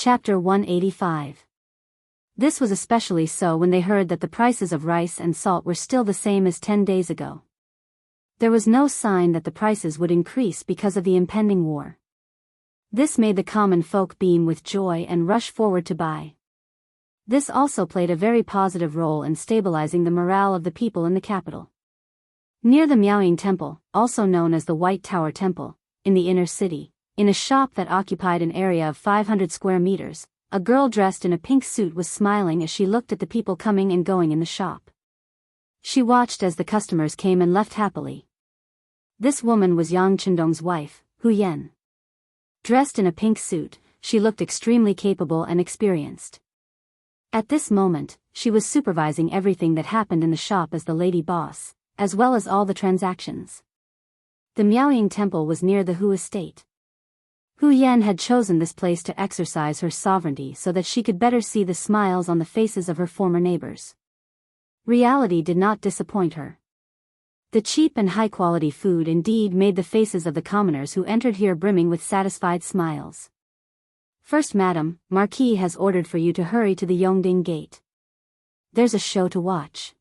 Chapter 185. This was especially so when they heard that the prices of rice and salt were still the same as 10 days ago. There was no sign that the prices would increase because of the impending war. This made the common folk beam with joy and rush forward to buy. This also played a very positive role in stabilizing the morale of the people in the capital. Near the Miaoying Temple, also known as the White Tower Temple, in the inner city, in a shop that occupied an area of 500 square meters, a girl dressed in a pink suit was smiling as she looked at the people coming and going in the shop. She watched as the customers came and left happily. This woman was Yang Chendong's wife, Hu Yan. Dressed in a pink suit, she looked extremely capable and experienced. At this moment, she was supervising everything that happened in the shop as the lady boss, as well as all the transactions. The Miaoying Temple was near the Hu estate. Hu Yan had chosen this place to exercise her sovereignty so that she could better see the smiles on the faces of her former neighbors. Reality did not disappoint her. The cheap and high-quality food indeed made the faces of the commoners who entered here brimming with satisfied smiles. "First, Madam, Marquis has ordered for you to hurry to the Yongding Gate. There's a show to watch."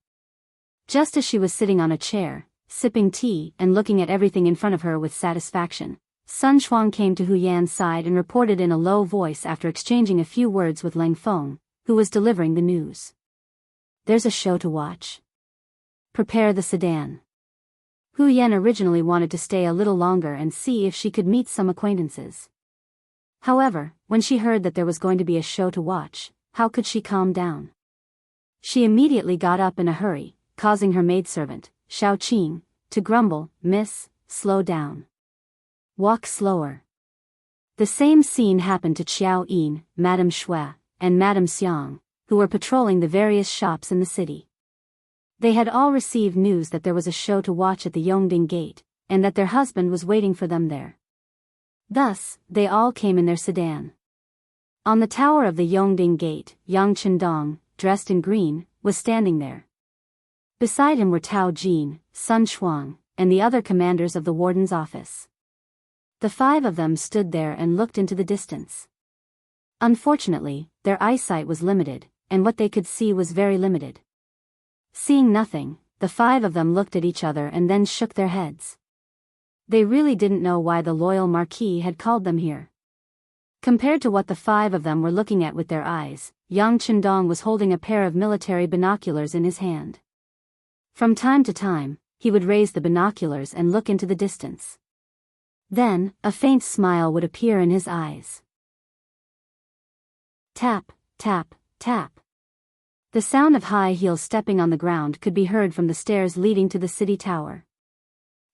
Just as she was sitting on a chair, sipping tea and looking at everything in front of her with satisfaction, Sun Shuang came to Hu Yan's side and reported in a low voice after exchanging a few words with Lang Feng, who was delivering the news. "There's a show to watch. Prepare the sedan." Hu Yan originally wanted to stay a little longer and see if she could meet some acquaintances. However, when she heard that there was going to be a show to watch, how could she calm down? She immediately got up in a hurry, causing her maidservant, Xiao Qing, to grumble, "Miss, slow down. Walk slower." The same scene happened to Qiao Yin, Madame Shui, and Madame Xiang, who were patrolling the various shops in the city. They had all received news that there was a show to watch at the Yongding Gate, and that their husband was waiting for them there. Thus, they all came in their sedan. On the tower of the Yongding Gate, Yang Chendong, dressed in green, was standing there. Beside him were Tao Jin, Sun Shuang, and the other commanders of the warden's office. The five of them stood there and looked into the distance. Unfortunately, their eyesight was limited, and what they could see was very limited. Seeing nothing, the five of them looked at each other and then shook their heads. They really didn't know why the loyal Marquis had called them here. Compared to what the five of them were looking at with their eyes, Yang Chendong was holding a pair of military binoculars in his hand. From time to time, he would raise the binoculars and look into the distance. Then, a faint smile would appear in his eyes. Tap, tap, tap. The sound of high heels stepping on the ground could be heard from the stairs leading to the city tower.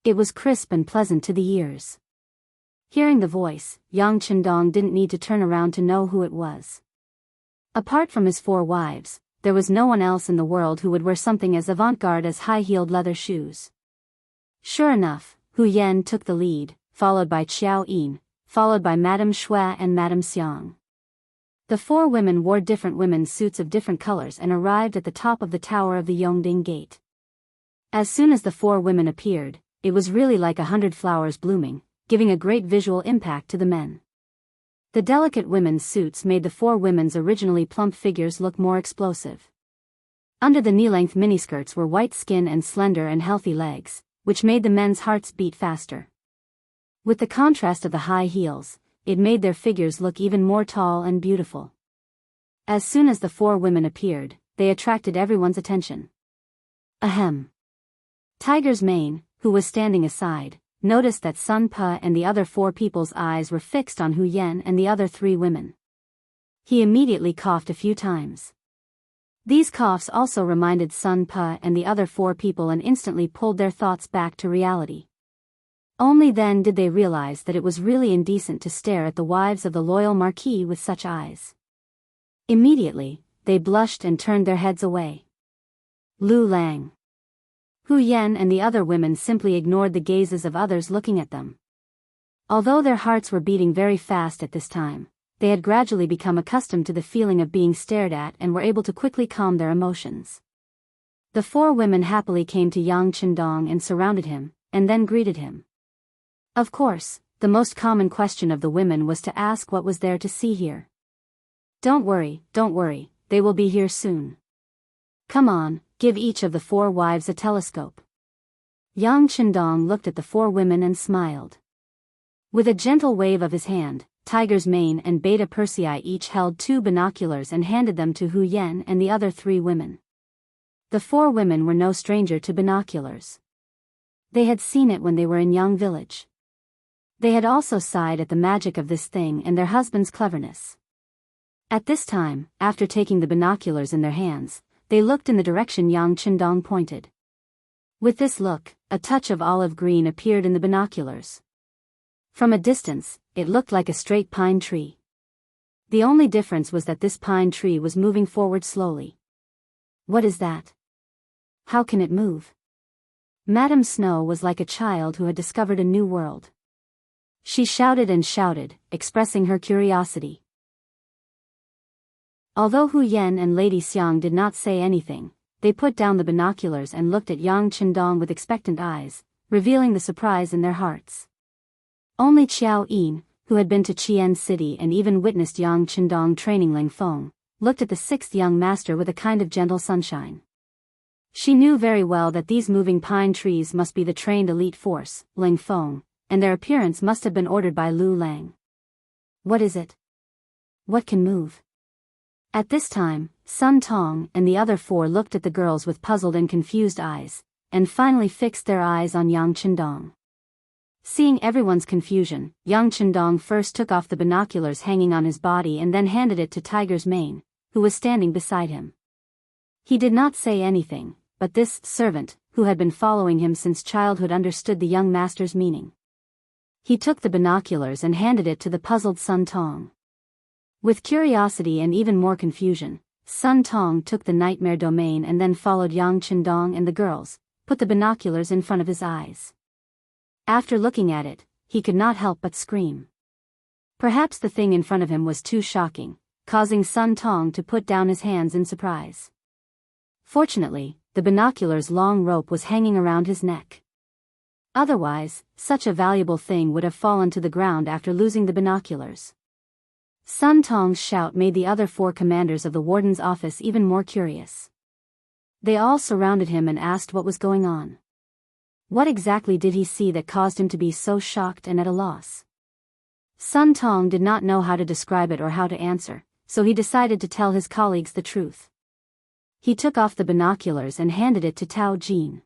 It was crisp and pleasant to the ears. Hearing the voice, Yang Chendong didn't need to turn around to know who it was. Apart from his four wives, there was no one else in the world who would wear something as avant-garde as high-heeled leather shoes. Sure enough, Hu Yan took the lead, followed by Qiao Yin, followed by Madame Shui and Madame Xiang. The four women wore different women's suits of different colors and arrived at the top of the tower of the Yongding Gate. As soon as the four women appeared, it was really like 100 flowers blooming, giving a great visual impact to the men. The delicate women's suits made the four women's originally plump figures look more explosive. Under the knee-length miniskirts were white skin and slender and healthy legs, which made the men's hearts beat faster. With the contrast of the high heels, it made their figures look even more tall and beautiful. As soon as the four women appeared, they attracted everyone's attention. Ahem. Tiger's Mane, who was standing aside, noticed that Sun Pa and the other four people's eyes were fixed on Hu Yan and the other three women. He immediately coughed a few times. These coughs also reminded Sun Pa and the other four people and instantly pulled their thoughts back to reality. Only then did they realize that it was really indecent to stare at the wives of the loyal Marquis with such eyes. Immediately, they blushed and turned their heads away. Lu Lang. Hu Yan and the other women simply ignored the gazes of others looking at them. Although their hearts were beating very fast at this time, they had gradually become accustomed to the feeling of being stared at and were able to quickly calm their emotions. The four women happily came to Yang Chendong and surrounded him, and then greeted him. Of course, the most common question of the women was to ask what was there to see here. Don't worry, they will be here soon. Come on, give each of the 4 wives a telescope. Yang Qindong looked at the 4 women and smiled. With a gentle wave of his hand, Tiger's Mane and Beta Persei each held 2 binoculars and handed them to Hu Yan and the other 3 women. The 4 women were no stranger to binoculars. They had seen it when they were in Yang village. They had also sighed at the magic of this thing and their husband's cleverness. At this time, after taking the binoculars in their hands, they looked in the direction Yang Qindong pointed. With this look, a touch of olive green appeared in the binoculars. From a distance, it looked like a straight pine tree. The only difference was that this pine tree was moving forward slowly. What is that? How can it move? Madame Snow was like a child who had discovered a new world. She shouted and shouted, expressing her curiosity. Although Hu Yan and Lady Xiang did not say anything, they put down the binoculars and looked at Yang Qindong with expectant eyes, revealing the surprise in their hearts. Only Qiao Yin, who had been to Qian City and even witnessed Yang Qindong training Ling Feng, looked at the 6th young master with a kind of gentle sunshine. She knew very well that these moving pine trees must be the trained elite force, Ling Feng, and their appearance must have been ordered by Lu Lang. What is it? What can move? At this time, Sun Tong and the other 4 looked at the girls with puzzled and confused eyes, and finally fixed their eyes on Yang Qindong. Seeing everyone's confusion, Yang Qindong first took off the binoculars hanging on his body and then handed it to Tiger's Mane, who was standing beside him. He did not say anything, but this servant, who had been following him since childhood, understood the young master's meaning. He took the binoculars and handed it to the puzzled Sun Tong. With curiosity and even more confusion, Sun Tong took the nightmare domain and then followed Yang Qindong and the girls, put the binoculars in front of his eyes. After looking at it, he could not help but scream. Perhaps the thing in front of him was too shocking, causing Sun Tong to put down his hands in surprise. Fortunately, the binoculars' long rope was hanging around his neck. Otherwise, such a valuable thing would have fallen to the ground after losing the binoculars. Sun Tong's shout made the other 4 commanders of the warden's office even more curious. They all surrounded him and asked what was going on. What exactly did he see that caused him to be so shocked and at a loss? Sun Tong did not know how to describe it or how to answer, so he decided to tell his colleagues the truth. He took off the binoculars and handed it to Tao Jin.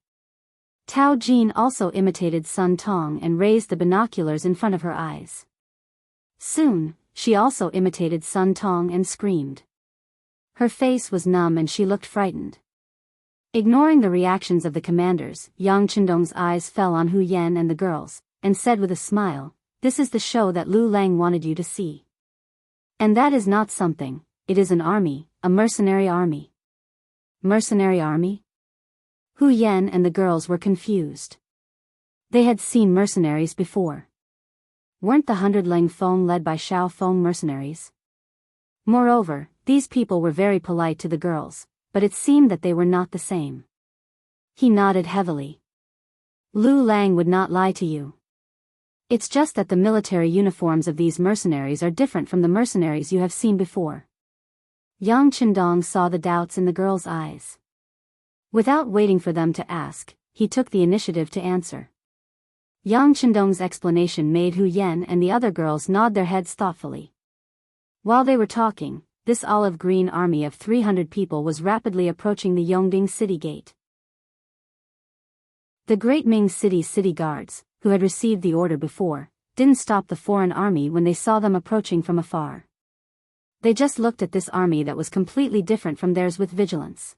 Tao Jin also imitated Sun Tong and raised the binoculars in front of her eyes. Soon, she also imitated Sun Tong and screamed. Her face was numb and she looked frightened. Ignoring the reactions of the commanders, Yang Qindong's eyes fell on Hu Yan and the girls, and said with a smile, "This is the show that Lu Lang wanted you to see. And that is not something, it is an army, a mercenary army." Mercenary army? Hu Yan and the girls were confused. They had seen mercenaries before. Weren't the 100 Ling Feng led by Xiao Feng mercenaries? Moreover, these people were very polite to the girls, but it seemed that they were not the same. He nodded heavily. Lu Lang would not lie to you. It's just that the military uniforms of these mercenaries are different from the mercenaries you have seen before. Yang Qindong saw the doubts in the girls' eyes. Without waiting for them to ask, he took the initiative to answer. Yang Qindong's explanation made Hu Yan and the other girls nod their heads thoughtfully. While they were talking, this olive-green army of 300 people was rapidly approaching the Yongding city gate. The Great Ming city guards, who had received the order before, didn't stop the foreign army when they saw them approaching from afar. They just looked at this army that was completely different from theirs with vigilance.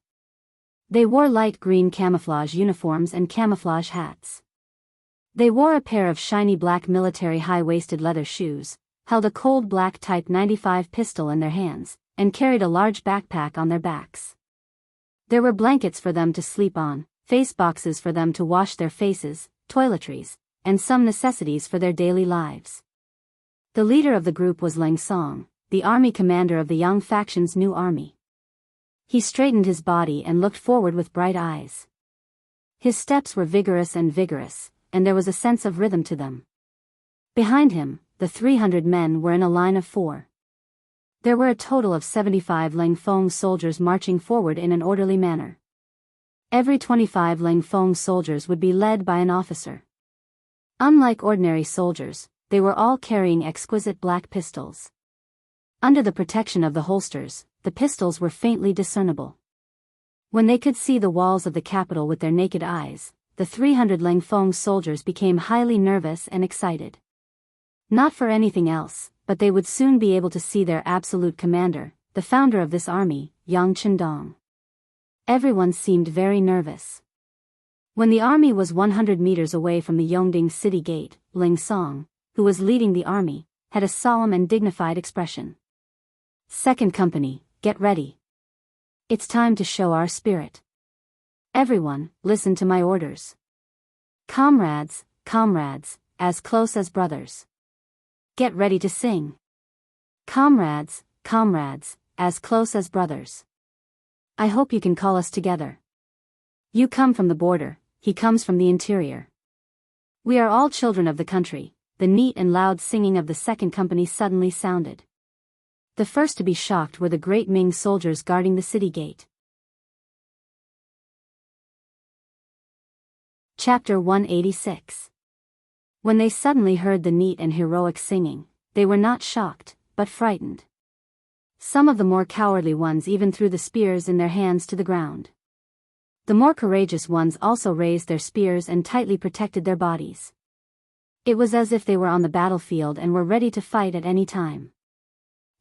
They wore light green camouflage uniforms and camouflage hats. They wore a pair of shiny black military high-waisted leather shoes, held a cold black Type 95 pistol in their hands, and carried a large backpack on their backs. There were blankets for them to sleep on, face boxes for them to wash their faces, toiletries, and some necessities for their daily lives. The leader of the group was Lang Song, the army commander of the Yang faction's new army. He straightened his body and looked forward with bright eyes. His steps were vigorous, and there was a sense of rhythm to them. Behind him, the 300 men were in a line of 4. There were a total of 75 Langfeng soldiers marching forward in an orderly manner. Every 25 Langfeng soldiers would be led by an officer. Unlike ordinary soldiers, they were all carrying exquisite black pistols. Under the protection of the holsters, the pistols were faintly discernible. When they could see the walls of the capital with their naked eyes, the 300 Langfeng soldiers became highly nervous and excited. Not for anything else, but they would soon be able to see their absolute commander, the founder of this army, Yang Chendong. Everyone seemed very nervous. When the army was 100 meters away from the Yongding city gate, Ling Song, who was leading the army, had a solemn and dignified expression. "Second company, get ready. It's time to show our spirit. Everyone, listen to my orders. Comrades, comrades, as close as brothers. Get ready to sing. Comrades, comrades, as close as brothers. I hope you can call us together. You come from the border, he comes from the interior. We are all children of the country." The neat and loud singing of the second company suddenly sounded. The first to be shocked were the great Ming soldiers guarding the city gate. Chapter 186. When they suddenly heard the neat and heroic singing, they were not shocked, but frightened. Some of the more cowardly ones even threw the spears in their hands to the ground. The more courageous ones also raised their spears and tightly protected their bodies. It was as if they were on the battlefield and were ready to fight at any time.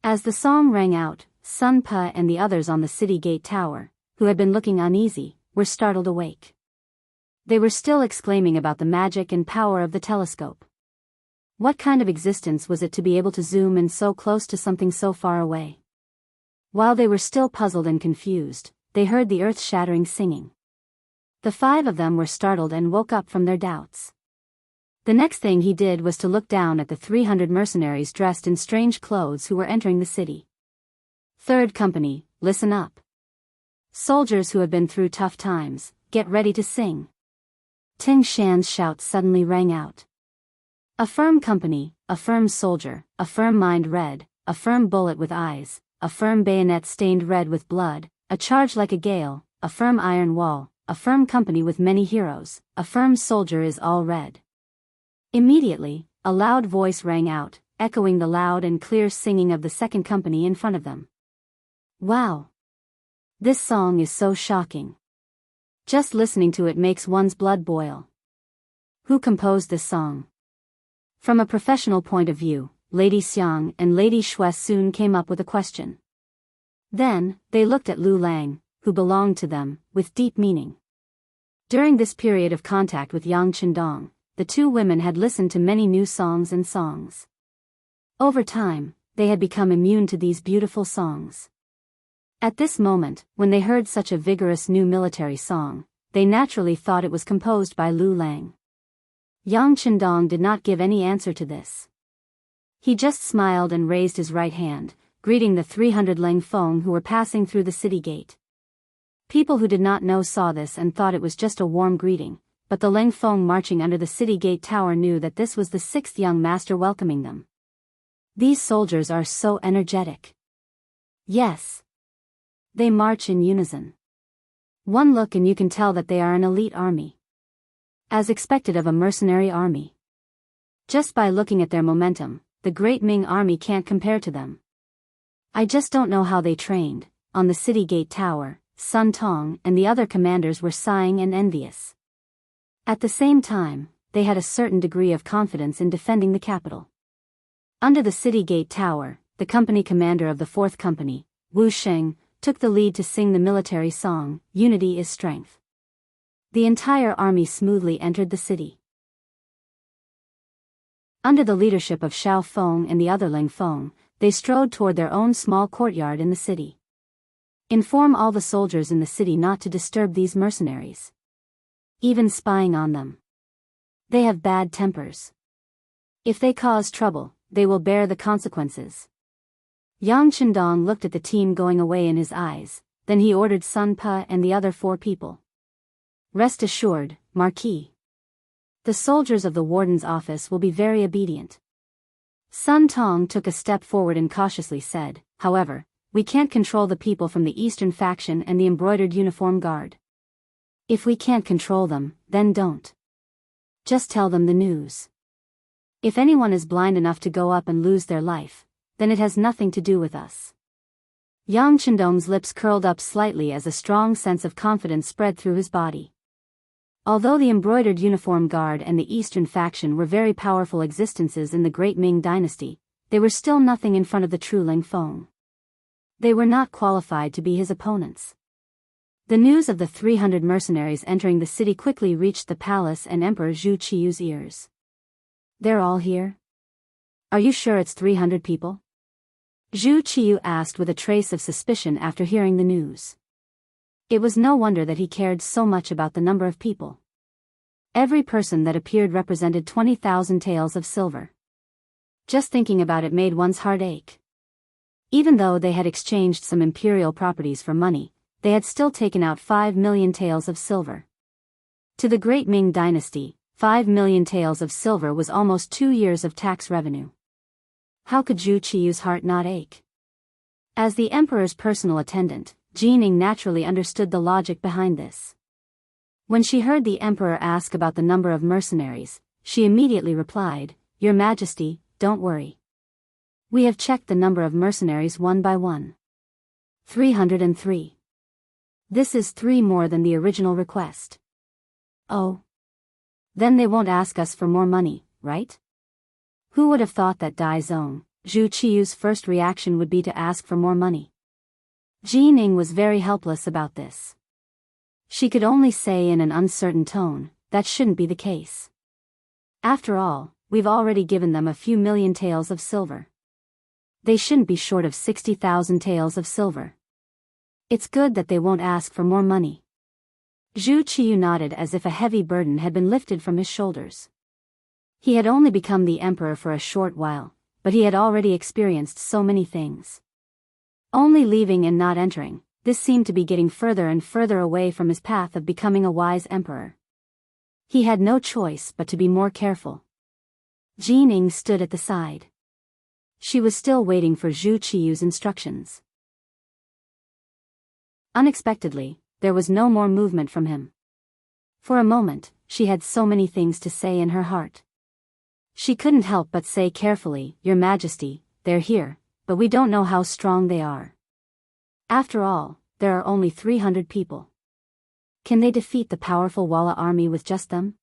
As the song rang out, Sun Pa and the others on the city gate tower, who had been looking uneasy, were startled awake. They were still exclaiming about the magic and power of the telescope. What kind of existence was it to be able to zoom in so close to something so far away? While they were still puzzled and confused, they heard the earth-shattering singing. The 5 of them were startled and woke up from their doubts. The next thing he did was to look down at the 300 mercenaries dressed in strange clothes who were entering the city. "Third company, listen up. Soldiers who have been through tough times, get ready to sing." Ting Shan's shout suddenly rang out. "A firm company, a firm soldier, a firm mind red, a firm bullet with eyes, a firm bayonet stained red with blood, a charge like a gale, a firm iron wall, a firm company with many heroes, a firm soldier is all red." Immediately, a loud voice rang out, echoing the loud and clear singing of the second company in front of them. "Wow! This song is so shocking. Just listening to it makes one's blood boil. Who composed this song?" From a professional point of view, Lady Xiang and Lady Shui soon came up with a question. Then, they looked at Lu Lang, who belonged to them, with deep meaning. During this period of contact with Yang Chendong, the 2 women had listened to many new songs and songs. Over time, they had become immune to these beautiful songs. At this moment, when they heard such a vigorous new military song, they naturally thought it was composed by Lu Lang. Yang Chendong did not give any answer to this. He just smiled and raised his right hand, greeting the 300 Langfeng who were passing through the city gate. People who did not know saw this and thought it was just a warm greeting, but the Langfeng marching under the city gate tower knew that this was the 6th young master welcoming them. These soldiers are so energetic. Yes. They march in unison. One look and you can tell that they are an elite army. As expected of a mercenary army. Just by looking at their momentum, the great Ming army can't compare to them. I just don't know how they trained. On the city gate tower, Sun Tong and the other commanders were sighing and envious. At the same time, they had a certain degree of confidence in defending the capital. Under the city gate tower, the company commander of the 4th company, Wu Sheng, took the lead to sing the military song, "Unity is Strength." The entire army smoothly entered the city. Under the leadership of Xiao Feng and the other Ling Feng, they strode toward their own small courtyard in the city. Inform all the soldiers in the city not to disturb these mercenaries. Even spying on them. They have bad tempers. If they cause trouble, they will bear the consequences. Yang Chendong looked at the team going away in his eyes, then he ordered Sun Pa and the other 4 people. "Rest assured, Marquis. The soldiers of the warden's office will be very obedient." Sun Tong took a step forward and cautiously said, however, we can't control the people from the Eastern faction and the embroidered uniform guard. If we can't control them, then don't. Just tell them the news. If anyone is blind enough to go up and lose their life, then it has nothing to do with us. Yang Chendong's lips curled up slightly as a strong sense of confidence spread through his body. Although the embroidered uniform guard and the Eastern faction were very powerful existences in the Great Ming Dynasty, they were still nothing in front of the true Ling Feng. They were not qualified to be his opponents. The news of the 300 mercenaries entering the city quickly reached the palace and Emperor Zhu Qiyu's ears. They're all here? Are you sure it's 300 people? Zhu Qiyu asked with a trace of suspicion after hearing the news. It was no wonder that he cared so much about the number of people. Every person that appeared represented 20,000 taels of silver. Just thinking about it made one's heart ache. Even though they had exchanged some imperial properties for money, they had still taken out 5 million taels of silver. To the Great Ming Dynasty, 5 million taels of silver was almost 2 years of tax revenue. How could Zhu Qiyu's heart not ache? As the emperor's personal attendant, Jining naturally understood the logic behind this. When she heard the emperor ask about the number of mercenaries, she immediately replied, "Your Majesty, don't worry. We have checked the number of mercenaries one by one. 303. This is 3 more than the original request." "Oh. Then they won't ask us for more money, right?" Who would have thought that Dai Zong, Zhu Qiyu's first reaction would be to ask for more money? Jining was very helpless about this. She could only say in an uncertain tone, that shouldn't be the case. After all, we've already given them a few million taels of silver. They shouldn't be short of 60,000 taels of silver. It's good that they won't ask for more money. Zhu Qiyu nodded as if a heavy burden had been lifted from his shoulders. He had only become the emperor for a short while, but he had already experienced so many things. Only leaving and not entering, this seemed to be getting further and further away from his path of becoming a wise emperor. He had no choice but to be more careful. Jining stood at the side. She was still waiting for Zhu Qiyu's instructions. Unexpectedly, there was no more movement from him. For a moment, she had so many things to say in her heart. She couldn't help but say carefully, "Your Majesty, they're here, but we don't know how strong they are. After all, there are only 300 people. Can they defeat the powerful Walla army with just them?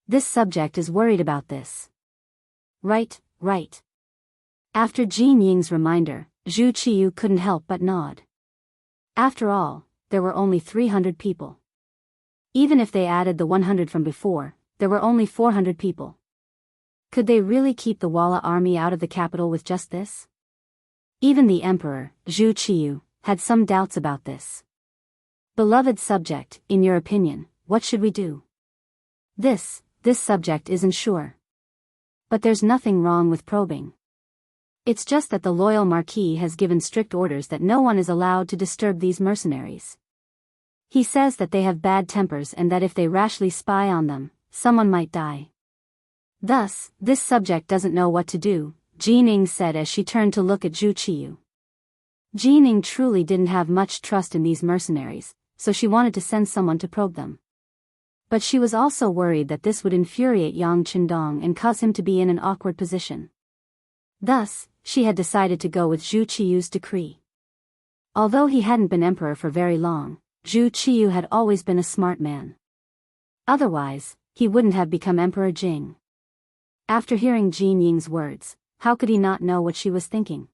This subject is worried about this." Right. After Jin Ying's reminder, Zhu Qiyu couldn't help but nod. After all, there were only 300 people. Even if they added the 100 from before, there were only 400 people. Could they really keep the Walla army out of the capital with just this? Even the emperor, Zhu Qiyu, had some doubts about this. "Beloved subject, in your opinion, what should we do?" This subject isn't sure. But there's nothing wrong with probing. It's just that the loyal Marquis has given strict orders that no one is allowed to disturb these mercenaries. He says that they have bad tempers and that if they rashly spy on them, someone might die. Thus, this subject doesn't know what to do, Jining said as she turned to look at Zhu Qiyu. Jining truly didn't have much trust in these mercenaries, so she wanted to send someone to probe them. But she was also worried that this would infuriate Yang Chendong and cause him to be in an awkward position. Thus, she had decided to go with Zhu Qiyu's decree. Although he hadn't been emperor for very long, Zhu Qiyu had always been a smart man. Otherwise, he wouldn't have become Emperor Jing. After hearing Jin Ying's words, how could he not know what she was thinking?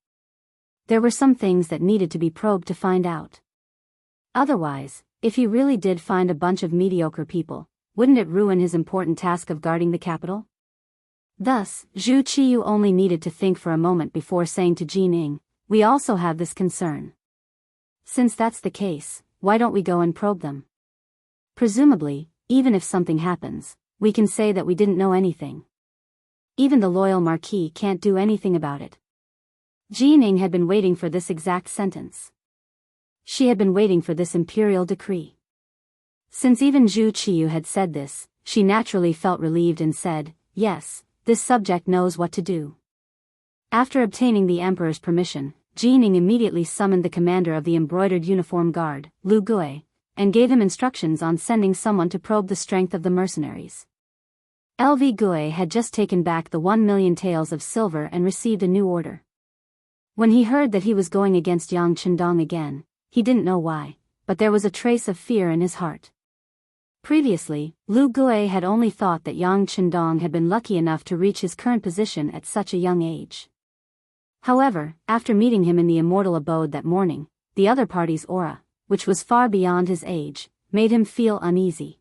There were some things that needed to be probed to find out. Otherwise, if he really did find a bunch of mediocre people, wouldn't it ruin his important task of guarding the capital? Thus, Zhu Qiyu only needed to think for a moment before saying to Jining, "We also have this concern. Since that's the case, why don't we go and probe them? Presumably, even if something happens, we can say that we didn't know anything. Even the loyal Marquis can't do anything about it." Jining had been waiting for this exact sentence. She had been waiting for this imperial decree. Since even Zhu Qiyu had said this, she naturally felt relieved and said, "Yes, this subject knows what to do." After obtaining the emperor's permission, Jining immediately summoned the commander of the embroidered uniform guard, Lu Gui, and gave him instructions on sending someone to probe the strength of the mercenaries. LV Gui had just taken back the 1 million taels of silver and received a new order. When he heard that he was going against Yang Chendong again, he didn't know why, but there was a trace of fear in his heart. Previously, Lu Gui had only thought that Yang Chendong had been lucky enough to reach his current position at such a young age. However, after meeting him in the immortal abode that morning, the other party's aura, which was far beyond his age, made him feel uneasy.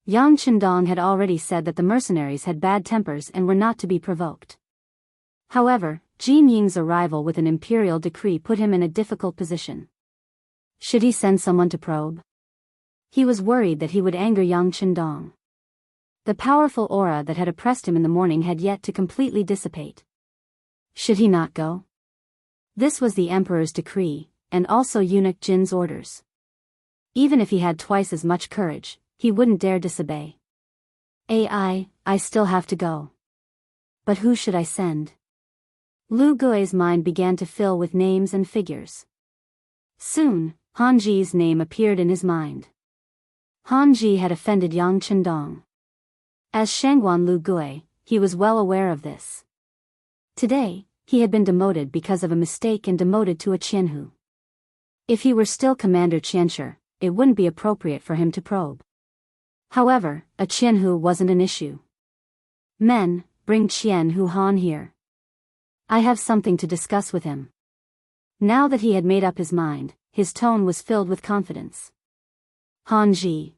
Yang Chendong had already said that the mercenaries had bad tempers and were not to be provoked. However, Jin Ying's arrival with an imperial decree put him in a difficult position. Should he send someone to probe? He was worried that he would anger Yang Chendong. The powerful aura that had oppressed him in the morning had yet to completely dissipate. Should he not go? This was the emperor's decree, and also eunuch Jin's orders. Even if he had twice as much courage, he wouldn't dare disobey. I still have to go. But who should I send? Lu Gui's mind began to fill with names and figures. Soon, Han Ji's name appeared in his mind. Han Ji had offended Yang Chendong. As Shangguan Lu Gui, he was well aware of this. Today, he had been demoted because of a mistake and demoted to a Jianghu. If he were still Commander Qianxia, it wouldn't be appropriate for him to probe. However, a Jianghu wasn't an issue. Men, bring Jianghu Han here. I have something to discuss with him. Now that he had made up his mind, his tone was filled with confidence. Han Ji.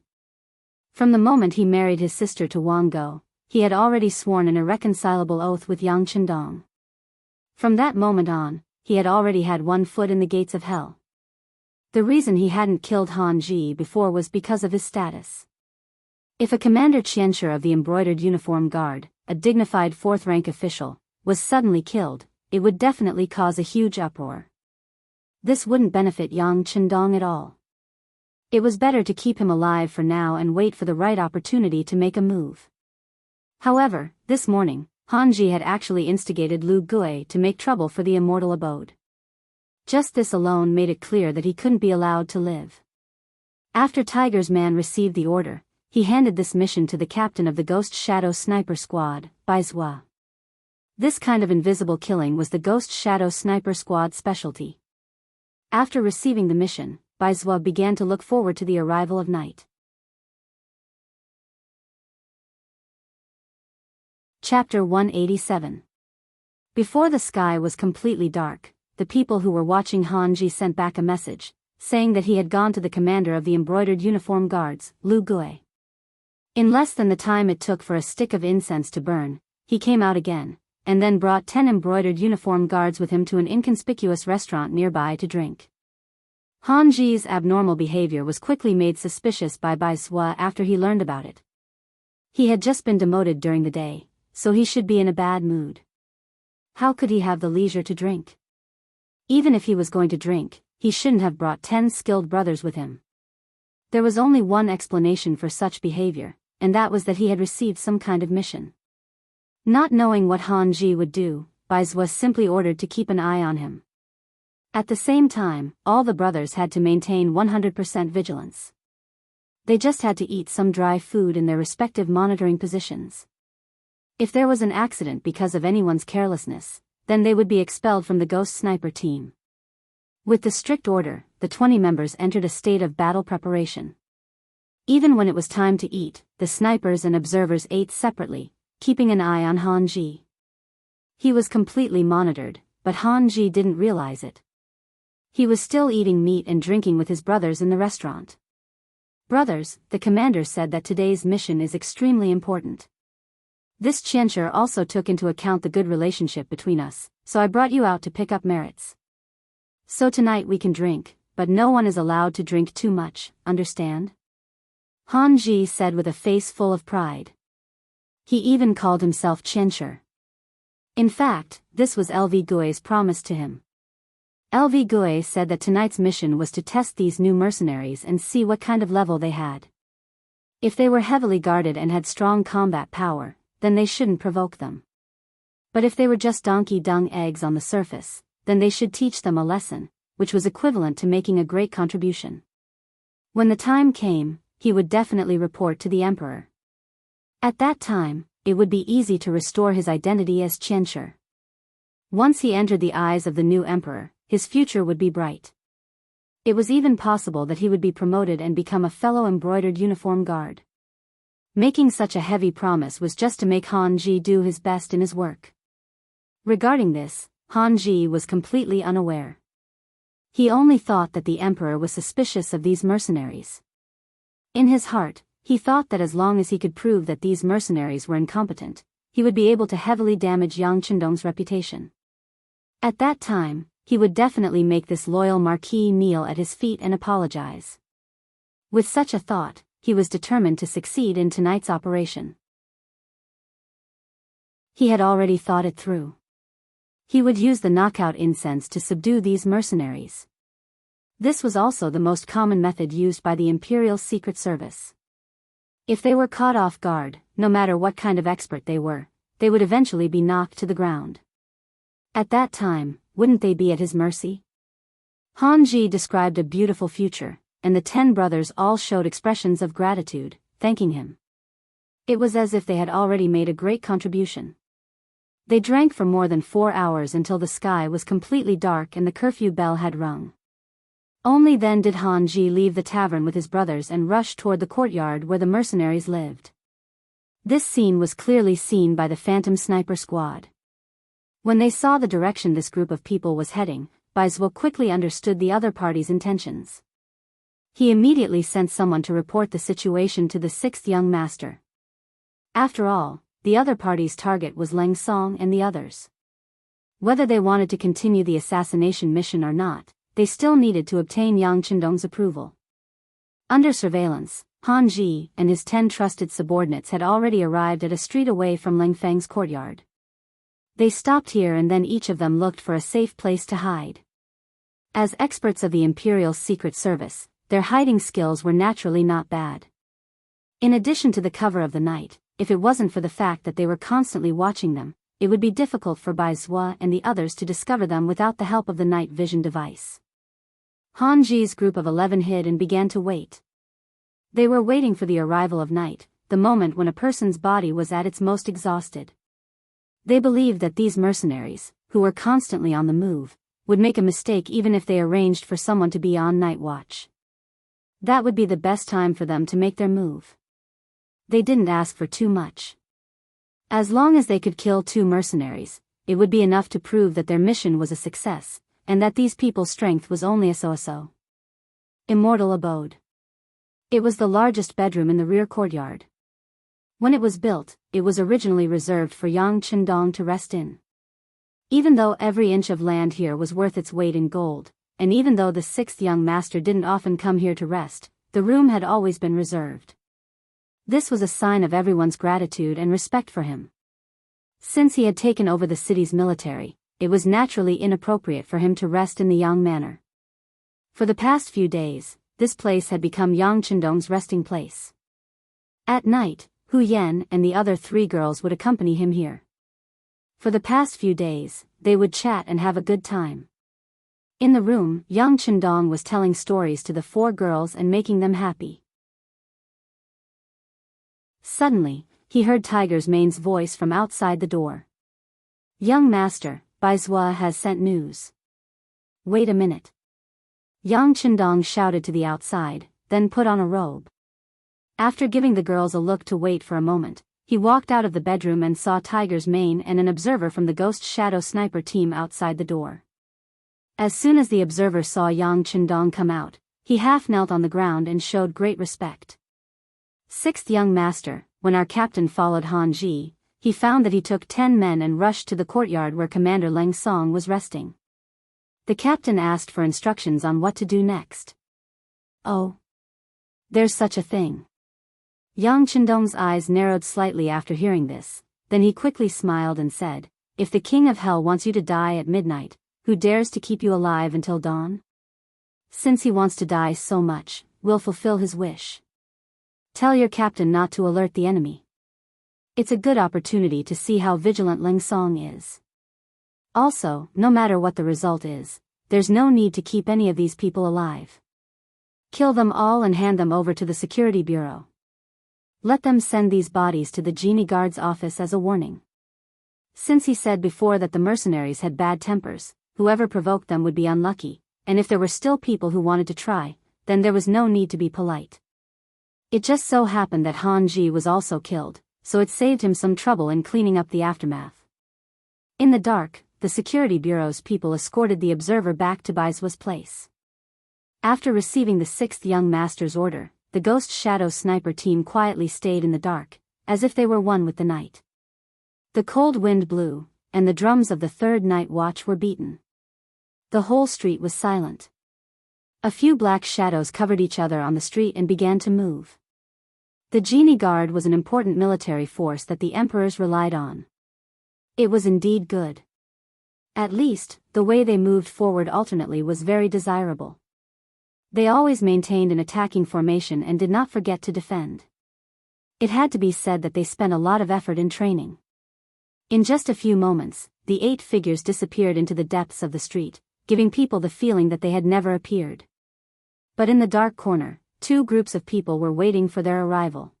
From the moment he married his sister to Wang Go, he had already sworn an irreconcilable oath with Yang Chendong. From that moment on, he had already had one foot in the gates of hell. The reason he hadn't killed Han Ji before was because of his status. If a Commander Qianxia of the embroidered uniform guard, a dignified fourth-rank official, was suddenly killed, it would definitely cause a huge uproar. This wouldn't benefit Yang Chendong at all. It was better to keep him alive for now and wait for the right opportunity to make a move. However, this morning, Han Ji had actually instigated Lu Gui to make trouble for the immortal abode. Just this alone made it clear that he couldn't be allowed to live. After Tiger's man received the order, he handed this mission to the captain of the Ghost Shadow Sniper Squad, Bai Zhua. This kind of invisible killing was the Ghost Shadow Sniper Squad's specialty. After receiving the mission, Bai Zhua began to look forward to the arrival of night. Chapter 187. Before the sky was completely dark, the people who were watching Han Ji sent back a message, saying that he had gone to the commander of the embroidered uniform guards, Lu Gui. In less than the time it took for a stick of incense to burn, he came out again, and then brought 10 embroidered uniform guards with him to an inconspicuous restaurant nearby to drink. Han Ji's abnormal behavior was quickly made suspicious by Bai Zhua after he learned about it. He had just been demoted during the day, so he should be in a bad mood. How could he have the leisure to drink? Even if he was going to drink, he shouldn't have brought 10 skilled brothers with him. There was only one explanation for such behavior, and that was that he had received some kind of mission. Not knowing what Han Ji would do, Bai Zhua simply ordered to keep an eye on him. At the same time, all the brothers had to maintain 100% vigilance. They just had to eat some dry food in their respective monitoring positions. If there was an accident because of anyone's carelessness, then they would be expelled from the Ghost Sniper team. With the strict order, the 20 members entered a state of battle preparation. Even when it was time to eat, the snipers and observers ate separately, keeping an eye on Han Ji. He was completely monitored, but Han Ji didn't realize it. He was still eating meat and drinking with his brothers in the restaurant. Brothers, the commander said that today's mission is extremely important. This Qianxia also took into account the good relationship between us, so I brought you out to pick up merits. So tonight we can drink, but no one is allowed to drink too much, understand? Han Ji said with a face full of pride. He even called himself Qianxia. In fact, this was LV Gui's promise to him. LV Gui said that tonight's mission was to test these new mercenaries and see what kind of level they had. If they were heavily guarded and had strong combat power, then they shouldn't provoke them. But if they were just donkey dung eggs on the surface, then they should teach them a lesson, which was equivalent to making a great contribution. When the time came, he would definitely report to the emperor. At that time, it would be easy to restore his identity as Qianxia. Once he entered the eyes of the new emperor, his future would be bright. It was even possible that he would be promoted and become a fellow embroidered uniform guard. Making such a heavy promise was just to make Han Ji do his best in his work. Regarding this, Han Ji was completely unaware. He only thought that the emperor was suspicious of these mercenaries. In his heart, he thought that as long as he could prove that these mercenaries were incompetent, he would be able to heavily damage Yang Chendong's reputation. At that time, he would definitely make this loyal marquis kneel at his feet and apologize. With such a thought, he was determined to succeed in tonight's operation. He had already thought it through. He would use the knockout incense to subdue these mercenaries. This was also the most common method used by the Imperial Secret Service. If they were caught off guard, no matter what kind of expert they were, they would eventually be knocked to the ground. At that time, wouldn't they be at his mercy? Han Ji described a beautiful future, and the 10 brothers all showed expressions of gratitude, thanking him. It was as if they had already made a great contribution. They drank for more than 4 hours until the sky was completely dark and the curfew bell had rung. Only then did Han Ji leave the tavern with his brothers and rush toward the courtyard where the mercenaries lived. This scene was clearly seen by the Phantom Sniper Squad. When they saw the direction this group of people was heading, Bai Zuo quickly understood the other party's intentions. He immediately sent someone to report the situation to the 6th young master. After all, the other party's target was Leng Song and the others. Whether they wanted to continue the assassination mission or not, they still needed to obtain Yang Chendong's approval. Under surveillance, Han Ji and his 10 trusted subordinates had already arrived at a street away from Leng Feng's courtyard. They stopped here and then each of them looked for a safe place to hide. As experts of the Imperial Secret Service, their hiding skills were naturally not bad. In addition to the cover of the night, if it wasn't for the fact that they were constantly watching them, it would be difficult for Bai Zuo and the others to discover them without the help of the night vision device. Han Ji's group of 11 hid and began to wait. They were waiting for the arrival of night, the moment when a person's body was at its most exhausted. They believed that these mercenaries, who were constantly on the move, would make a mistake even if they arranged for someone to be on night watch. That would be the best time for them to make their move. They didn't ask for too much. As long as they could kill 2 mercenaries, it would be enough to prove that their mission was a success, and that these people's strength was only a so-so. Immortal Abode. It was the largest bedroom in the rear courtyard. When it was built, it was originally reserved for Yang Chendong to rest in. Even though every inch of land here was worth its weight in gold, and even though the 6th young master didn't often come here to rest, the room had always been reserved. This was a sign of everyone's gratitude and respect for him. Since he had taken over the city's military, it was naturally inappropriate for him to rest in the Yang Manor. For the past few days, this place had become Yang Chendong's resting place. At night, Hu Yan and the other 3 girls would accompany him here. For the past few days, they would chat and have a good time. In the room, Yang Chendong was telling stories to the 4 girls and making them happy. Suddenly, he heard Tiger's Mane's voice from outside the door. "Young master, Bai Zuo has sent news." "Wait a minute." Yang Chendong shouted to the outside, then put on a robe. After giving the girls a look to wait for a moment, he walked out of the bedroom and saw Tiger's Mane and an observer from the Ghost Shadow Sniper team outside the door. As soon as the observer saw Yang Chendong come out, he half knelt on the ground and showed great respect. "6th young master, when our captain followed Han Ji, he found that he took 10 men and rushed to the courtyard where Commander Leng Song was resting. The captain asked for instructions on what to do next." "Oh. There's such a thing." Yang Chendong's eyes narrowed slightly after hearing this, then he quickly smiled and said, "If the King of Hell wants you to die at midnight, who dares to keep you alive until dawn? Since he wants to die so much, we'll fulfill his wish. Tell your captain not to alert the enemy." It's a good opportunity to see how vigilant Ling Song is. Also, no matter what the result is, there's no need to keep any of these people alive. Kill them all and hand them over to the security bureau. Let them send these bodies to the genie guard's office as a warning. Since he said before that the mercenaries had bad tempers, whoever provoked them would be unlucky, and if there were still people who wanted to try, then there was no need to be polite. It just so happened that Han Ji was also killed, so it saved him some trouble in cleaning up the aftermath. In the dark, the security bureau's people escorted the observer back to Baizhua's place. After receiving the 6th young master's order, the Ghost Shadow Sniper team quietly stayed in the dark, as if they were one with the night. The cold wind blew, and the drums of the 3rd night watch were beaten. The whole street was silent. A few black shadows covered each other on the street and began to move. The Genie Guard was an important military force that the emperors relied on. It was indeed good. At least, the way they moved forward alternately was very desirable. They always maintained an attacking formation and did not forget to defend. It had to be said that they spent a lot of effort in training. In just a few moments, the 8 figures disappeared into the depths of the street, giving people the feeling that they had never appeared. But in the dark corner, 2 groups of people were waiting for their arrival.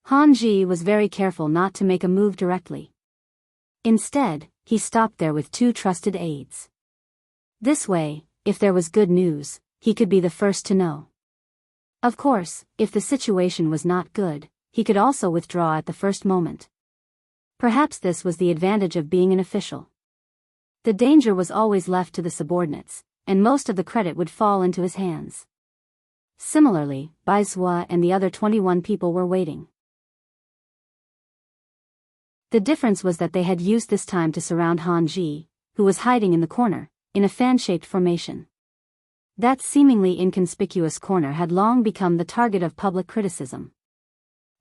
Han Ji was very careful not to make a move directly. Instead, he stopped there with 2 trusted aides. This way, if there was good news, he could be the first to know. Of course, if the situation was not good, he could also withdraw at the first moment. Perhaps this was the advantage of being an official. The danger was always left to the subordinates, and most of the credit would fall into his hands. Similarly, Baizhua and the other 21 people were waiting. The difference was that they had used this time to surround Han Ji, who was hiding in the corner, in a fan-shaped formation. That seemingly inconspicuous corner had long become the target of public criticism.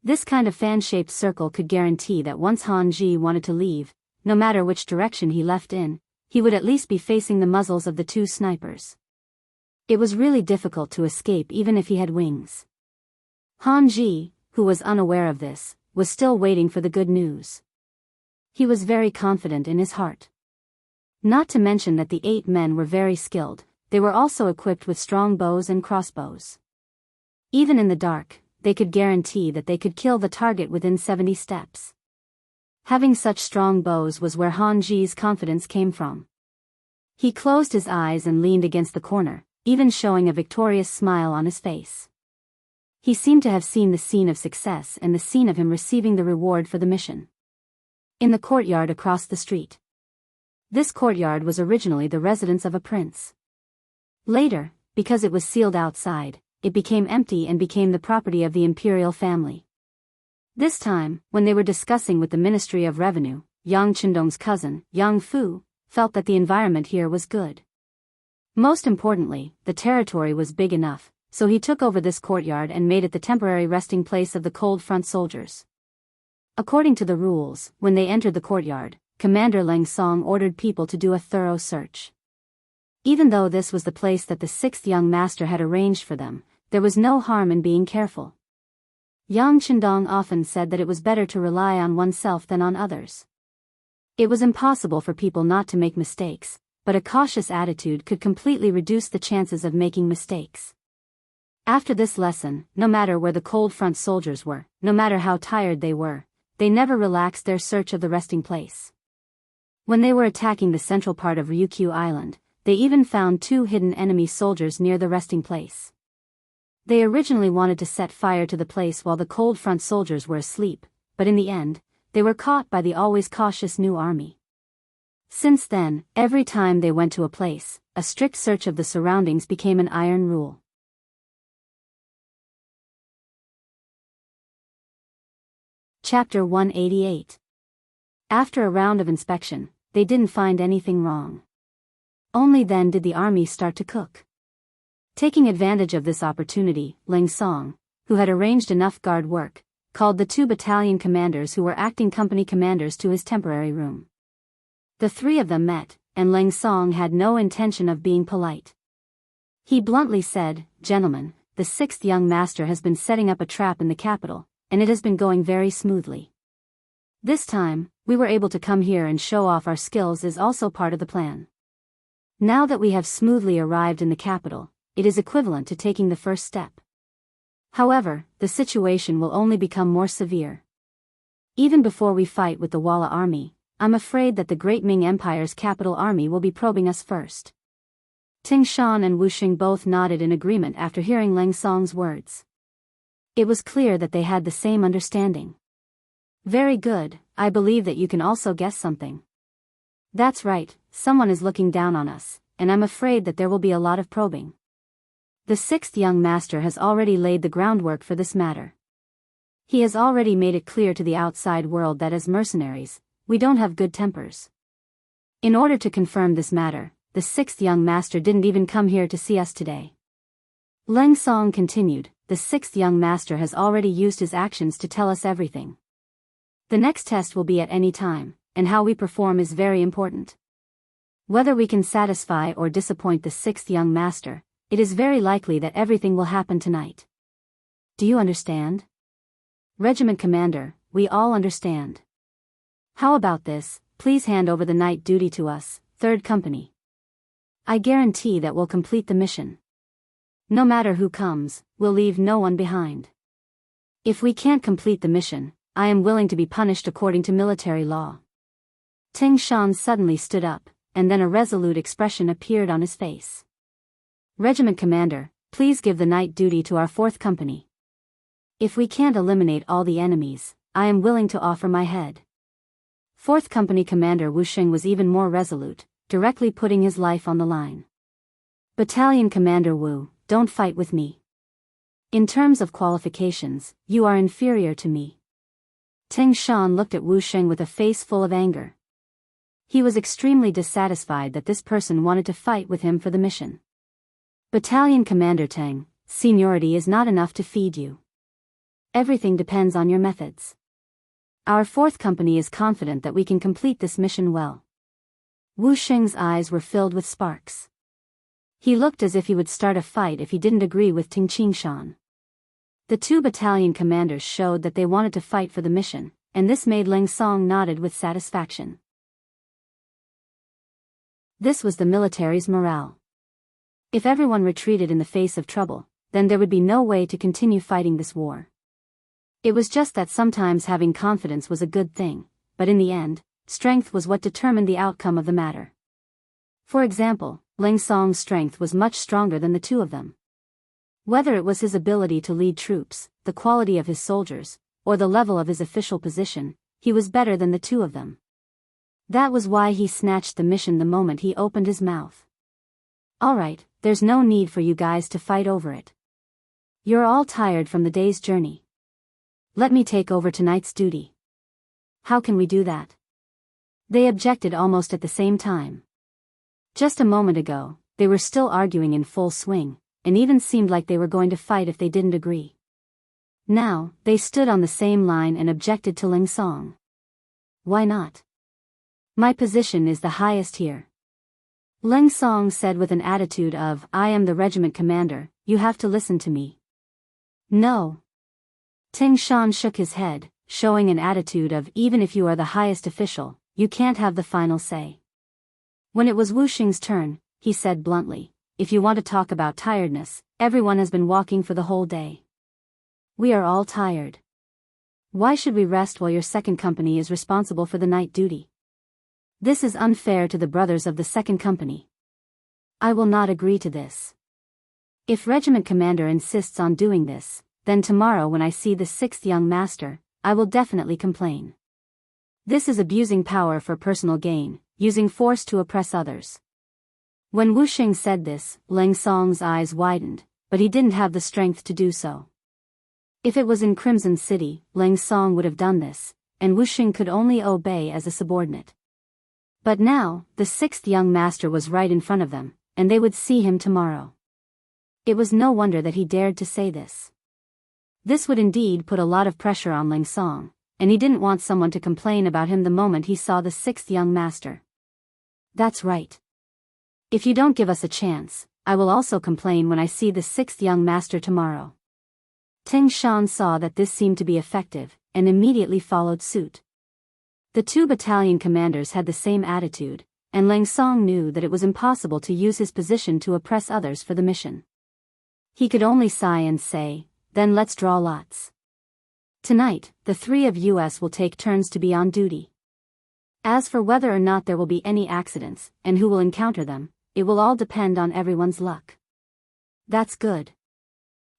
This kind of fan-shaped circle could guarantee that once Han Ji wanted to leave, no matter which direction he left in, he would at least be facing the muzzles of the 2 snipers. It was really difficult to escape even if he had wings. Han Ji, who was unaware of this, was still waiting for the good news. He was very confident in his heart. Not to mention that the 8 men were very skilled, they were also equipped with strong bows and crossbows. Even in the dark, they could guarantee that they could kill the target within 70 steps. Having such strong bows was where Han Ji's confidence came from. He closed his eyes and leaned against the corner, even showing a victorious smile on his face. He seemed to have seen the scene of success and the scene of him receiving the reward for the mission. In the courtyard across the street. This courtyard was originally the residence of a prince. Later, because it was sealed outside, it became empty and became the property of the imperial family. This time, when they were discussing with the Ministry of Revenue, Yang Qindong's cousin, Yang Fu, felt that the environment here was good. Most importantly, the territory was big enough, so he took over this courtyard and made it the temporary resting place of the cold front soldiers. According to the rules, when they entered the courtyard, Commander Leng Song ordered people to do a thorough search. Even though this was the place that the 6th young master had arranged for them, there was no harm in being careful. Yang Qindong often said that it was better to rely on oneself than on others. It was impossible for people not to make mistakes, but a cautious attitude could completely reduce the chances of making mistakes. After this lesson, no matter where the cold front soldiers were, no matter how tired they were, they never relaxed their search of the resting place. When they were attacking the central part of Ryukyu Island, they even found 2 hidden enemy soldiers near the resting place. They originally wanted to set fire to the place while the cold front soldiers were asleep, but in the end, they were caught by the always cautious new army. Since then, every time they went to a place, a strict search of the surroundings became an iron rule. Chapter 188. After a round of inspection, they didn't find anything wrong. Only then did the army start to cook. Taking advantage of this opportunity, Ling Song, who had arranged enough guard work, called the 2 battalion commanders who were acting company commanders to his temporary room. The 3 of them met, and Ling Song had no intention of being polite. He bluntly said, "Gentlemen, the 6th young master has been setting up a trap in the capital, and it has been going very smoothly. This time, we were able to come here and show off our skills is also part of the plan. Now that we have smoothly arrived in the capital, it is equivalent to taking the first step. However, the situation will only become more severe. Even before we fight with the Walla army, I'm afraid that the Great Ming Empire's capital army will be probing us first. Ting Shan and Wuxing both nodded in agreement after hearing Leng Song's words. It was clear that they had the same understanding. Very good, I believe that you can also guess something. That's right, someone is looking down on us, and I'm afraid that there will be a lot of probing. The sixth young master has already laid the groundwork for this matter. He has already made it clear to the outside world that as mercenaries, we don't have good tempers. In order to confirm this matter, the sixth young master didn't even come here to see us today. Leng Song continued, the sixth young master has already used his actions to tell us everything. The next test will be at any time, and how we perform is very important. Whether we can satisfy or disappoint the sixth young master, it is very likely that everything will happen tonight. Do you understand? Regiment Commander, we all understand. How about this, please hand over the night duty to us, 3rd Company. I guarantee that we'll complete the mission. No matter who comes, we'll leave no one behind. If we can't complete the mission, I am willing to be punished according to military law. Ting Shan suddenly stood up, and then a resolute expression appeared on his face. Regiment Commander, please give the night duty to our 4th Company. If we can't eliminate all the enemies, I am willing to offer my head. 4th Company Commander Wuxing was even more resolute, directly putting his life on the line. Battalion Commander Wu, don't fight with me. In terms of qualifications, you are inferior to me. Ting Shan looked at Wuxing with a face full of anger. He was extremely dissatisfied that this person wanted to fight with him for the mission. Battalion Commander Teng, seniority is not enough to feed you. Everything depends on your methods. Our 4th Company is confident that we can complete this mission well. Wuxing's eyes were filled with sparks. He looked as if he would start a fight if he didn't agree with Ting Qingshan. The 2 battalion commanders showed that they wanted to fight for the mission, and this made Leng Song nodded with satisfaction. This was the military's morale. If everyone retreated in the face of trouble, then there would be no way to continue fighting this war. It was just that sometimes having confidence was a good thing, but in the end, strength was what determined the outcome of the matter. For example, Leng Song's strength was much stronger than the 2 of them. Whether it was his ability to lead troops, the quality of his soldiers, or the level of his official position, he was better than the 2 of them. That was why he snatched the mission the moment he opened his mouth. Alright, there's no need for you guys to fight over it. You're all tired from the day's journey. Let me take over tonight's duty. How can we do that? They objected almost at the same time. Just a moment ago, they were still arguing in full swing, and even seemed like they were going to fight if they didn't agree. Now, they stood on the same line and objected to Leng Song. Why not? My position is the highest here. Leng Song said with an attitude of, I am the regiment commander, you have to listen to me. No. Ting Shan shook his head, showing an attitude of, even if you are the highest official, you can't have the final say. When it was Wuxing's turn, he said bluntly, if you want to talk about tiredness, everyone has been walking for the whole day. We are all tired. Why should we rest while your 2nd Company is responsible for the night duty? This is unfair to the brothers of the 2nd Company. I will not agree to this. If Regiment Commander insists on doing this, then tomorrow when I see the 6th young master, I will definitely complain. This is abusing power for personal gain, using force to oppress others. When Wuxing said this, Leng Song's eyes widened, but he didn't have the strength to do so. If it was in Crimson City, Leng Song would have done this, and Wuxing could only obey as a subordinate. But now, the 6th young master was right in front of them, and they would see him tomorrow. It was no wonder that he dared to say this. This would indeed put a lot of pressure on Leng Song, and he didn't want someone to complain about him the moment he saw the 6th young master. That's right. If you don't give us a chance, I will also complain when I see the 6th young master tomorrow. Ting Shan saw that this seemed to be effective, and immediately followed suit. The two battalion commanders had the same attitude, and Lang Song knew that it was impossible to use his position to oppress others for the mission. He could only sigh and say, "Then let's draw lots. Tonight, the three of us will take turns to be on duty. As for whether or not there will be any accidents, and who will encounter them, it will all depend on everyone's luck." "That's good."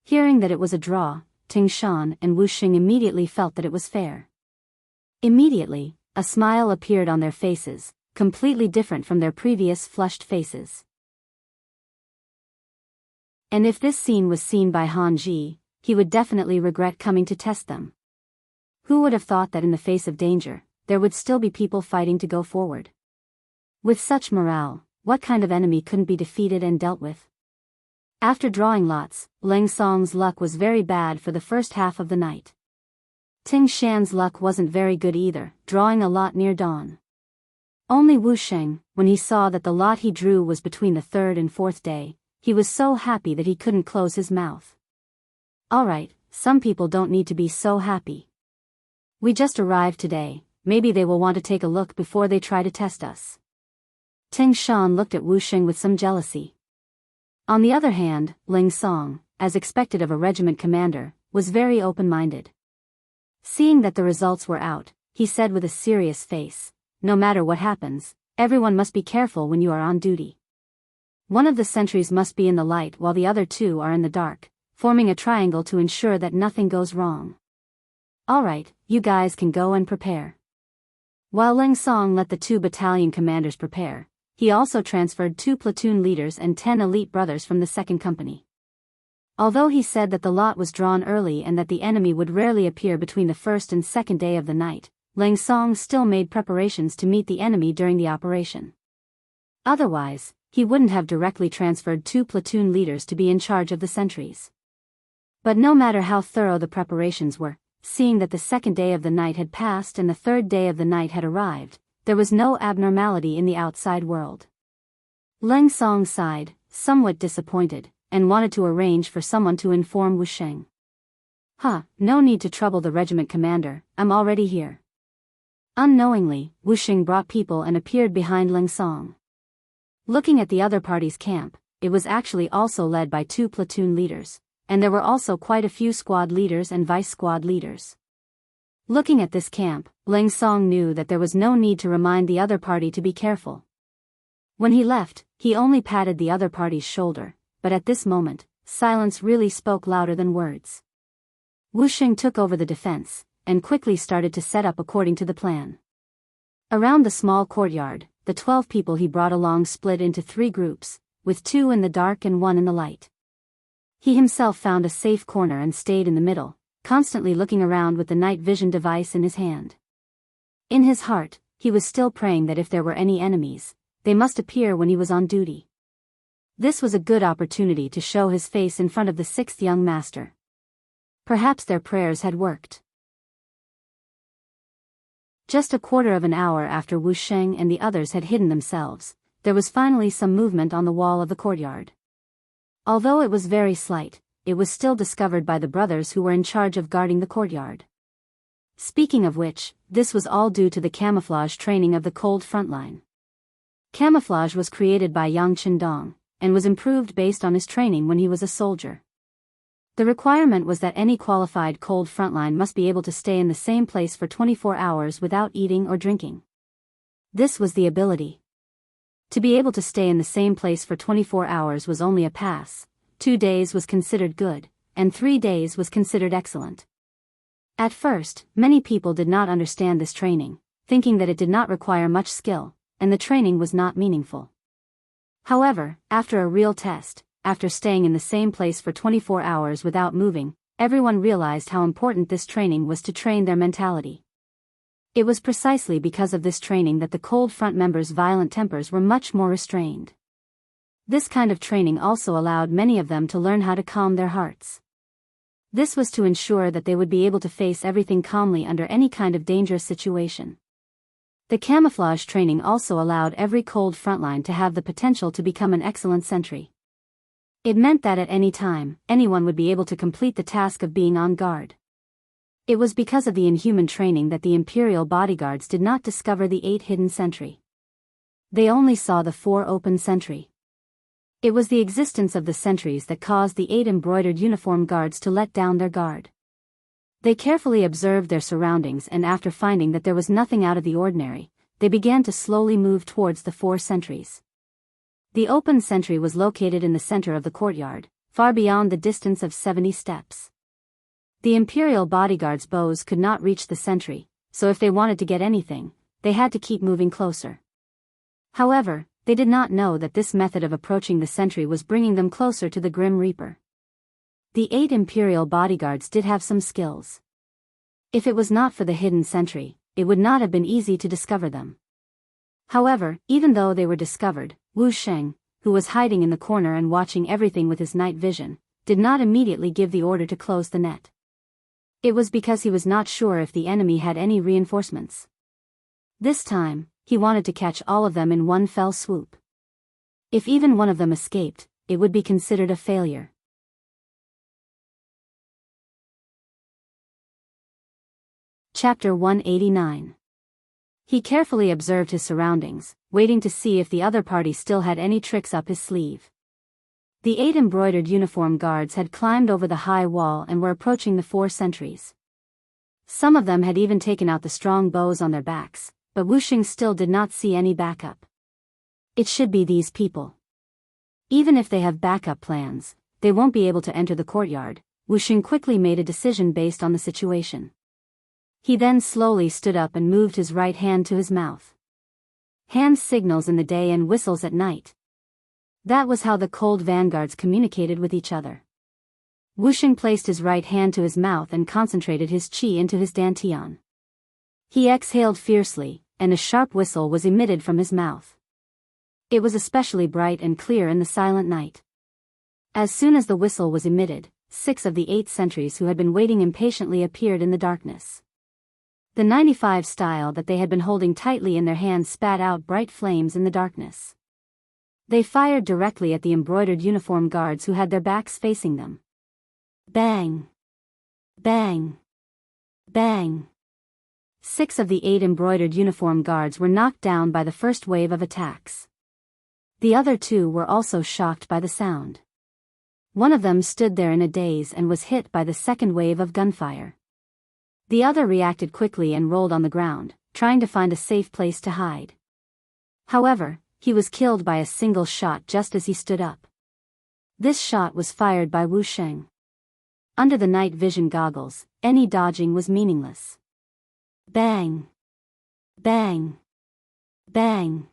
Hearing that it was a draw, Ting Shan and Wu Xing immediately felt that it was fair. Immediately, a smile appeared on their faces, completely different from their previous flushed faces. And if this scene was seen by Han Ji, he would definitely regret coming to test them. Who would have thought that in the face of danger, there would still be people fighting to go forward? With such morale, what kind of enemy couldn't be defeated and dealt with? After drawing lots, Lang Song's luck was very bad for the first half of the night. Ting Shan's luck wasn't very good either, drawing a lot near dawn. Only Wu Xing, when he saw that the lot he drew was between the third and fourth day, he was so happy that he couldn't close his mouth. "Alright, some people don't need to be so happy. We just arrived today, maybe they will want to take a look before they try to test us." Ting Shan looked at Wu Xing with some jealousy. On the other hand, Lang Song, as expected of a regiment commander, was very open-minded. Seeing that the results were out, he said with a serious face, "No matter what happens, everyone must be careful when you are on duty. One of the sentries must be in the light while the other two are in the dark, forming a triangle to ensure that nothing goes wrong. Alright, you guys can go and prepare." While Lang Song let the two battalion commanders prepare, he also transferred 2 platoon leaders and 10 elite brothers from the 2nd company. Although he said that the lot was drawn early and that the enemy would rarely appear between the first and second day of the night, Lang Song still made preparations to meet the enemy during the operation. Otherwise, he wouldn't have directly transferred 2 platoon leaders to be in charge of the sentries. But no matter how thorough the preparations were, seeing that the second day of the night had passed and the third day of the night had arrived, there was no abnormality in the outside world. Lang Song sighed, somewhat disappointed, and wanted to arrange for someone to inform Wu Xing. No need to trouble the regiment commander, I'm already here." Unknowingly, Wu Xing brought people and appeared behind Lang Song. Looking at the other party's camp, it was actually also led by 2 platoon leaders, and there were also quite a few squad leaders and vice squad leaders. Looking at this camp, Lang Song knew that there was no need to remind the other party to be careful. When he left, he only patted the other party's shoulder, but at this moment, silence really spoke louder than words. Wu Xing took over the defense, and quickly started to set up according to the plan. Around the small courtyard, the 12 people he brought along split into 3 groups, with 2 in the dark and 1 in the light. He himself found a safe corner and stayed in the middle, constantly looking around with the night vision device in his hand. In his heart, he was still praying that if there were any enemies, they must appear when he was on duty. This was a good opportunity to show his face in front of the 6th young master. Perhaps their prayers had worked. Just a quarter of an hour after Wu Xing and the others had hidden themselves, there was finally some movement on the wall of the courtyard. Although it was very slight, it was still discovered by the brothers who were in charge of guarding the courtyard. Speaking of which, this was all due to the camouflage training of the cold front line. Camouflage was created by Yang Qindong, and was improved based on his training when he was a soldier. The requirement was that any qualified cold frontline must be able to stay in the same place for 24 hours without eating or drinking. This was the ability. To be able to stay in the same place for 24 hours was only a pass, 2 days was considered good, and 3 days was considered excellent. At first, many people did not understand this training, thinking that it did not require much skill, and the training was not meaningful. However, after a real test, after staying in the same place for 24 hours without moving, everyone realized how important this training was to train their mentality. It was precisely because of this training that the cold front members' violent tempers were much more restrained. This kind of training also allowed many of them to learn how to calm their hearts. This was to ensure that they would be able to face everything calmly under any kind of dangerous situation. The camouflage training also allowed every cold frontline to have the potential to become an excellent sentry. It meant that at any time, anyone would be able to complete the task of being on guard. It was because of the inhuman training that the imperial bodyguards did not discover the 8 hidden sentry. They only saw the 4 open sentry. It was the existence of the sentries that caused the 8 embroidered uniform guards to let down their guard. They carefully observed their surroundings, and after finding that there was nothing out of the ordinary, they began to slowly move towards the 4 sentries. The open sentry was located in the center of the courtyard, far beyond the distance of 70 steps. The imperial bodyguards' bows could not reach the sentry, so if they wanted to get anything, they had to keep moving closer. However, they did not know that this method of approaching the sentry was bringing them closer to the Grim Reaper. The 8 imperial bodyguards did have some skills. If it was not for the hidden sentry, it would not have been easy to discover them. However, even though they were discovered, Wu Sheng, who was hiding in the corner and watching everything with his night vision, did not immediately give the order to close the net. It was because he was not sure if the enemy had any reinforcements. This time, he wanted to catch all of them in one fell swoop. If even one of them escaped, it would be considered a failure. Chapter 189. He carefully observed his surroundings, waiting to see if the other party still had any tricks up his sleeve. The 8 embroidered uniform guards had climbed over the high wall and were approaching the 4 sentries. Some of them had even taken out the strong bows on their backs, but Wu Sheng still did not see any backup. It should be these people. Even if they have backup plans, they won't be able to enter the courtyard. Wu Sheng quickly made a decision based on the situation. He then slowly stood up and moved his right hand to his mouth. Hand signals in the day and whistles at night. That was how the cold vanguards communicated with each other. Wu Sheng placed his right hand to his mouth and concentrated his qi into his dantian. He exhaled fiercely, and a sharp whistle was emitted from his mouth. It was especially bright and clear in the silent night. As soon as the whistle was emitted, 6 of the 8 sentries who had been waiting impatiently appeared in the darkness. The 95 style that they had been holding tightly in their hands spat out bright flames in the darkness. They fired directly at the embroidered uniform guards who had their backs facing them. Bang! Bang! Bang! 6 of the 8 embroidered uniform guards were knocked down by the first wave of attacks. The other 2 were also shocked by the sound. One of them stood there in a daze and was hit by the second wave of gunfire. The other reacted quickly and rolled on the ground, trying to find a safe place to hide. However, he was killed by a single shot just as he stood up. This shot was fired by Wu Sheng. Under the night vision goggles, any dodging was meaningless. Bang! Bang! Bang!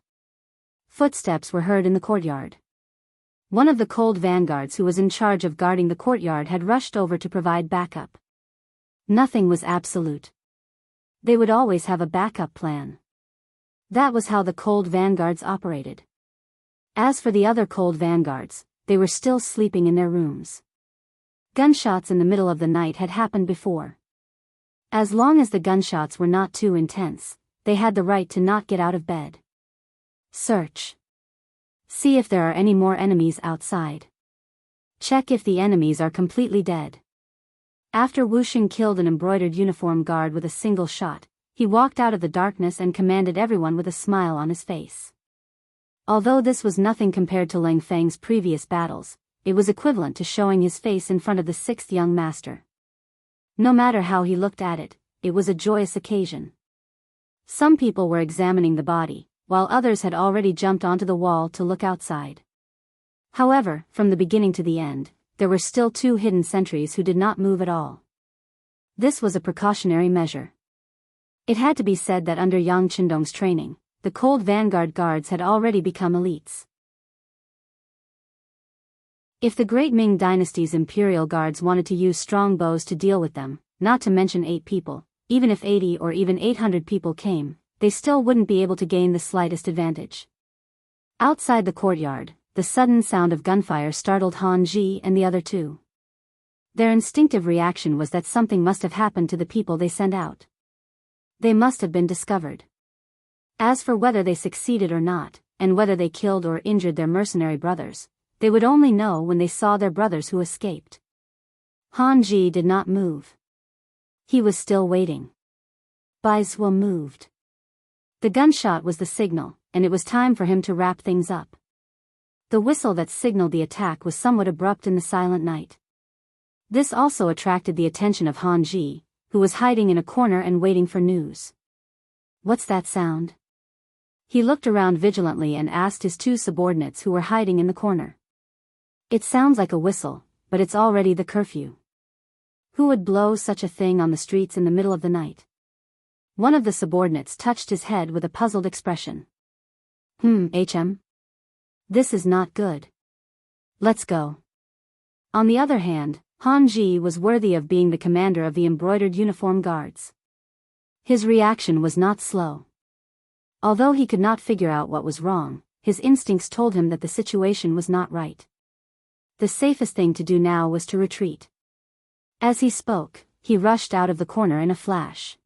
Footsteps were heard in the courtyard. One of the cold vanguards who was in charge of guarding the courtyard had rushed over to provide backup. Nothing was absolute. They would always have a backup plan. That was how the cold vanguards operated. As for the other cold vanguards, they were still sleeping in their rooms. Gunshots in the middle of the night had happened before. As long as the gunshots were not too intense, they had the right to not get out of bed. Search. See if there are any more enemies outside. Check if the enemies are completely dead. After Wu Sheng killed an embroidered uniform guard with a single shot, he walked out of the darkness and commanded everyone with a smile on his face. Although this was nothing compared to Lang Feng's previous battles, it was equivalent to showing his face in front of the 6th young master. No matter how he looked at it, it was a joyous occasion. Some people were examining the body, while others had already jumped onto the wall to look outside. However, from the beginning to the end, there were still 2 hidden sentries who did not move at all. This was a precautionary measure. It had to be said that under Yang Qindong's training, the cold vanguard guards had already become elites. If the great Ming Dynasty's imperial guards wanted to use strong bows to deal with them, not to mention 8 people, even if 80 or even 800 people came, they still wouldn't be able to gain the slightest advantage. Outside the courtyard, the sudden sound of gunfire startled Han Ji and the other 2. Their instinctive reaction was that something must have happened to the people they sent out. They must have been discovered. As for whether they succeeded or not, and whether they killed or injured their mercenary brothers, they would only know when they saw their brothers who escaped. Han Ji did not move. He was still waiting. Baizhua moved. The gunshot was the signal, and it was time for him to wrap things up. The whistle that signaled the attack was somewhat abrupt in the silent night. This also attracted the attention of Han Ji, who was hiding in a corner and waiting for news. What's that sound? He looked around vigilantly and asked his two subordinates who were hiding in the corner. It sounds like a whistle, but it's already the curfew. Who would blow such a thing on the streets in the middle of the night? One of the subordinates touched his head with a puzzled expression. HM? This is not good. Let's go. On the other hand, Han Ji was worthy of being the commander of the embroidered uniform guards. His reaction was not slow. Although he could not figure out what was wrong, his instincts told him that the situation was not right. The safest thing to do now was to retreat. As he spoke, he rushed out of the corner in a flash.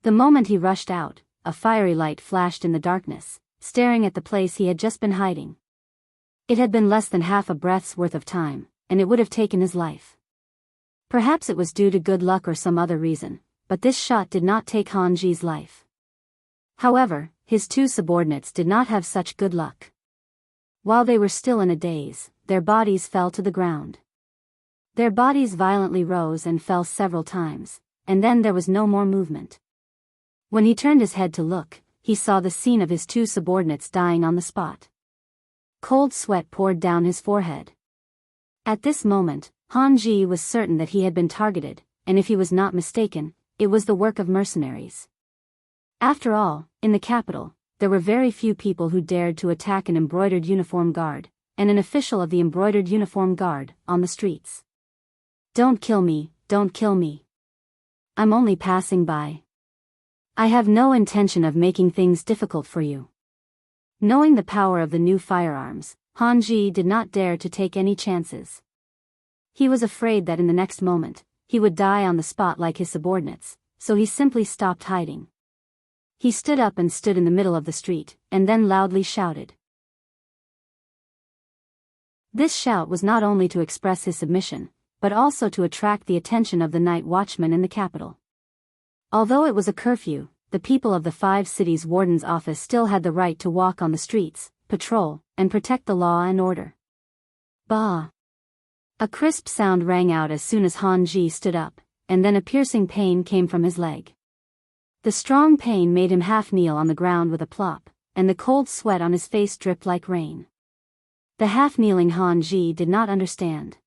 The moment he rushed out, a fiery light flashed in the darkness, staring at the place he had just been hiding. It had been less than half a breath's worth of time, and it would have taken his life. Perhaps it was due to good luck or some other reason, but this shot did not take Han Ji's life. However, his two subordinates did not have such good luck. While they were still in a daze, their bodies fell to the ground. Their bodies violently rose and fell several times, and then there was no more movement. When he turned his head to look, he saw the scene of his two subordinates dying on the spot. Cold sweat poured down his forehead. At this moment, Han Ji was certain that he had been targeted, and if he was not mistaken, it was the work of mercenaries. After all, in the capital, there were very few people who dared to attack an embroidered uniform guard, and an official of the embroidered uniform guard, on the streets. Don't kill me, don't kill me. I'm only passing by. I have no intention of making things difficult for you. Knowing the power of the new firearms, Han Ji did not dare to take any chances. He was afraid that in the next moment, he would die on the spot like his subordinates, so he simply stopped hiding. He stood up and stood in the middle of the street, and then loudly shouted. This shout was not only to express his submission, but also to attract the attention of the night watchmen in the capital. Although it was a curfew, the people of the 5 cities' warden's office still had the right to walk on the streets, patrol, and protect the law and order. Bah! A crisp sound rang out as soon as Han Ji stood up, and then a piercing pain came from his leg. The strong pain made him half kneel on the ground with a plop, and the cold sweat on his face dripped like rain. The half-kneeling Han Ji did not understand.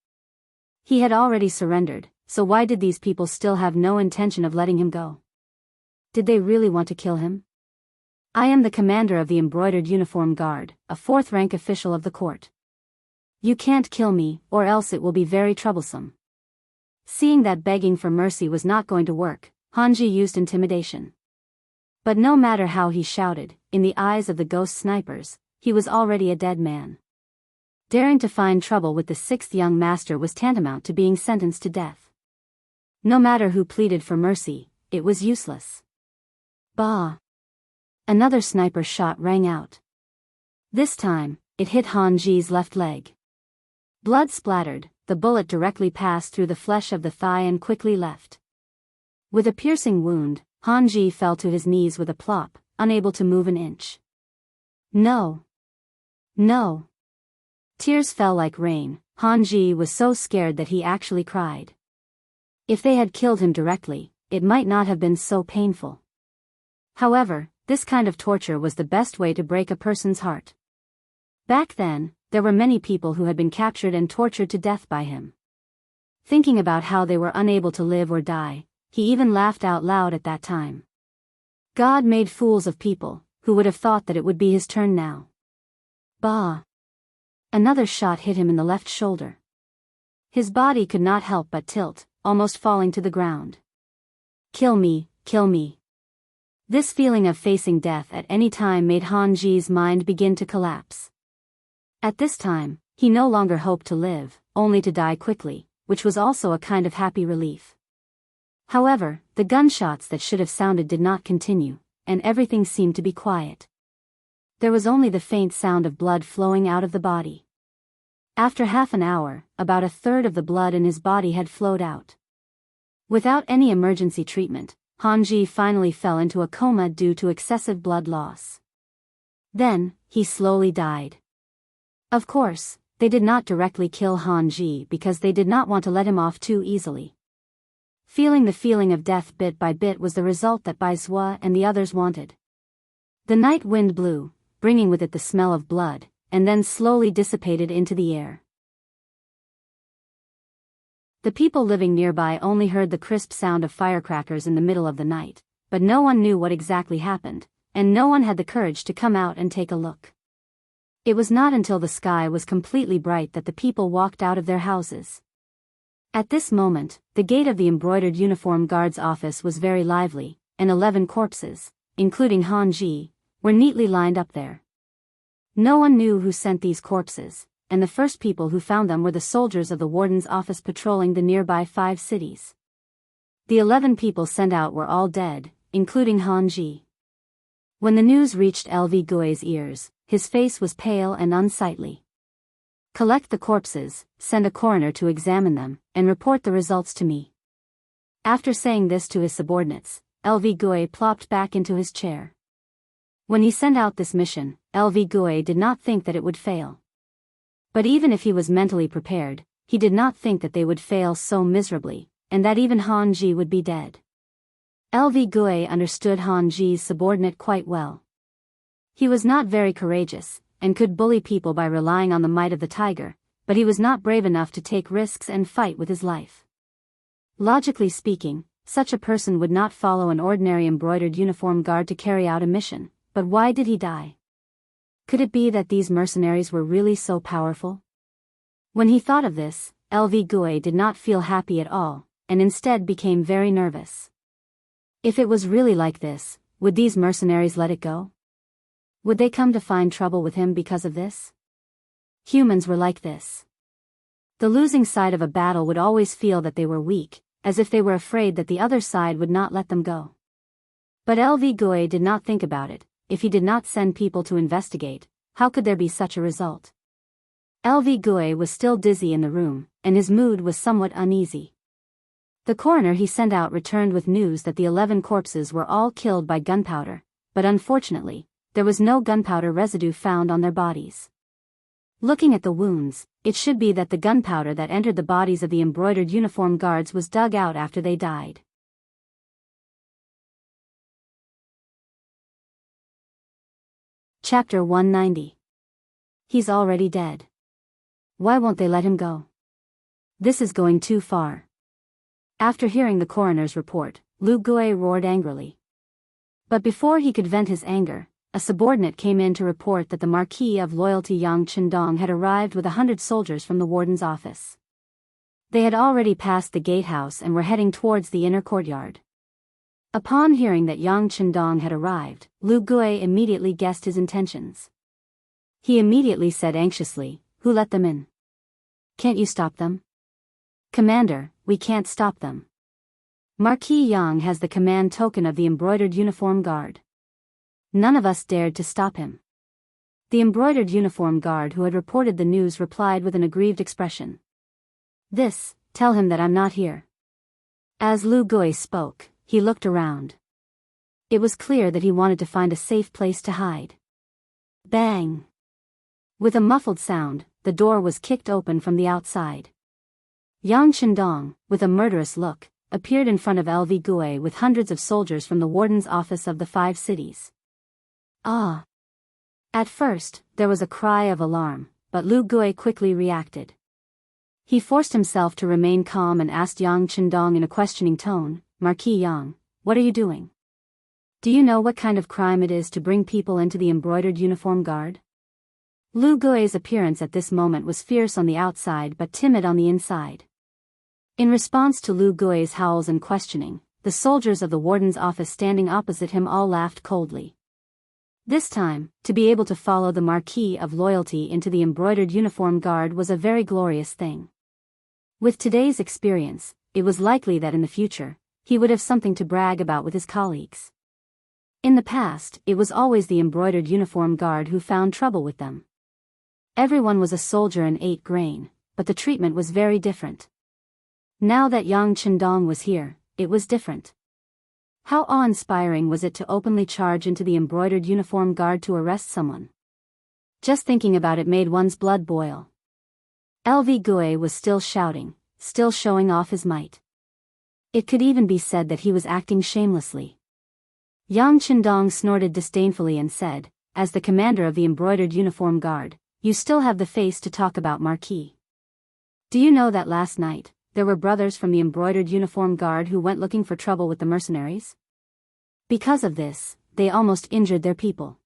He had already surrendered, so why did these people still have no intention of letting him go? Did they really want to kill him? I am the commander of the embroidered uniform guard, a 4th-rank official of the court. You can't kill me, or else it will be very troublesome. Seeing that begging for mercy was not going to work, Han Ji used intimidation. But no matter how he shouted, in the eyes of the ghost snipers, he was already a dead man. Daring to find trouble with the 6th young master was tantamount to being sentenced to death. No matter who pleaded for mercy, it was useless. Bah! Another sniper shot rang out. This time, it hit Han Ji's left leg. Blood splattered, the bullet directly passed through the flesh of the thigh and quickly left. With a piercing wound, Han Ji fell to his knees with a plop, unable to move an inch. No! No! Tears fell like rain. Han Ji was so scared that he actually cried. If they had killed him directly, it might not have been so painful. However, this kind of torture was the best way to break a person's heart. Back then, there were many people who had been captured and tortured to death by him. Thinking about how they were unable to live or die, he even laughed out loud at that time. God made fools of people, who would have thought that it would be his turn now. Bah! Another shot hit him in the left shoulder. His body could not help but tilt, almost falling to the ground. Kill me, kill me. This feeling of facing death at any time made Han Ji's mind begin to collapse. At this time, he no longer hoped to live, only to die quickly, which was also a kind of happy relief. However, the gunshots that should have sounded did not continue, and everything seemed to be quiet. There was only the faint sound of blood flowing out of the body. After half an hour, about a third of the blood in his body had flowed out. Without any emergency treatment, Han Ji finally fell into a coma due to excessive blood loss. Then, he slowly died. Of course, they did not directly kill Han Ji because they did not want to let him off too easily. Feeling the feeling of death bit by bit was the result that Bai Zhua and the others wanted. The night wind blew, bringing with it the smell of blood, and then slowly dissipated into the air. The people living nearby only heard the crisp sound of firecrackers in the middle of the night, but no one knew what exactly happened, and no one had the courage to come out and take a look. It was not until the sky was completely bright that the people walked out of their houses. At this moment, the gate of the embroidered uniform guard's office was very lively, and 11 corpses, including Han Ji, were neatly lined up there. No one knew who sent these corpses, and the first people who found them were the soldiers of the warden's office patrolling the nearby 5 cities. The 11 people sent out were all dead, including Han Ji. When the news reached LV Gui's ears, his face was pale and unsightly. Collect the corpses, send a coroner to examine them, and report the results to me. After saying this to his subordinates, LV Gui plopped back into his chair. When he sent out this mission, LV Gui did not think that it would fail. But even if he was mentally prepared, he did not think that they would fail so miserably, and that even Han Ji would be dead. LV Gui understood Han Ji's subordinate quite well. He was not very courageous, and could bully people by relying on the might of the tiger, but he was not brave enough to take risks and fight with his life. Logically speaking, such a person would not follow an ordinary embroidered uniform guard to carry out a mission, but why did he die? Could it be that these mercenaries were really so powerful? When he thought of this, LV Gui did not feel happy at all, and instead became very nervous. If it was really like this, would these mercenaries let it go? Would they come to find trouble with him because of this? Humans were like this. The losing side of a battle would always feel that they were weak, as if they were afraid that the other side would not let them go. But LV Gui did not think about it. If he did not send people to investigate, how could there be such a result? LV Gui was still dizzy in the room, and his mood was somewhat uneasy. The coroner he sent out returned with news that the 11 corpses were all killed by gunpowder, but unfortunately, there was no gunpowder residue found on their bodies. Looking at the wounds, it should be that the gunpowder that entered the bodies of the embroidered uniform guards was dug out after they died. Chapter 190. He's already dead. Why won't they let him go? This is going too far. After hearing the coroner's report, Lu Gui roared angrily. But before he could vent his anger, a subordinate came in to report that the Marquis of Loyalty Yang Chendong had arrived with 100 soldiers from the warden's office. They had already passed the gatehouse and were heading towards the inner courtyard. Upon hearing that Yang Chendong had arrived, Lu Gui immediately guessed his intentions. He immediately said anxiously, "Who let them in? Can't you stop them?" "Commander, we can't stop them. Marquis Yang has the command token of the embroidered uniform guard. None of us dared to stop him." The embroidered uniform guard who had reported the news replied with an aggrieved expression. Tell him that I'm not here." As Lu Gui spoke, he looked around. It was clear that he wanted to find a safe place to hide. Bang! With a muffled sound, the door was kicked open from the outside. Yang Chendong, with a murderous look, appeared in front of LV Gui with hundreds of soldiers from the warden's office of the 5 cities. Ah! At first, there was a cry of alarm, but Lu Gui quickly reacted. He forced himself to remain calm and asked Yang Chendong in a questioning tone, "Marquis Yang, what are you doing? Do you know what kind of crime it is to bring people into the embroidered uniform guard?" Lu Gui's appearance at this moment was fierce on the outside but timid on the inside. In response to Lu Gui's howls and questioning, the soldiers of the warden's office standing opposite him all laughed coldly. This time, to be able to follow the Marquis of Loyalty into the embroidered uniform guard was a very glorious thing. With today's experience, it was likely that in the future, he would have something to brag about with his colleagues. In the past, it was always the embroidered uniform guard who found trouble with them. Everyone was a soldier and ate grain, but the treatment was very different. Now that Yang Chendong was here, it was different. How awe-inspiring was it to openly charge into the embroidered uniform guard to arrest someone? Just thinking about it made one's blood boil. LV Gui was still shouting, still showing off his might. It could even be said that he was acting shamelessly. Yang Qindong snorted disdainfully and said, as the commander of the embroidered uniform guard, "You still have the face to talk about Marquis. Do you know that last night, there were brothers from the embroidered uniform guard who went looking for trouble with the mercenaries? Because of this, they almost injured their people.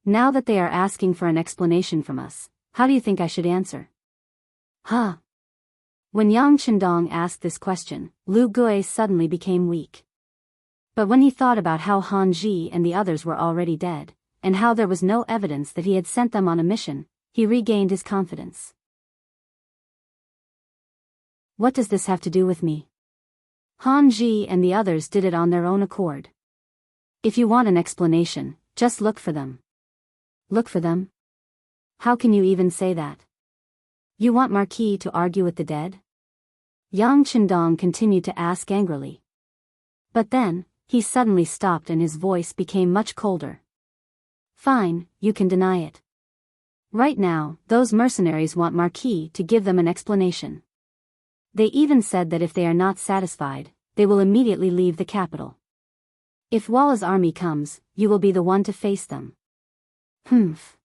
Now that they are asking for an explanation from us, how do you think I should answer?" Huh? When Yang Qindong asked this question, Lu Gui suddenly became weak. But when he thought about how Han Ji and the others were already dead, and how there was no evidence that he had sent them on a mission, he regained his confidence. What does this have to do with me? Han Ji and the others did it on their own accord. If you want an explanation, just look for them. Look for them? How can you even say that? You want Marquis to argue with the dead? Yang Qindong continued to ask angrily. But then, he suddenly stopped and his voice became much colder. Fine, you can deny it. Right now, those mercenaries want Marquis to give them an explanation. They even said that if they are not satisfied, they will immediately leave the capital. If Walla's army comes, you will be the one to face them. Humph.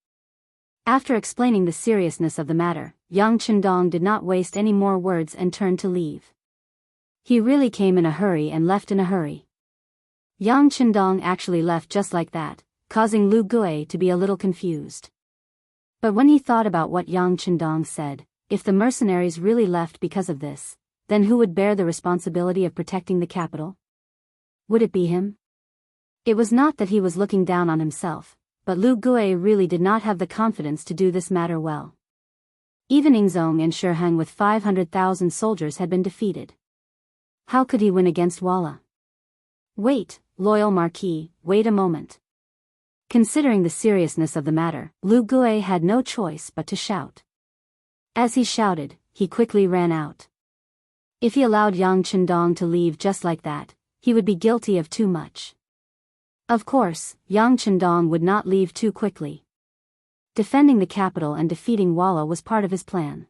After explaining the seriousness of the matter, Yang Qindong did not waste any more words and turned to leave. He really came in a hurry and left in a hurry. Yang Qindong actually left just like that, causing Lu Gui to be a little confused. But when he thought about what Yang Qindong said, if the mercenaries really left because of this, then who would bear the responsibility of protecting the capital? Would it be him? It was not that he was looking down on himself, but Lu Gui really did not have the confidence to do this matter well. Even Yingzong and Shiheng with 500,000 soldiers had been defeated. How could he win against Walla? Wait, loyal Marquis, wait a moment. Considering the seriousness of the matter, Lu Gui had no choice but to shout. As he shouted, he quickly ran out. If he allowed Yang Qindong to leave just like that, he would be guilty of too much. Of course, Yang Qindong would not leave too quickly. Defending the capital and defeating Walla was part of his plan.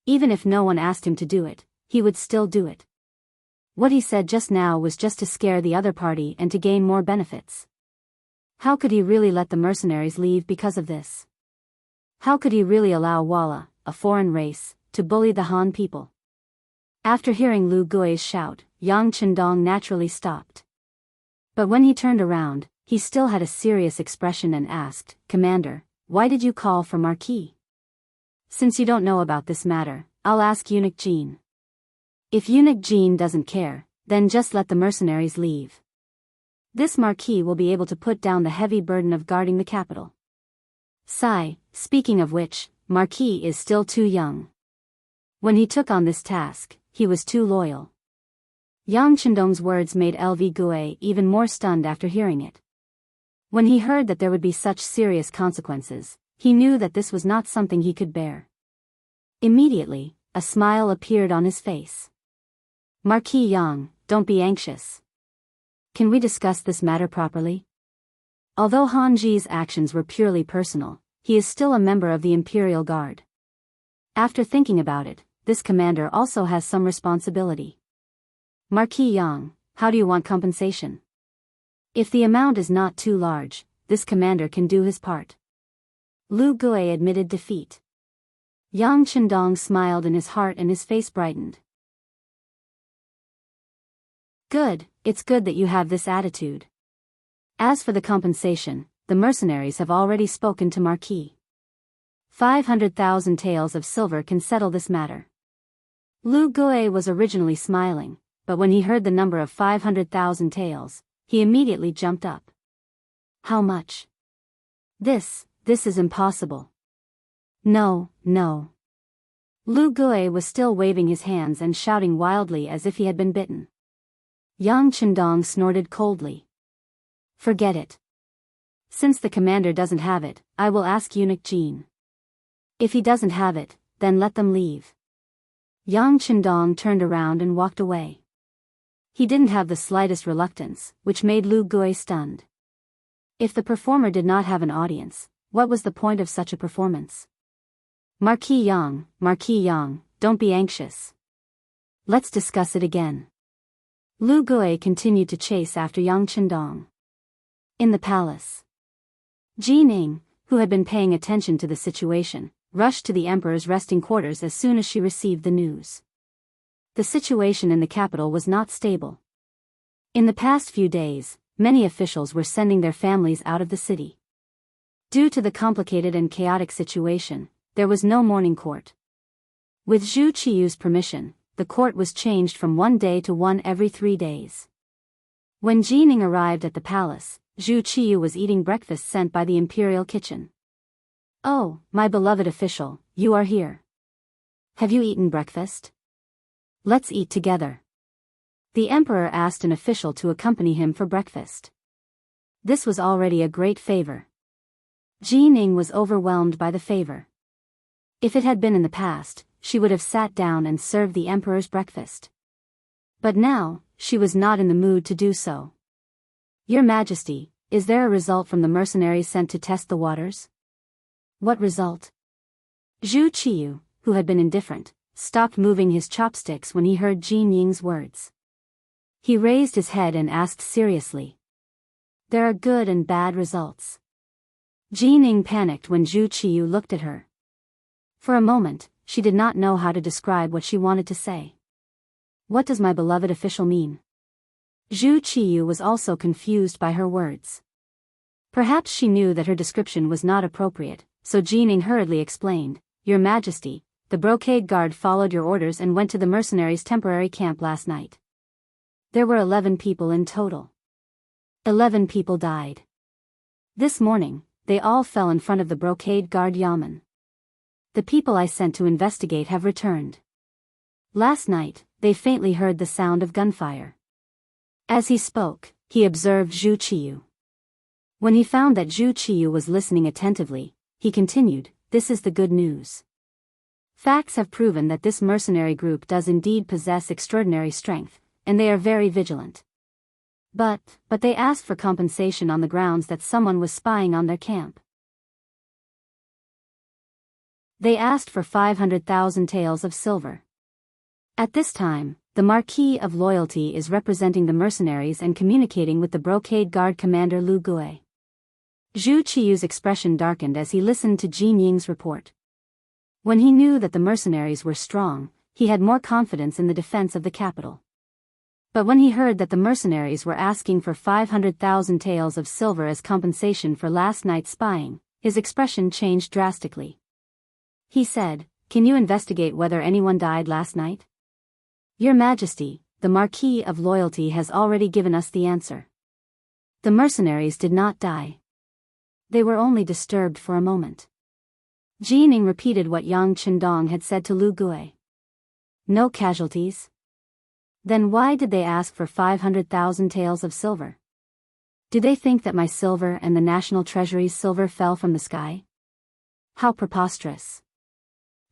Even if no one asked him to do it, he would still do it. What he said just now was just to scare the other party and to gain more benefits. How could he really let the mercenaries leave because of this? How could he really allow Walla, a foreign race, to bully the Han people? After hearing Lu Gui's shout, Yang Qindong naturally stopped. But when he turned around, he still had a serious expression and asked, "Commander, why did you call for Marquis? Since you don't know about this matter, I'll ask Eunuch Jean. If Eunuch Jean doesn't care, then just let the mercenaries leave. This Marquis will be able to put down the heavy burden of guarding the capital. Speaking of which, Marquis is still too young. When he took on this task, he was too loyal." Yang Qindong's words made LV Gui even more stunned after hearing it. When he heard that there would be such serious consequences, he knew that this was not something he could bear. Immediately, a smile appeared on his face. "Marquis Yang, don't be anxious. Can we discuss this matter properly? Although Han Ji's actions were purely personal, he is still a member of the Imperial Guard. After thinking about it, this commander also has some responsibility. Marquis Yang, how do you want compensation? If the amount is not too large, this commander can do his part." Lu Gui admitted defeat. Yang Qindong smiled in his heart and his face brightened. "Good, it's good that you have this attitude. As for the compensation, the mercenaries have already spoken to Marquis. 500,000 taels of silver can settle this matter." Lu Gui was originally smiling, but when he heard the number of 500,000 taels, he immediately jumped up. "How much? This is impossible. No. Lu Gui was still waving his hands and shouting wildly as if he had been bitten. Yang Qindong snorted coldly. "Forget it. Since the commander doesn't have it, I will ask Eunuch Jean. If he doesn't have it, then let them leave." Yang Qindong turned around and walked away. He didn't have the slightest reluctance, which made Lu Gui stunned. If the performer did not have an audience, what was the point of such a performance? Marquis Yang, don't be anxious. Let's discuss it again. Lu Gui continued to chase after Yang Qindong. In the palace, Ji Ning, who had been paying attention to the situation, rushed to the emperor's resting quarters as soon as she received the news. The situation in the capital was not stable. In the past few days, many officials were sending their families out of the city. Due to the complicated and chaotic situation, there was no morning court. With Zhu Qiyu's permission, the court was changed from one day to one every 3 days. When Ji Ning arrived at the palace, Zhu Qiyu was eating breakfast sent by the imperial kitchen. "Oh, my beloved official, you are here. Have you eaten breakfast? Let's eat together." The emperor asked an official to accompany him for breakfast. This was already a great favor. Ji Ning was overwhelmed by the favor. If it had been in the past, she would have sat down and served the emperor's breakfast. But now, she was not in the mood to do so. "Your Majesty, is there a result from the mercenaries sent to test the waters?" "What result?" Zhu Qiyu, who had been indifferent, stopped moving his chopsticks when he heard Ji Ning's words. He raised his head and asked seriously. "There are good and bad results." Ji Ning panicked when Zhu Qiyu looked at her. For a moment, she did not know how to describe what she wanted to say. "What does my beloved official mean?" Zhu Qiyu was also confused by her words. Perhaps she knew that her description was not appropriate, so Ji Ning hurriedly explained, "Your Majesty, the brocade guard followed your orders and went to the mercenaries' temporary camp last night. There were 11 people in total. 11 people died. This morning, they all fell in front of the brocade guard yamen. The people I sent to investigate have returned. Last night, they faintly heard the sound of gunfire." As he spoke, he observed Zhu Qiyu. When he found that Zhu Qiyu was listening attentively, he continued, "This is the good news. Facts have proven that this mercenary group does indeed possess extraordinary strength, and they are very vigilant. But they asked for compensation on the grounds that someone was spying on their camp. They asked for 500,000 taels of silver. At this time, the Marquis of Loyalty is representing the mercenaries and communicating with the brocade guard commander Lu Gui." Zhu Qiyu's expression darkened as he listened to Ji Ning's report. When he knew that the mercenaries were strong, he had more confidence in the defense of the capital. But when he heard that the mercenaries were asking for 500,000 taels of silver as compensation for last night's spying, his expression changed drastically. He said, "Can you investigate whether anyone died last night?" "Your Majesty, the Marquis of Loyalty has already given us the answer. The mercenaries did not die. They were only disturbed for a moment." Ji Ning repeated what Yang Qindong had said to Lu Gui. "No casualties? Then why did they ask for 500,000 taels of silver? Do they think that my silver and the national treasury's silver fell from the sky? How preposterous."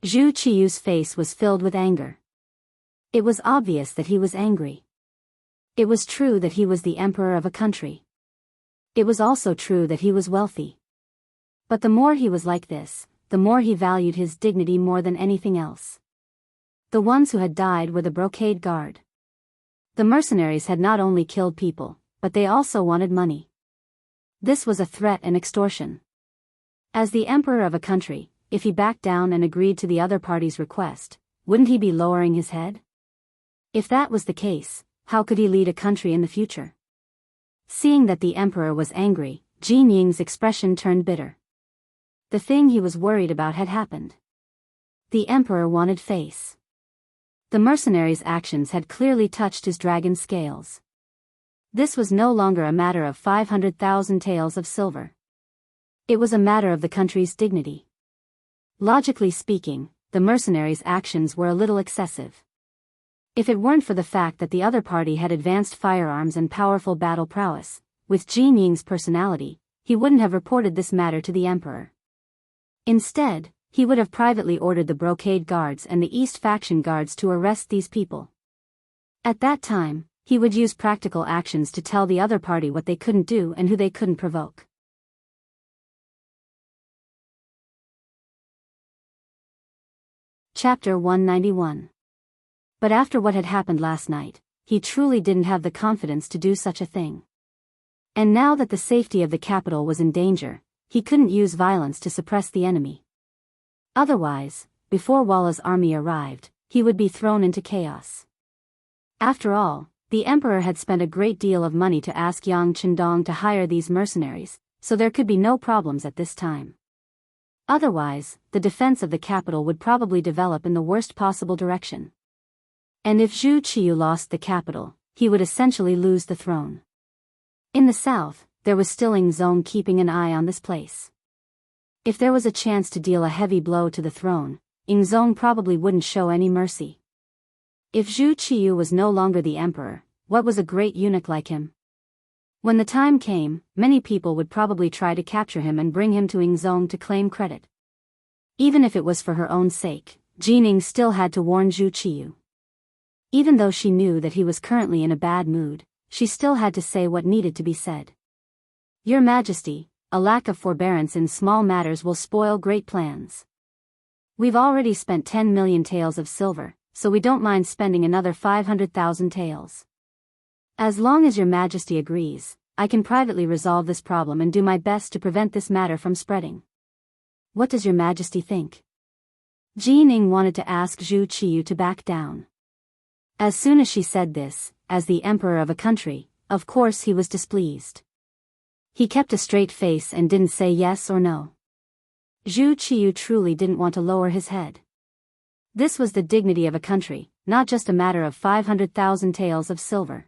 Zhu Qiyu's face was filled with anger. It was obvious that he was angry. It was true that he was the emperor of a country. It was also true that he was wealthy. But the more he was like this, the more he valued his dignity more than anything else. The ones who had died were the brocade guard. The mercenaries had not only killed people, but they also wanted money. This was a threat and extortion. As the emperor of a country, if he backed down and agreed to the other party's request, wouldn't he be lowering his head? If that was the case, how could he lead a country in the future? Seeing that the emperor was angry, Ji Ning's expression turned bitter. The thing he was worried about had happened. The emperor wanted face. The mercenaries' actions had clearly touched his dragon scales. This was no longer a matter of 500,000 taels of silver. It was a matter of the country's dignity. Logically speaking, the mercenaries' actions were a little excessive. If it weren't for the fact that the other party had advanced firearms and powerful battle prowess, with Ji Ning's personality, he wouldn't have reported this matter to the emperor. Instead, he would have privately ordered the brocade guards and the East faction guards to arrest these people. At that time, He would use practical actions to tell the other party what they couldn't do and who they couldn't provoke. Chapter 191. But after what had happened last night, he truly didn't have the confidence to do such a thing. And now that the safety of the capital was in danger, he couldn't use violence to suppress the enemy. Otherwise, before Walla's army arrived, he would be thrown into chaos. After all, the emperor had spent a great deal of money to ask Yang Chendong to hire these mercenaries, so there could be no problems at this time. Otherwise, the defense of the capital would probably develop in the worst possible direction. And if Zhu Qiyu lost the capital, he would essentially lose the throne. In the south, there was still Yingzong keeping an eye on this place. If there was a chance to deal a heavy blow to the throne, Yingzong probably wouldn't show any mercy. If Zhu Qiyu was no longer the emperor, what was a great eunuch like him? When the time came, many people would probably try to capture him and bring him to Yingzong to claim credit. Even if it was for her own sake, Jining still had to warn Zhu Qiyu. Even though she knew that he was currently in a bad mood, she still had to say what needed to be said. Your Majesty, a lack of forbearance in small matters will spoil great plans. We've already spent 10 million taels of silver, so we don't mind spending another 500,000 taels. As long as your Majesty agrees, I can privately resolve this problem and do my best to prevent this matter from spreading. What does your Majesty think? Jining wanted to ask Zhu Qiyu to back down. As soon as she said this, as the emperor of a country, of course he was displeased. He kept a straight face and didn't say yes or no. Zhu Qiyu truly didn't want to lower his head. This was the dignity of a country, not just a matter of 500,000 taels of silver.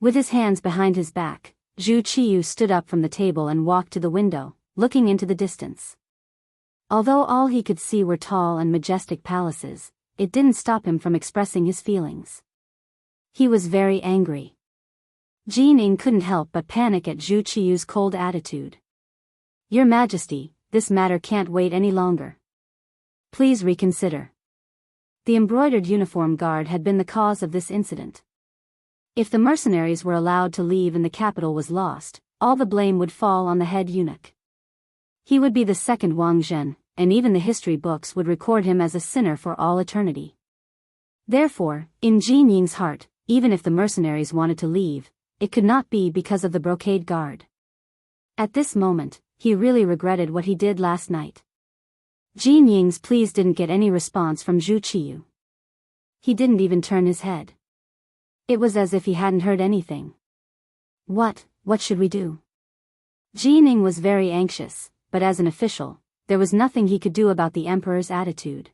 With his hands behind his back, Zhu Qiyu stood up from the table and walked to the window, looking into the distance. Although all he could see were tall and majestic palaces, it didn't stop him from expressing his feelings. He was very angry. Jining couldn't help but panic at Zhu Qiyu's cold attitude. Your Majesty, this matter can't wait any longer. Please reconsider. The embroidered uniform guard had been the cause of this incident. If the mercenaries were allowed to leave and the capital was lost, all the blame would fall on the head eunuch. He would be the second Wang Zhen, and even the history books would record him as a sinner for all eternity. Therefore, in Jinying's heart, even if the mercenaries wanted to leave, it could not be because of the brocade guard. At this moment, he really regretted what he did last night. Jinying's pleas didn't get any response from Zhu Qiyu. He didn't even turn his head. It was as if he hadn't heard anything. What should we do? Jining was very anxious, but as an official, there was nothing he could do about the emperor's attitude.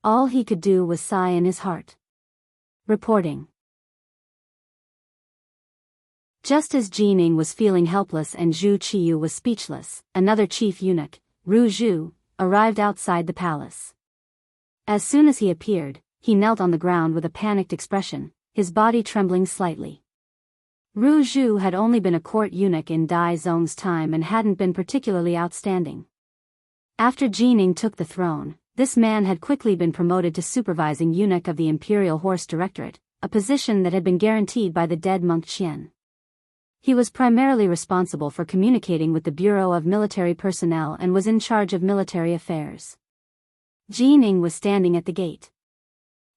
All he could do was sigh in his heart. Reporting. Just as Jining was feeling helpless and Zhu Qiyu was speechless, another chief eunuch, Ru Zhu, arrived outside the palace. As soon as he appeared, he knelt on the ground with a panicked expression, his body trembling slightly. Ru Zhu had only been a court eunuch in Dai Zong's time and hadn't been particularly outstanding. After Jining took the throne, this man had quickly been promoted to supervising eunuch of the Imperial Horse Directorate, a position that had been guaranteed by the dead monk Qian. He was primarily responsible for communicating with the Bureau of Military Personnel and was in charge of military affairs. Jining was standing at the gate.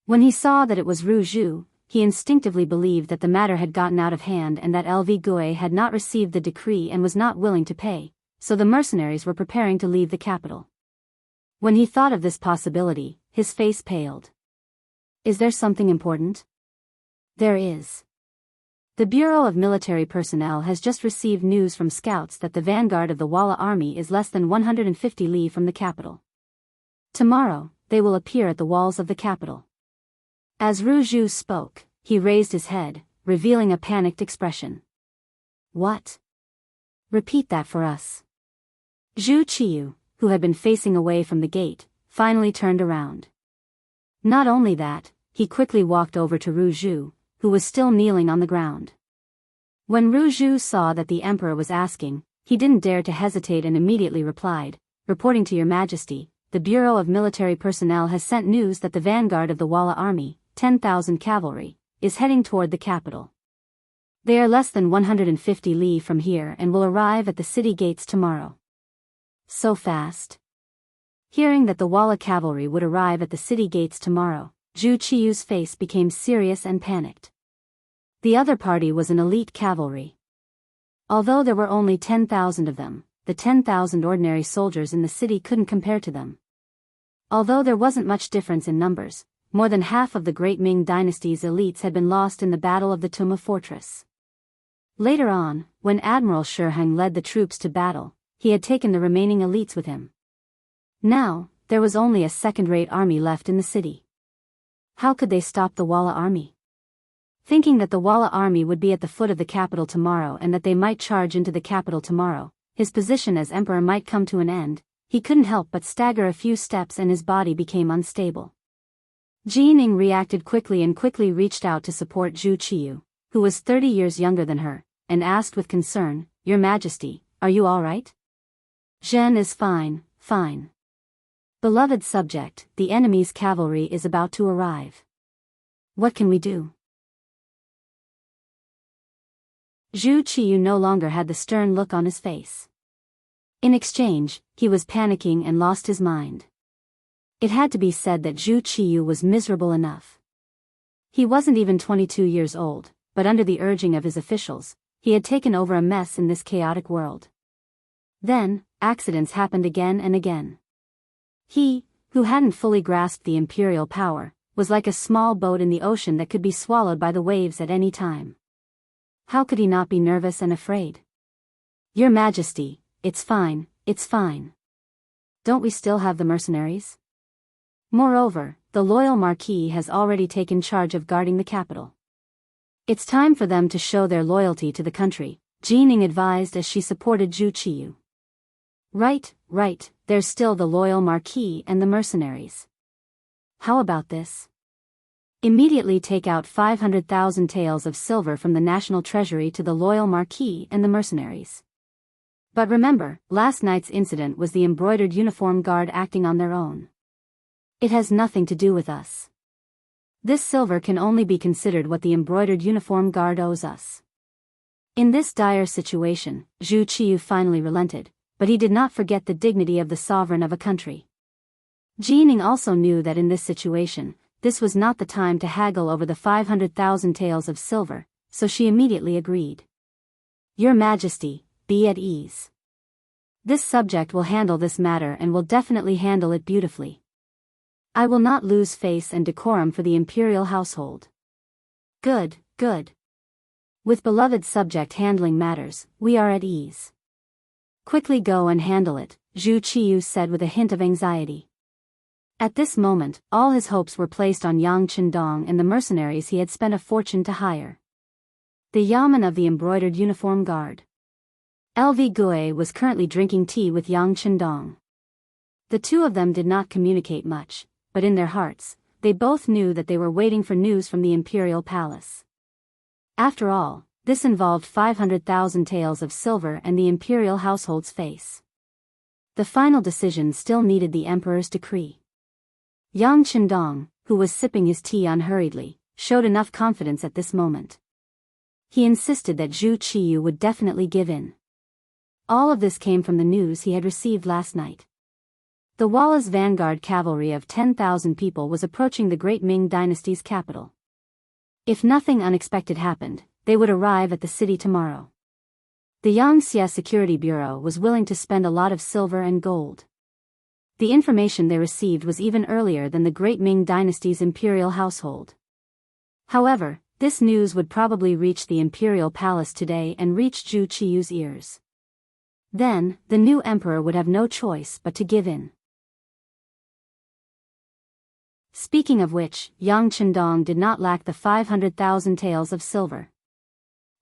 When he saw that it was Ru Zhu, he instinctively believed that the matter had gotten out of hand and that LV Gui had not received the decree and was not willing to pay, so the mercenaries were preparing to leave the capital. When he thought of this possibility, his face paled. Is there something important? There is. The Bureau of Military Personnel has just received news from scouts that the vanguard of the Walla army is less than 150 li from the capital. Tomorrow, they will appear at the walls of the capital. As Ru Zhu spoke, he raised his head, revealing a panicked expression. What? Repeat that for us. Zhu Qiyu, who had been facing away from the gate, finally turned around. Not only that, he quickly walked over to Ru Zhu, who was still kneeling on the ground. When Ru Zhu saw that the emperor was asking, he didn't dare to hesitate and immediately replied, reporting to your Majesty, the Bureau of Military Personnel has sent news that the vanguard of the Walla army, 10,000 cavalry, is heading toward the capital. They are less than 150 li from here and will arrive at the city gates tomorrow. So fast? Hearing that the Walla cavalry would arrive at the city gates tomorrow, Zhu Qiyu's face became serious and panicked. The other party was an elite cavalry. Although there were only 10,000 of them, the 10,000 ordinary soldiers in the city couldn't compare to them. Although there wasn't much difference in numbers, more than half of the Great Ming Dynasty's elites had been lost in the Battle of the Tuma Fortress. Later on, when Admiral Shiheng led the troops to battle, he had taken the remaining elites with him. Now, there was only a second-rate army left in the city. How could they stop the Walla army? Thinking that the Walla army would be at the foot of the capital tomorrow and that they might charge into the capital tomorrow, his position as emperor might come to an end, he couldn't help but stagger a few steps and his body became unstable. Jining reacted quickly and quickly reached out to support Zhu Qiyu, who was 30 years younger than her, and asked with concern, "Your Majesty, are you all right?" "Zhen is fine, fine. Beloved subject, the enemy's cavalry is about to arrive. What can we do?" Zhu Qiyu no longer had the stern look on his face. In exchange, he was panicking and lost his mind. It had to be said that Zhu Qiyu was miserable enough. He wasn't even 22 years old, but under the urging of his officials, he had taken over a mess in this chaotic world. Then, accidents happened again and again. He, who hadn't fully grasped the imperial power, was like a small boat in the ocean that could be swallowed by the waves at any time. How could he not be nervous and afraid? "Your Majesty, it's fine, it's fine. Don't we still have the mercenaries? Moreover, the loyal Marquis has already taken charge of guarding the capital. It's time for them to show their loyalty to the country," Jining advised as she supported Zhu Qiyu. Right, there's still the loyal Marquis and the mercenaries. How about this? Immediately take out 500,000 taels of silver from the national treasury to the loyal Marquis and the mercenaries. But remember, last night's incident was the embroidered uniform guard acting on their own. It has nothing to do with us. This silver can only be considered what the embroidered uniform guard owes us. In this dire situation, Zhu Qiyu finally relented, but he did not forget the dignity of the sovereign of a country. Jining also knew that in this situation, this was not the time to haggle over the 500,000 taels of silver, so she immediately agreed. "Your Majesty, be at ease. This subject will handle this matter and will definitely handle it beautifully. I will not lose face and decorum for the imperial household." Good. With beloved subject handling matters, we are at ease. "Quickly go and handle it," Zhu Qiyu said with a hint of anxiety. At this moment, all his hopes were placed on Yang Qindong and the mercenaries he had spent a fortune to hire. The Yamen of the embroidered uniform guard. LV Gui was currently drinking tea with Yang Qindong. The two of them did not communicate much, but in their hearts, they both knew that they were waiting for news from the imperial palace. After all, this involved 500,000 taels of silver and the imperial household's face. The final decision still needed the emperor's decree. Yang Qindong, who was sipping his tea unhurriedly, showed enough confidence at this moment. He insisted that Zhu Qiyu would definitely give in. All of this came from the news he had received last night. The Walla's vanguard cavalry of 10,000 people was approaching the Great Ming Dynasty's capital. If nothing unexpected happened, they would arrive at the city tomorrow. The Yangxia Security Bureau was willing to spend a lot of silver and gold. The information they received was even earlier than the Great Ming Dynasty's imperial household. However, this news would probably reach the imperial palace today and reach Zhu Qiyu's ears. Then, the new emperor would have no choice but to give in. Speaking of which, Yang Qindong did not lack the 500,000 taels of silver.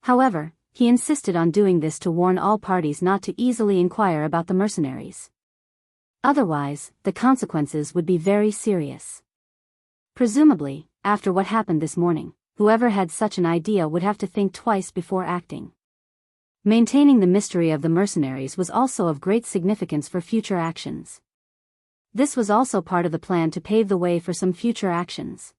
However, he insisted on doing this to warn all parties not to easily inquire about the mercenaries. Otherwise, the consequences would be very serious. Presumably, after what happened this morning, whoever had such an idea would have to think twice before acting. Maintaining the mystery of the mercenaries was also of great significance for future actions. This was also part of the plan to pave the way for some future actions.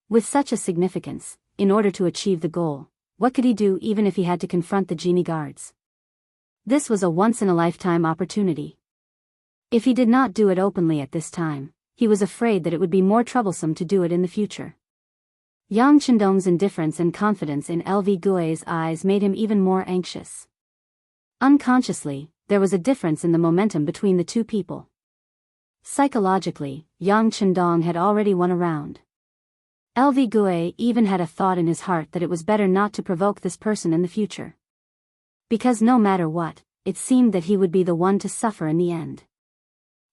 With such a significance, in order to achieve the goal, what could he do even if he had to confront the genie guards? This was a once-in-a-lifetime opportunity. If he did not do it openly at this time, he was afraid that it would be more troublesome to do it in the future. Yang Chendong's indifference and confidence in LV Gui's eyes made him even more anxious. Unconsciously, there was a difference in the momentum between the two people. Psychologically, Yang Chendong had already won a round. LV Gui even had a thought in his heart that it was better not to provoke this person in the future. Because no matter what, it seemed that he would be the one to suffer in the end.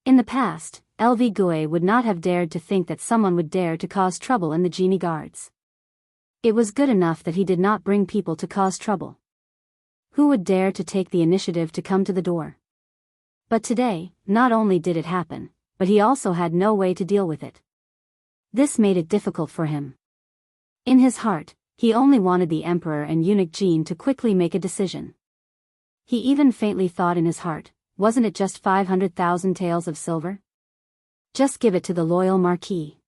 In the past, LV Gui would not have dared to think that someone would dare to cause trouble in the genie guards. It was good enough that he did not bring people to cause trouble. Who would dare to take the initiative to come to the door? But today, not only did it happen, but he also had no way to deal with it. This made it difficult for him. In his heart, he only wanted the emperor and eunuch Jin to quickly make a decision. He even faintly thought in his heart, wasn't it just 500,000 taels of silver? Just give it to the loyal marquis.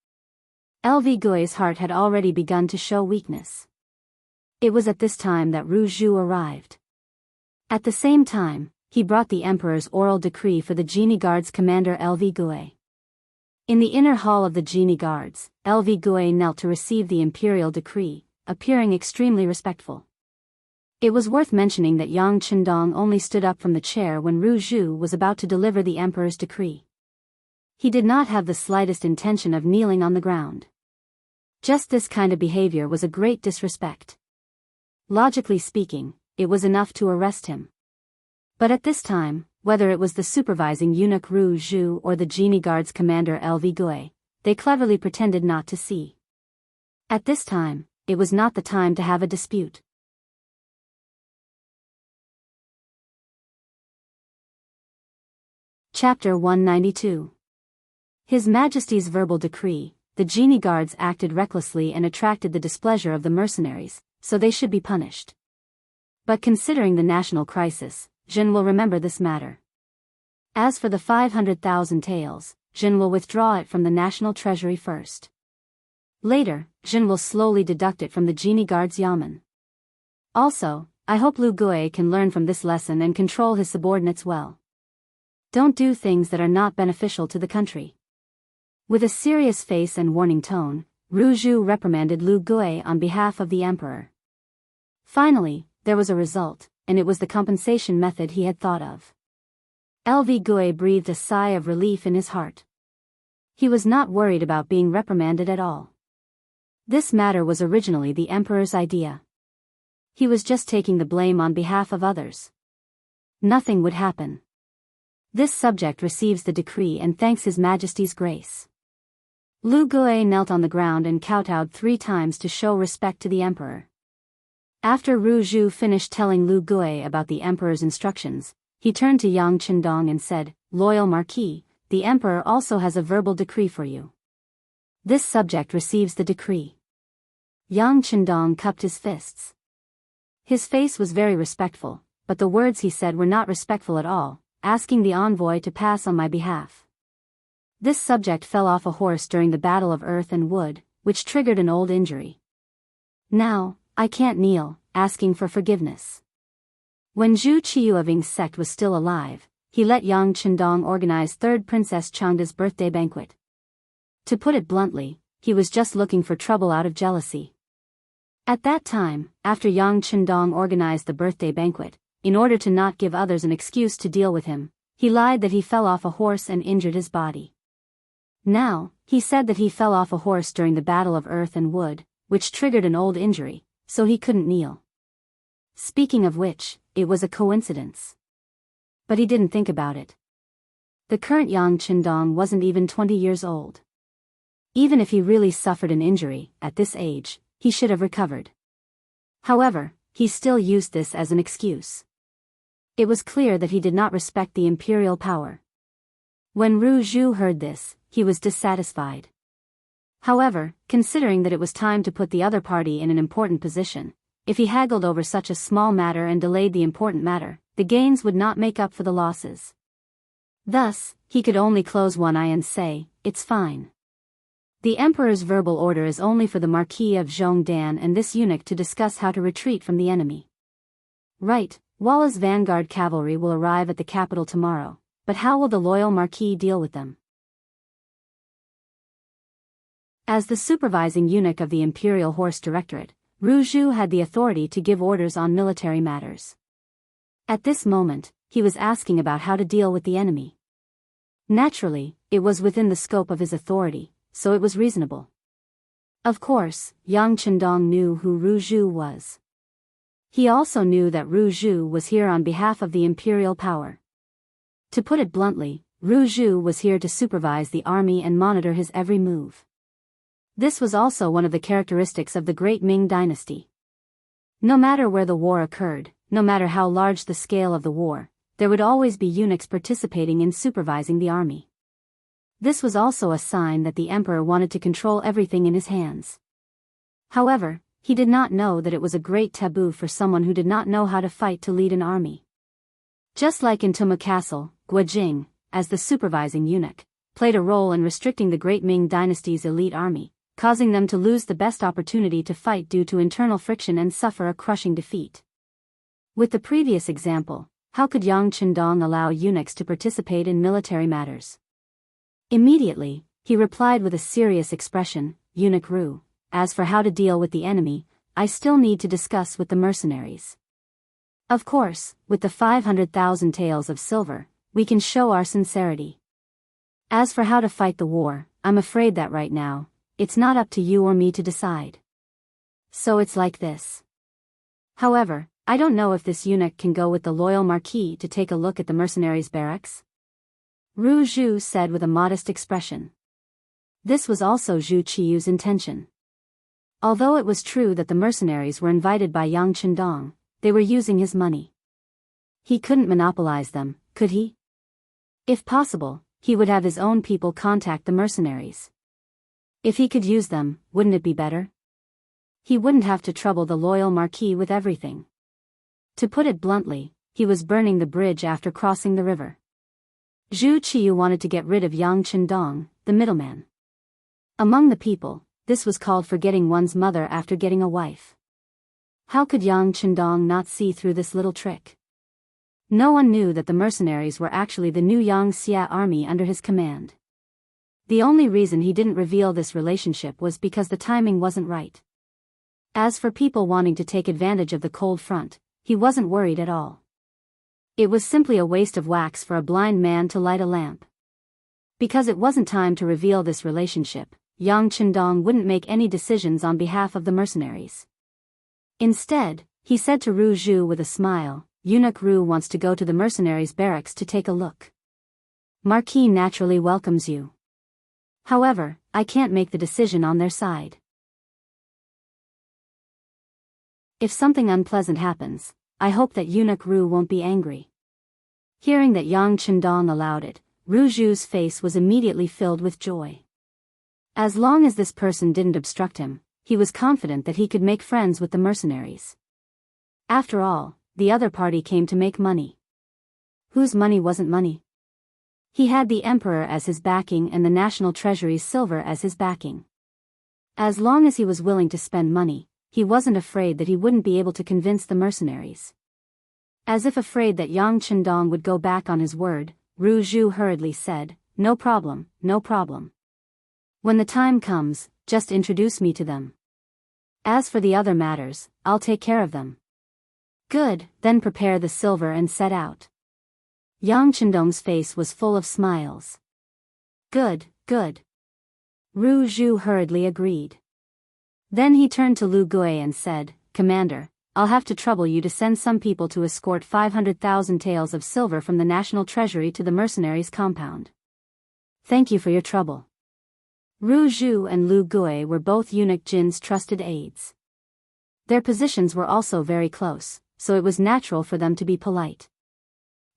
LV Gui's heart had already begun to show weakness. It was at this time that Ru Zhu arrived. At the same time, he brought the emperor's oral decree for the genie guards commander LV Gui. In the inner hall of the genie guards, LV Gui knelt to receive the imperial decree, appearing extremely respectful. It was worth mentioning that Yang Chendong only stood up from the chair when Ru Zhu was about to deliver the emperor's decree. He did not have the slightest intention of kneeling on the ground. Just this kind of behavior was a great disrespect. Logically speaking, it was enough to arrest him. But at this time, whether it was the supervising eunuch Ru Zhu or the genie guards commander LV Gui, they cleverly pretended not to see. At this time, it was not the time to have a dispute. Chapter 192. His Majesty's verbal decree. The genie guards acted recklessly and attracted the displeasure of the mercenaries, so they should be punished. But considering the national crisis, Jin will remember this matter. As for the 500,000 taels, Jin will withdraw it from the national treasury first. Later, Jin will slowly deduct it from the genie guards yamen. Also, I hope Lu Gui can learn from this lesson and control his subordinates well. Don't do things that are not beneficial to the country. With a serious face and warning tone, Ru Zhu reprimanded Lu Gui on behalf of the emperor. Finally, there was a result, and it was the compensation method he had thought of. LV Gui breathed a sigh of relief in his heart. He was not worried about being reprimanded at all. This matter was originally the emperor's idea. He was just taking the blame on behalf of others. Nothing would happen. This subject receives the decree and thanks His Majesty's grace. Lu Gui knelt on the ground and kowtowed 3 times to show respect to the emperor. After Ru Zhu finished telling Lu Gui about the emperor's instructions, he turned to Yang Chendong and said, "Loyal Marquis, the emperor also has a verbal decree for you. This subject receives the decree." Yang Chendong cupped his fists. His face was very respectful, but the words he said were not respectful at all, asking the envoy to pass on my behalf. This subject fell off a horse during the Battle of Earth and Wood, which triggered an old injury. Now, I can't kneel, asking for forgiveness. When Zhu Qiueving's sect was still alive, he let Yang Chendong organize 3rd Princess Changda's birthday banquet. To put it bluntly, he was just looking for trouble out of jealousy. At that time, after Yang Chendong organized the birthday banquet, in order to not give others an excuse to deal with him, he lied that he fell off a horse and injured his body. Now, he said that he fell off a horse during the Battle of Earth and Wood, which triggered an old injury, so he couldn't kneel. Speaking of which, it was a coincidence. But he didn't think about it. The current Yang Chendong wasn't even 20 years old. Even if he really suffered an injury, at this age, he should have recovered. However, he still used this as an excuse. It was clear that he did not respect the imperial power. When Ru Zhu heard this, he was dissatisfied. However, considering that it was time to put the other party in an important position, if he haggled over such a small matter and delayed the important matter, the gains would not make up for the losses. Thus, he could only close one eye and say, "It's fine." The emperor's verbal order is only for the Marquis of Zhongdan and this eunuch to discuss how to retreat from the enemy. Right, Walla's vanguard cavalry will arrive at the capital tomorrow, but how will the loyal Marquis deal with them? As the supervising eunuch of the Imperial Horse Directorate, Ru Zhu had the authority to give orders on military matters. At this moment, he was asking about how to deal with the enemy. Naturally, it was within the scope of his authority, so it was reasonable. Of course, Yang Chendong knew who Ru Zhu was. He also knew that Ru Zhu was here on behalf of the imperial power. To put it bluntly, Ru Zhu was here to supervise the army and monitor his every move. This was also one of the characteristics of the Great Ming Dynasty. No matter where the war occurred, no matter how large the scale of the war, there would always be eunuchs participating in supervising the army. This was also a sign that the emperor wanted to control everything in his hands. However, he did not know that it was a great taboo for someone who did not know how to fight to lead an army. Just like in Tuma Castle, Guojing, as the supervising eunuch, played a role in restricting the Great Ming Dynasty's elite army, causing them to lose the best opportunity to fight due to internal friction and suffer a crushing defeat. With the previous example, how could Yang Chendong allow eunuchs to participate in military matters? Immediately, he replied with a serious expression, Eunuch Ru, as for how to deal with the enemy, I still need to discuss with the mercenaries. Of course, with the 500,000 taels of silver, we can show our sincerity. As for how to fight the war, I'm afraid that right now, it's not up to you or me to decide. So it's like this. However, I don't know if this eunuch can go with the loyal Marquis to take a look at the mercenaries' barracks. Ru Zhu said with a modest expression. This was also Zhu Qiyu's intention. Although it was true that the mercenaries were invited by Yang Chendong, they were using his money. He couldn't monopolize them, could he? If possible, he would have his own people contact the mercenaries. If he could use them, wouldn't it be better? He wouldn't have to trouble the loyal Marquis with everything. To put it bluntly, he was burning the bridge after crossing the river. Zhu Qiyu wanted to get rid of Yang Chendong, the middleman. Among the people, this was called forgetting one's mother after getting a wife. How could Yang Chendong not see through this little trick? No one knew that the mercenaries were actually the new Yangxia army under his command. The only reason he didn't reveal this relationship was because the timing wasn't right. As for people wanting to take advantage of the cold front, he wasn't worried at all. It was simply a waste of wax for a blind man to light a lamp. Because it wasn't time to reveal this relationship, Yang Chendong wouldn't make any decisions on behalf of the mercenaries. Instead, he said to Ru Zhu with a smile, Eunuch Ru wants to go to the mercenaries' barracks to take a look. Marquis naturally welcomes you. However, I can't make the decision on their side. If something unpleasant happens, I hope that Eunuch Ru won't be angry. Hearing that Yang Chendong allowed it, Ru Zhu's face was immediately filled with joy. As long as this person didn't obstruct him, he was confident that he could make friends with the mercenaries. After all, the other party came to make money. Whose money wasn't money? He had the emperor as his backing and the national treasury's silver as his backing. As long as he was willing to spend money, he wasn't afraid that he wouldn't be able to convince the mercenaries. As if afraid that Yang Chendong would go back on his word, Ru Zhu hurriedly said, No problem, no problem. When the time comes, just introduce me to them. As for the other matters, I'll take care of them. Good, then prepare the silver and set out. Yang Chendong's face was full of smiles. Good, good. Ru Zhu hurriedly agreed. Then he turned to Lu Gui and said, Commander, I'll have to trouble you to send some people to escort 500,000 taels of silver from the national treasury to the mercenaries' compound. Thank you for your trouble. Ru Zhu and Lu Gui were both eunuch Jin's trusted aides. Their positions were also very close, so it was natural for them to be polite.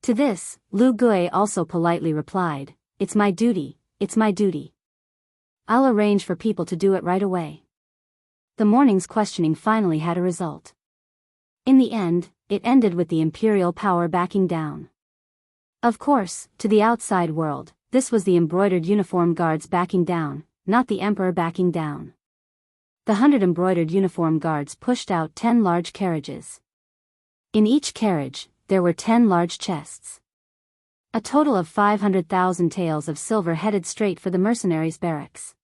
To this, Lu Gui also politely replied, It's my duty, it's my duty. I'll arrange for people to do it right away. The morning's questioning finally had a result. In the end, it ended with the imperial power backing down. Of course, to the outside world, this was the embroidered uniform guards backing down, not the emperor backing down. The 100 embroidered uniform guards pushed out 10 large carriages. In each carriage, there were 10 large chests. A total of 500,000 taels of silver headed straight for the mercenaries' barracks.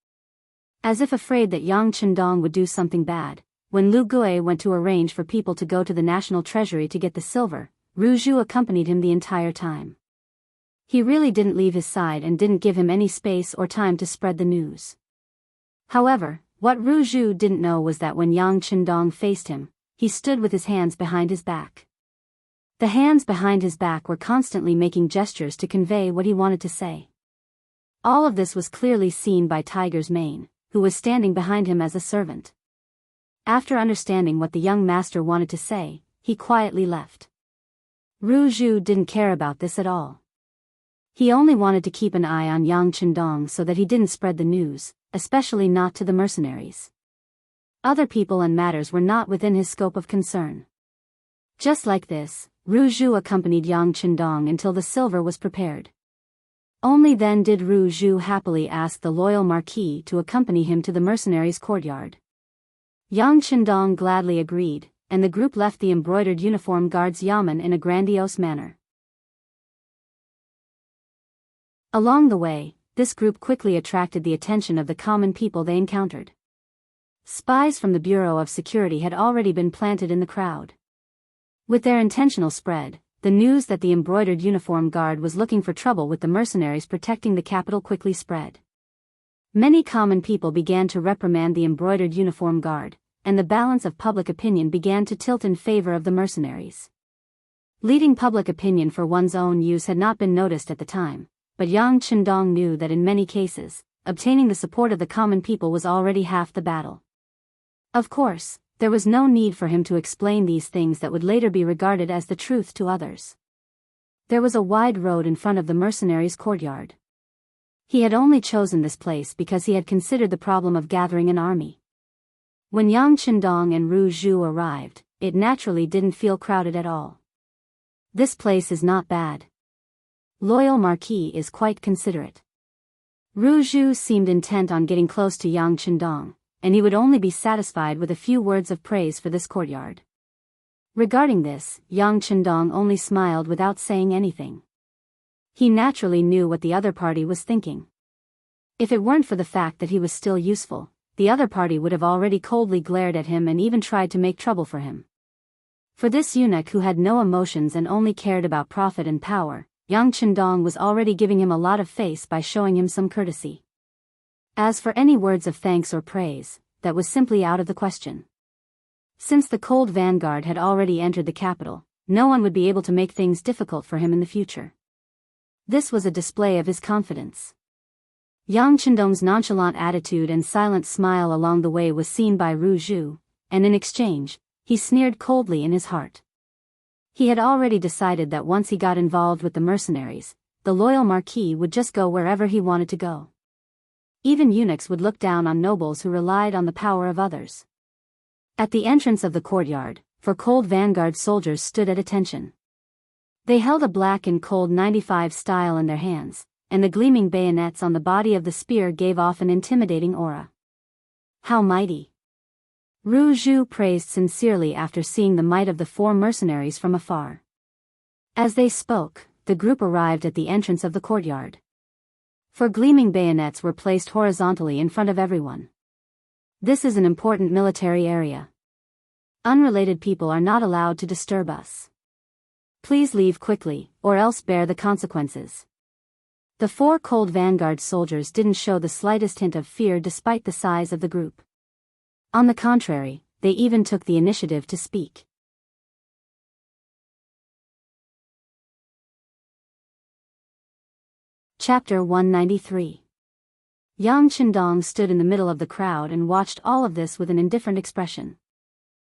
As if afraid that Yang Chendong would do something bad, when Lu Gui went to arrange for people to go to the national treasury to get the silver, Ru Zhu accompanied him the entire time. He really didn't leave his side and didn't give him any space or time to spread the news. However, what Ru Zhu didn't know was that when Yang Chendong faced him, he stood with his hands behind his back. The hands behind his back were constantly making gestures to convey what he wanted to say. All of this was clearly seen by Tiger's Mane, who was standing behind him as a servant. After understanding what the young master wanted to say, he quietly left. Ru Zhu didn't care about this at all. He only wanted to keep an eye on Yang Chendong so that he didn't spread the news, especially not to the mercenaries. Other people and matters were not within his scope of concern. Just like this, Ru Zhu accompanied Yang Chendong until the silver was prepared. Only then did Ru Zhu happily ask the loyal marquis to accompany him to the mercenaries' courtyard. Yang Chendong gladly agreed, and the group left the embroidered uniform guards' yamen in a grandiose manner. Along the way, this group quickly attracted the attention of the common people they encountered. Spies from the Bureau of Security had already been planted in the crowd. With their intentional spread, the news that the embroidered uniform guard was looking for trouble with the mercenaries protecting the capital quickly spread. Many common people began to reprimand the embroidered uniform guard, and the balance of public opinion began to tilt in favor of the mercenaries. Leading public opinion for one's own use had not been noticed at the time, but Yang Chendong knew that in many cases, obtaining the support of the common people was already half the battle. Of course, there was no need for him to explain these things that would later be regarded as the truth to others. There was a wide road in front of the mercenaries' courtyard. He had only chosen this place because he had considered the problem of gathering an army. When Yang Chendong and Ru Zhu arrived, it naturally didn't feel crowded at all. This place is not bad. Loyal Marquis is quite considerate. Ru Zhu seemed intent on getting close to Yang Chendong, and he would only be satisfied with a few words of praise for this courtyard. Regarding this, Yang Chendong only smiled without saying anything. He naturally knew what the other party was thinking. If it weren't for the fact that he was still useful, the other party would have already coldly glared at him and even tried to make trouble for him. For this eunuch who had no emotions and only cared about profit and power, Yang Chendong was already giving him a lot of face by showing him some courtesy. As for any words of thanks or praise, that was simply out of the question. Since the cold vanguard had already entered the capital, no one would be able to make things difficult for him in the future. This was a display of his confidence. Yang Chendong's nonchalant attitude and silent smile along the way was seen by Ru Zhu, and in exchange, he sneered coldly in his heart. He had already decided that once he got involved with the mercenaries, the loyal marquis would just go wherever he wanted to go. Even eunuchs would look down on nobles who relied on the power of others. At the entrance of the courtyard, four cold vanguard soldiers stood at attention. They held a black and cold 95 style in their hands, and the gleaming bayonets on the body of the spear gave off an intimidating aura. How mighty! Ru Zhu praised sincerely after seeing the might of the four mercenaries from afar. As they spoke, the group arrived at the entrance of the courtyard. Four gleaming bayonets were placed horizontally in front of everyone. This is an important military area. Unrelated people are not allowed to disturb us. Please leave quickly, or else bear the consequences. The four cold vanguard soldiers didn't show the slightest hint of fear despite the size of the group. On the contrary, they even took the initiative to speak. Chapter 193. Yang Chendong stood in the middle of the crowd and watched all of this with an indifferent expression.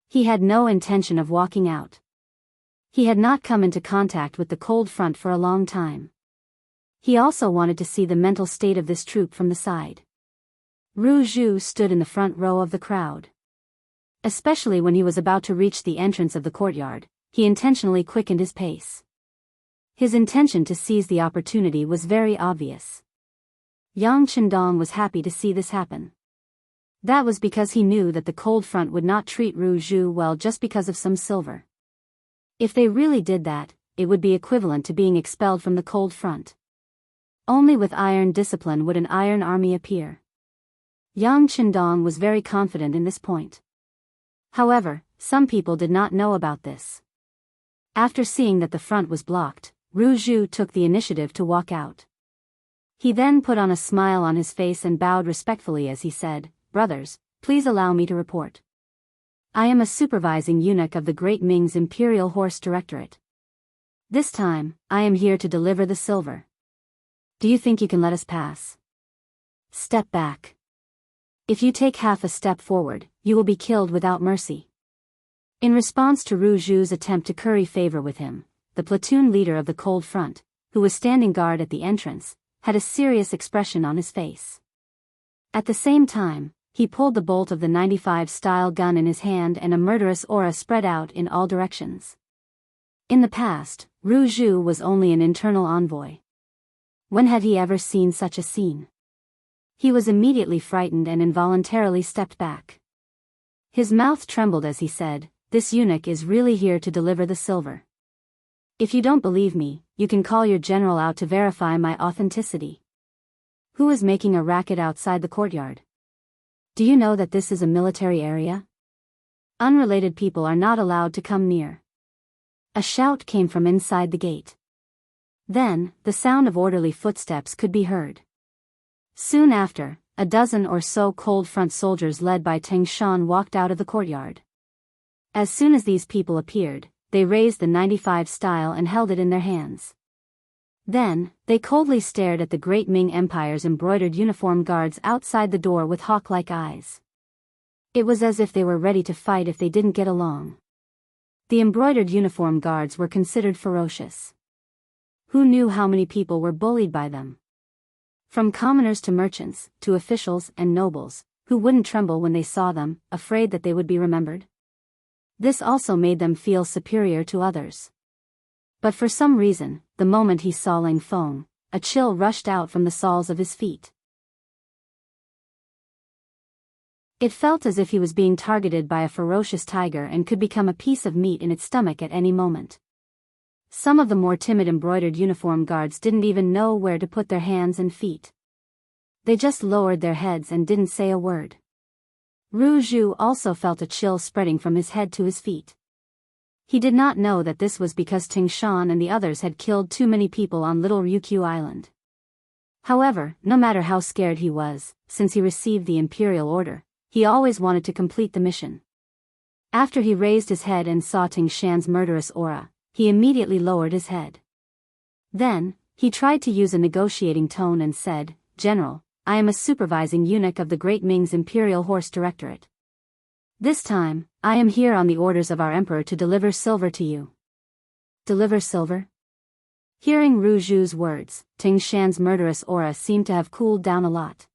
He had no intention of walking out. He had not come into contact with the cold front for a long time. He also wanted to see the mental state of this troop from the side. Ru Zhu stood in the front row of the crowd. Especially when he was about to reach the entrance of the courtyard, he intentionally quickened his pace. His intention to seize the opportunity was very obvious. Yang Chendong was happy to see this happen. That was because he knew that the cold front would not treat Ru Zhu well just because of some silver. If they really did that, it would be equivalent to being expelled from the cold front. Only with iron discipline would an iron army appear. Yang Chendong was very confident in this point. However, some people did not know about this. After seeing that the front was blocked, Ru Zhu took the initiative to walk out. He then put on a smile on his face and bowed respectfully as he said, "Brothers, please allow me to report. I am a supervising eunuch of the Great Ming's Imperial Horse Directorate. This time, I am here to deliver the silver. Do you think you can let us pass? Step back. If you take half a step forward, you will be killed without mercy." In response to Ru Zhu's attempt to curry favor with him, the platoon leader of the Cold Front, who was standing guard at the entrance, had a serious expression on his face. At the same time, he pulled the bolt of the 95-style gun in his hand and a murderous aura spread out in all directions. In the past, Ru Zhu was only an internal envoy. When had he ever seen such a scene? He was immediately frightened and involuntarily stepped back. His mouth trembled as he said, "This eunuch is really here to deliver the silver. If you don't believe me, you can call your general out to verify my authenticity. Who is making a racket outside the courtyard? Do you know that this is a military area? Unrelated people are not allowed to come near." A shout came from inside the gate. Then, the sound of orderly footsteps could be heard. Soon after, a dozen or so Cold Front soldiers led by Teng Shan walked out of the courtyard. As soon as these people appeared, they raised the 95 style and held it in their hands. Then, they coldly stared at the Great Ming Empire's embroidered uniform guards outside the door with hawk-like eyes. It was as if they were ready to fight if they didn't get along. The embroidered uniform guards were considered ferocious. Who knew how many people were bullied by them? From commoners to merchants, to officials and nobles, who wouldn't tremble when they saw them, afraid that they would be remembered. This also made them feel superior to others. But for some reason, the moment he saw Ling Feng, a chill rushed out from the soles of his feet. It felt as if he was being targeted by a ferocious tiger and could become a piece of meat in its stomach at any moment. Some of the more timid embroidered uniform guards didn't even know where to put their hands and feet. They just lowered their heads and didn't say a word. Ru Zhu also felt a chill spreading from his head to his feet. He did not know that this was because Ting Shan and the others had killed too many people on Little Ryukyu Island. However, no matter how scared he was, since he received the imperial order, he always wanted to complete the mission. After he raised his head and saw Ting Shan's murderous aura, he immediately lowered his head. Then, he tried to use a negotiating tone and said, "General, I am a supervising eunuch of the Great Ming's Imperial Horse Directorate. This time, I am here on the orders of our emperor to deliver silver to you." Deliver silver? Hearing Ru Zhu's words, Ting Shan's murderous aura seemed to have cooled down a lot.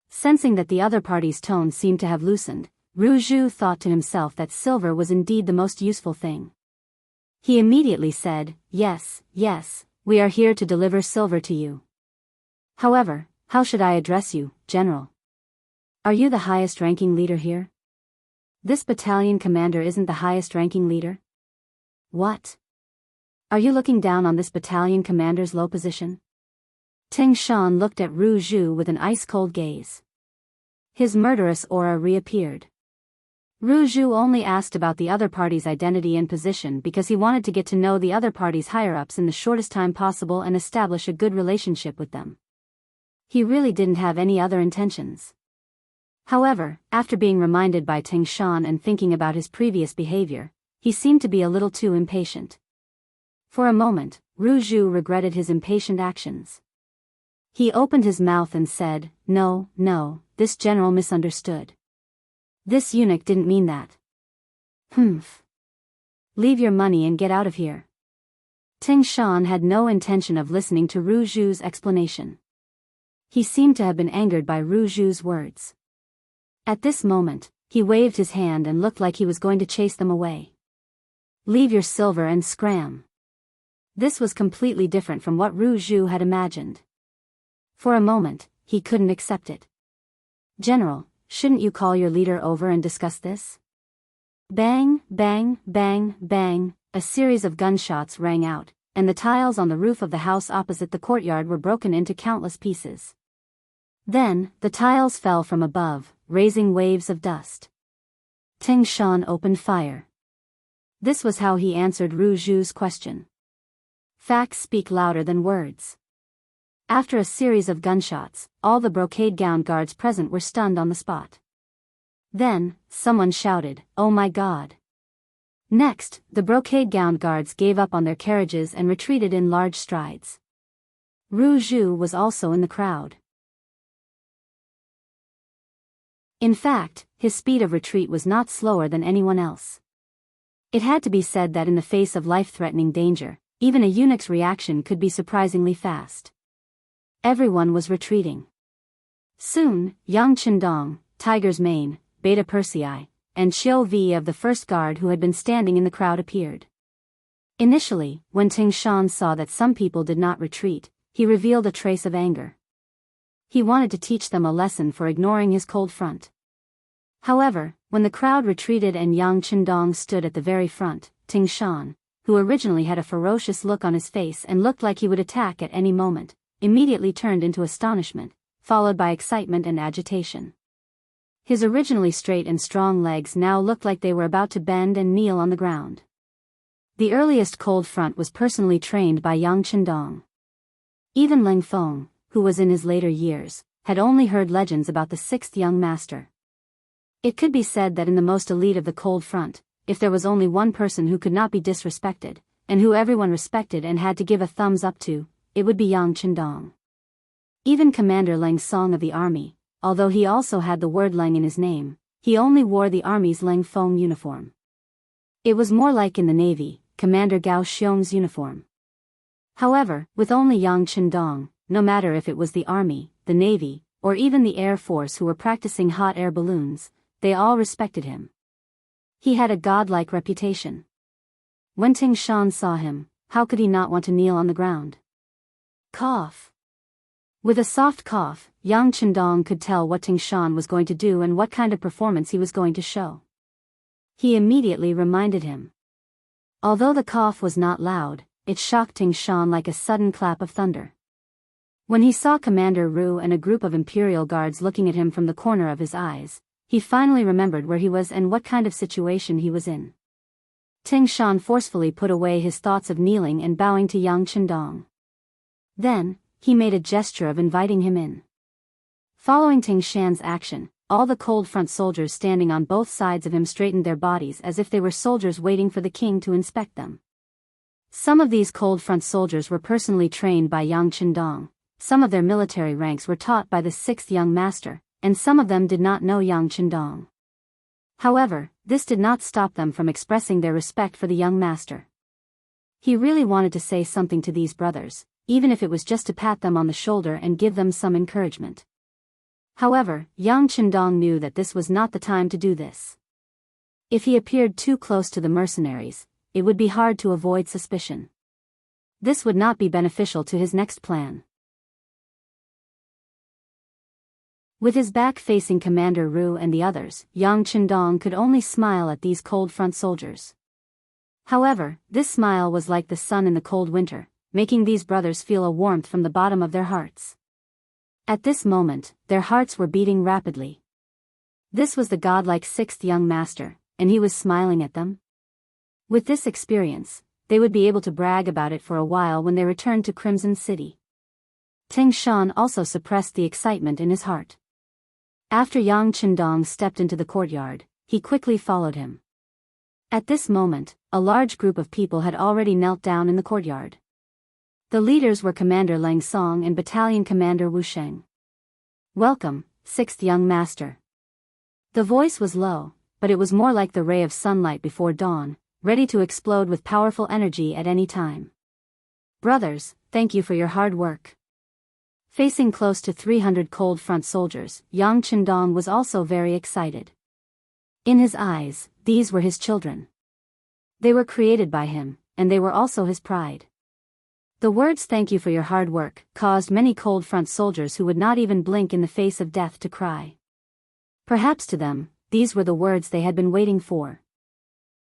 Sensing that the other party's tone seemed to have loosened, Ru Zhu thought to himself that silver was indeed the most useful thing. He immediately said, yes, we are here to deliver silver to you. However, how should I address you, General? Are you the highest-ranking leader here? This battalion commander isn't the highest-ranking leader? What? Are you looking down on this battalion commander's low position? Ting Shan looked at Ru Zhu with an ice-cold gaze. His murderous aura reappeared. Ru Zhu only asked about the other party's identity and position because he wanted to get to know the other party's higher-ups in the shortest time possible and establish a good relationship with them. He really didn't have any other intentions. However, after being reminded by Ting Shan and thinking about his previous behavior, he seemed to be a little too impatient. For a moment, Ru Zhu regretted his impatient actions. He opened his mouth and said, No, this general misunderstood. This eunuch didn't mean that. Humph. Leave your money and get out of here. Ting Shan had no intention of listening to Ru Zhu's explanation. He seemed to have been angered by Ru Zhu's words. At this moment, he waved his hand and looked like he was going to chase them away. Leave your silver and scram. This was completely different from what Ru Zhu had imagined. For a moment, he couldn't accept it. "General, shouldn't you call your leader over and discuss this?" Bang, bang, bang, bang, a series of gunshots rang out, and the tiles on the roof of the house opposite the courtyard were broken into countless pieces. Then, the tiles fell from above, raising waves of dust. Ting Shan opened fire. This was how he answered Ru Zhu's question. Facts speak louder than words. After a series of gunshots, all the brocade-gowned guards present were stunned on the spot. Then, someone shouted, "Oh my God!" Next, the brocade-gowned guards gave up on their carriages and retreated in large strides. Ru Zhu was also in the crowd. In fact, his speed of retreat was not slower than anyone else. It had to be said that in the face of life-threatening danger, even a eunuch's reaction could be surprisingly fast. Everyone was retreating. Soon, Yang Qindong, Tiger's Mane, Beta Persei, and Xiu Vi of the first guard who had been standing in the crowd appeared. Initially, when Ting Shan saw that some people did not retreat, he revealed a trace of anger. He wanted to teach them a lesson for ignoring his cold front. However, when the crowd retreated and Yang Qindong stood at the very front, Ting Shan, who originally had a ferocious look on his face and looked like he would attack at any moment, immediately turned into astonishment, followed by excitement and agitation. His originally straight and strong legs now looked like they were about to bend and kneel on the ground. The earliest cold front was personally trained by Yang Qindong. Even Leng Feng, who was in his later years, had only heard legends about the sixth young master. It could be said that in the most elite of the cold front, if there was only one person who could not be disrespected, and who everyone respected and had to give a thumbs up to, it would be Yang Qindong. Even Commander Leng Song of the army, although he also had the word Leng in his name, he only wore the army's Leng Feng uniform. It was more like in the navy, Commander Gao Xiong's uniform. However, with only Yang Qindong, no matter if it was the army, the navy, or even the air force who were practicing hot air balloons, they all respected him. He had a godlike reputation. When Ting Shan saw him, how could he not want to kneel on the ground? Cough. With a soft cough, Yang Qindong could tell what Ting Shan was going to do and what kind of performance he was going to show. He immediately reminded him. Although the cough was not loud, it shocked Ting Shan like a sudden clap of thunder. When he saw Commander Ru and a group of Imperial guards looking at him from the corner of his eyes, he finally remembered where he was and what kind of situation he was in. Ting Shan forcefully put away his thoughts of kneeling and bowing to Yang Qindong. Then, he made a gesture of inviting him in. Following Ting Shan's action, all the cold front soldiers standing on both sides of him straightened their bodies as if they were soldiers waiting for the king to inspect them. Some of these cold front soldiers were personally trained by Yang Qindong, some of their military ranks were taught by the sixth young master, and some of them did not know Yang Qindong. However, this did not stop them from expressing their respect for the young master. He really wanted to say something to these brothers, even if it was just to pat them on the shoulder and give them some encouragement. However, Yang Qindong knew that this was not the time to do this. If he appeared too close to the mercenaries, it would be hard to avoid suspicion. This would not be beneficial to his next plan. With his back facing Commander Ru and the others, Yang Qindong could only smile at these cold front soldiers. However, this smile was like the sun in the cold winter, making these brothers feel a warmth from the bottom of their hearts. At this moment, their hearts were beating rapidly. This was the godlike sixth young master, and he was smiling at them. With this experience, they would be able to brag about it for a while when they returned to Crimson City. Ting Shan also suppressed the excitement in his heart. After Yang Qindong stepped into the courtyard, he quickly followed him. At this moment, a large group of people had already knelt down in the courtyard. The leaders were Commander Leng Song and Battalion Commander Wu Sheng. "Welcome, sixth young master." The voice was low, but it was more like the ray of sunlight before dawn, ready to explode with powerful energy at any time. "Brothers, thank you for your hard work." Facing close to 300 cold front soldiers, Yang Qindong was also very excited. In his eyes, these were his children. They were created by him, and they were also his pride. The words "thank you for your hard work" caused many cold front soldiers who would not even blink in the face of death to cry. Perhaps to them, these were the words they had been waiting for.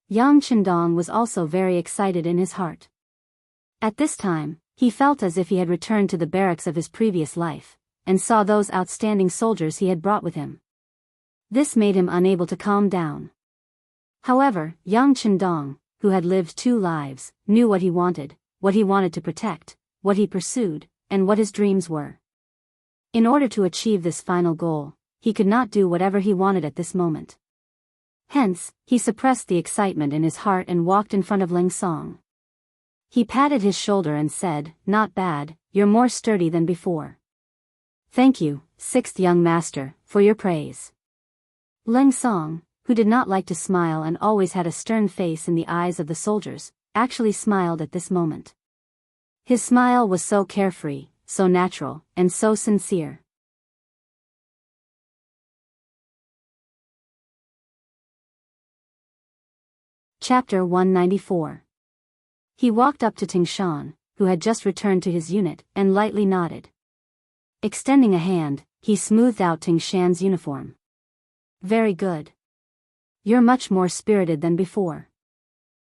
Yang Qindong was also very excited in his heart. At this time, he felt as if he had returned to the barracks of his previous life, and saw those outstanding soldiers he had brought with him. This made him unable to calm down. However, Yang Qindong, who had lived 2 lives, knew what he wanted to protect, what he pursued, and what his dreams were. In order to achieve this final goal, he could not do whatever he wanted at this moment. Hence, he suppressed the excitement in his heart and walked in front of Ling Song. He patted his shoulder and said, "Not bad, you're more sturdy than before. Thank you, 6th young master, for your praise." Ling Song, who did not like to smile and always had a stern face in the eyes of the soldiers, actually smiled at this moment. His smile was so carefree, so natural, and so sincere. Chapter 194. He walked up to Ting Shan, who had just returned to his unit, and lightly nodded. Extending a hand, he smoothed out Ting Shan's uniform. "Very good. You're much more spirited than before."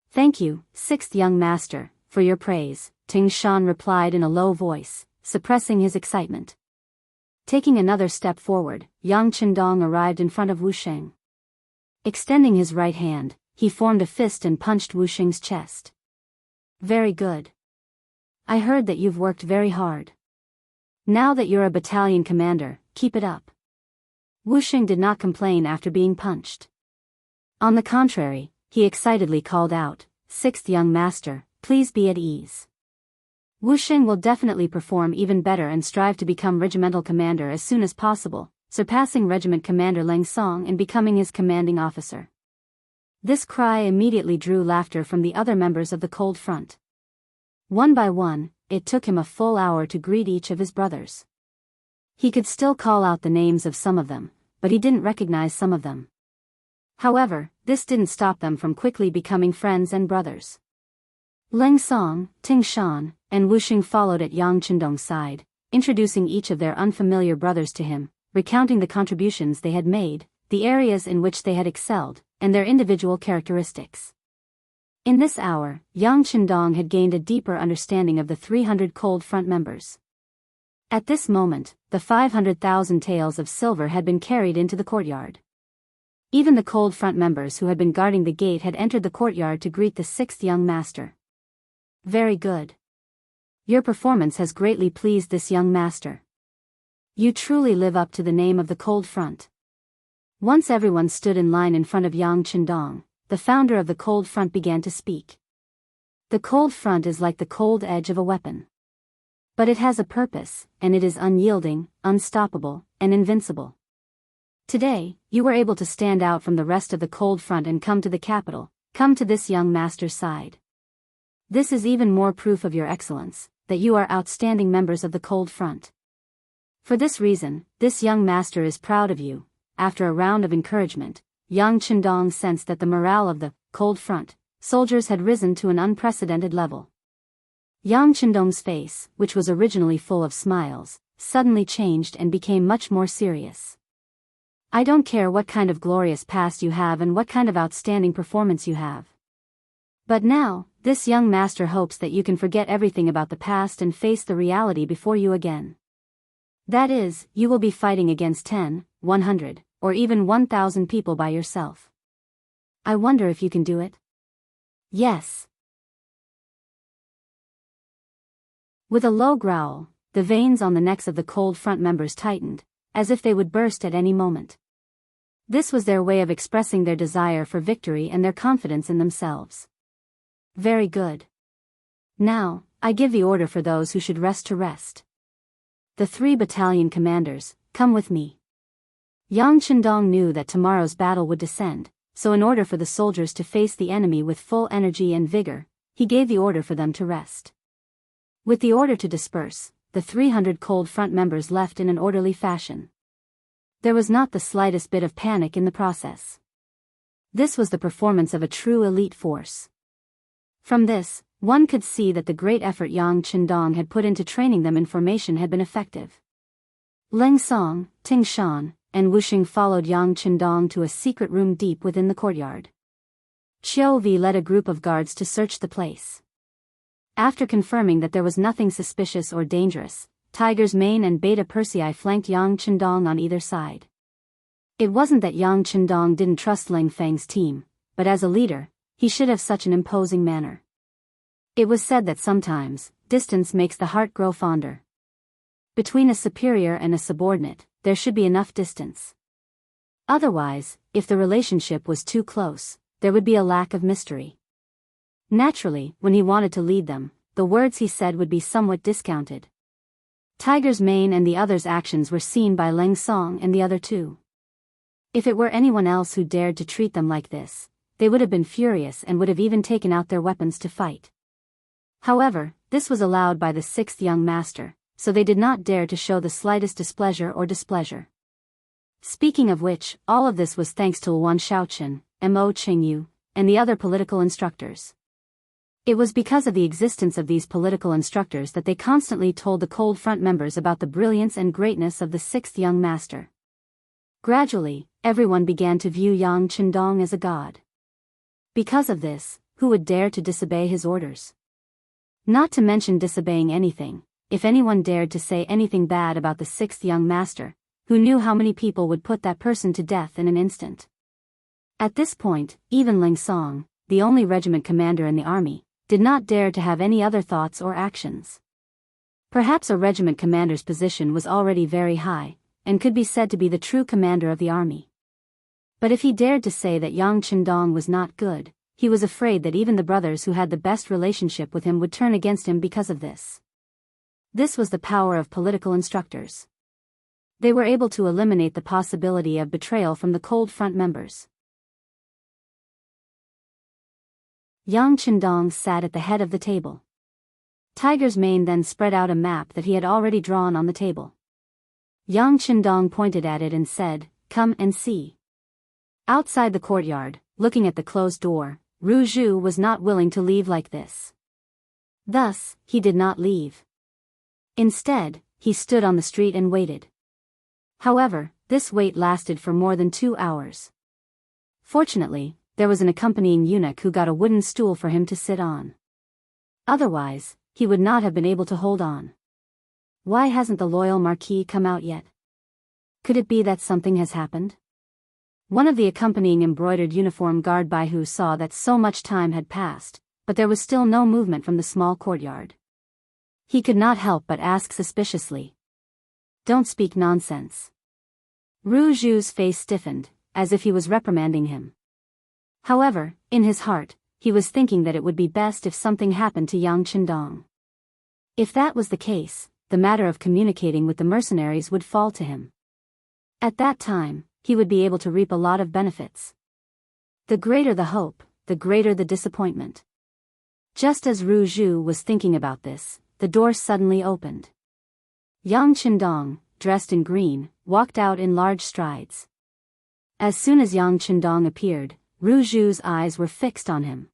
"Thank you, 6th young master, for your praise," Ting Shan replied in a low voice, suppressing his excitement. Taking another step forward, Yang Qindong arrived in front of Wu Sheng. Extending his right hand, he formed a fist and punched Wu Sheng's chest. "Very good. I heard that you've worked very hard. Now that you're a battalion commander, keep it up." Wu Sheng did not complain after being punched. On the contrary, he excitedly called out, "6th young master, please be at ease. Wu Sheng will definitely perform even better and strive to become regimental commander as soon as possible, surpassing regiment commander Leng Song and becoming his commanding officer." This cry immediately drew laughter from the other members of the Cold Front. One by one, it took him a full hour to greet each of his brothers. He could still call out the names of some of them, but he didn't recognize some of them. However, this didn't stop them from quickly becoming friends and brothers. Leng Song, Ting Shan, and Wu Sheng followed at Yang Qindong's side, introducing each of their unfamiliar brothers to him, recounting the contributions they had made, the areas in which they had excelled, and their individual characteristics. In this hour, Yang Qindong had gained a deeper understanding of the 300 Cold Front members. At this moment, the 500,000 taels of silver had been carried into the courtyard. Even the Cold Front members who had been guarding the gate had entered the courtyard to greet the 6th young master. "Very good. Your performance has greatly pleased this young master. You truly live up to the name of the Cold Front." Once everyone stood in line in front of Yang Qindong, the founder of the Cold Front began to speak. "The Cold Front is like the cold edge of a weapon. But it has a purpose, and it is unyielding, unstoppable, and invincible. Today, you were able to stand out from the rest of the Cold Front and come to the capital, come to this young master's side. This is even more proof of your excellence, that you are outstanding members of the Cold Front. For this reason, this young master is proud of you." After a round of encouragement, Yang Qindong sensed that the morale of the Cold Front soldiers had risen to an unprecedented level. Yang Qindong's face, which was originally full of smiles, suddenly changed and became much more serious. "I don't care what kind of glorious past you have and what kind of outstanding performance you have. But now, this young master hopes that you can forget everything about the past and face the reality before you again. That is, you will be fighting against 10, 100, or even 1,000 people by yourself. I wonder if you can do it?" "Yes." With a low growl, the veins on the necks of the Cold Front members tightened, as if they would burst at any moment. This was their way of expressing their desire for victory and their confidence in themselves. "Very good. Now, I give the order for those who should rest to rest. The 3 battalion commanders, come with me." Yang Qindong knew that tomorrow's battle would descend, so in order for the soldiers to face the enemy with full energy and vigor, he gave the order for them to rest. With the order to disperse, the 300 Cold Front members left in an orderly fashion. There was not the slightest bit of panic in the process. This was the performance of a true elite force. From this, One could see that the great effort Yang Qindong had put into training them in formation had been effective. Leng Song, Ting Shan, and Wuxing followed Yang Qindong to a secret room deep within the courtyard. Qiu Vi led a group of guards to search the place. After confirming that there was nothing suspicious or dangerous, Tiger's Mane and Beta Persei flanked Yang Qindong on either side. It wasn't that Yang Qindong didn't trust Ling Feng's team, but as a leader, he should have such an imposing manner. It was said that sometimes, distance makes the heart grow fonder. Between a superior and a subordinate, there should be enough distance. Otherwise, if the relationship was too close, there would be a lack of mystery. Naturally, when he wanted to lead them, the words he said would be somewhat discounted. Tiger's Mane and the others' actions were seen by Leng Song and the other two. If it were anyone else who dared to treat them like this, they would have been furious and would have even taken out their weapons to fight. However, this was allowed by the sixth young master, so they did not dare to show the slightest displeasure. Speaking of which, all of this was thanks to Luan Shaochen, Mo Qingyu, and the other political instructors. It was because of the existence of these political instructors that they constantly told the Cold Front members about the brilliance and greatness of the sixth young master. Gradually, everyone began to view Yang Qindong as a god. Because of this, who would dare to disobey his orders? Not to mention disobeying anything, if anyone dared to say anything bad about the sixth young master, who knew how many people would put that person to death in an instant. At this point, even Ling Song, the only regiment commander in the army, did not dare to have any other thoughts or actions. Perhaps a regiment commander's position was already very high, and could be said to be the true commander of the army. But if he dared to say that Yang Qindong was not good, he was afraid that even the brothers who had the best relationship with him would turn against him because of this. This was the power of political instructors. They were able to eliminate the possibility of betrayal from the Cold Front members. Yang Qindong sat at the head of the table. Tiger's Mane then spread out a map that he had already drawn on the table. Yang Qindong pointed at it and said, "Come and see." Outside the courtyard, looking at the closed door, Ru Zhu was not willing to leave like this. Thus, he did not leave. Instead, he stood on the street and waited. However, this wait lasted for more than 2 hours. Fortunately, there was an accompanying eunuch who got a wooden stool for him to sit on. Otherwise, he would not have been able to hold on. Why hasn't the loyal Marquis come out yet? Could it be that something has happened? One of the accompanying embroidered uniform guard Baihu saw that so much time had passed, but there was still no movement from the small courtyard. He could not help but ask suspiciously. "Don't speak nonsense." Ru Zhu's face stiffened, as if he was reprimanding him. However, in his heart, he was thinking that it would be best if something happened to Yang Qindong. If that was the case, the matter of communicating with the mercenaries would fall to him. At that time, he would be able to reap a lot of benefits. The greater the hope, the greater the disappointment. Just as Ru Zhu was thinking about this, the door suddenly opened. Yang Qindong, dressed in green, walked out in large strides. As soon as Yang Qindong appeared, Ru Zhu's eyes were fixed on him.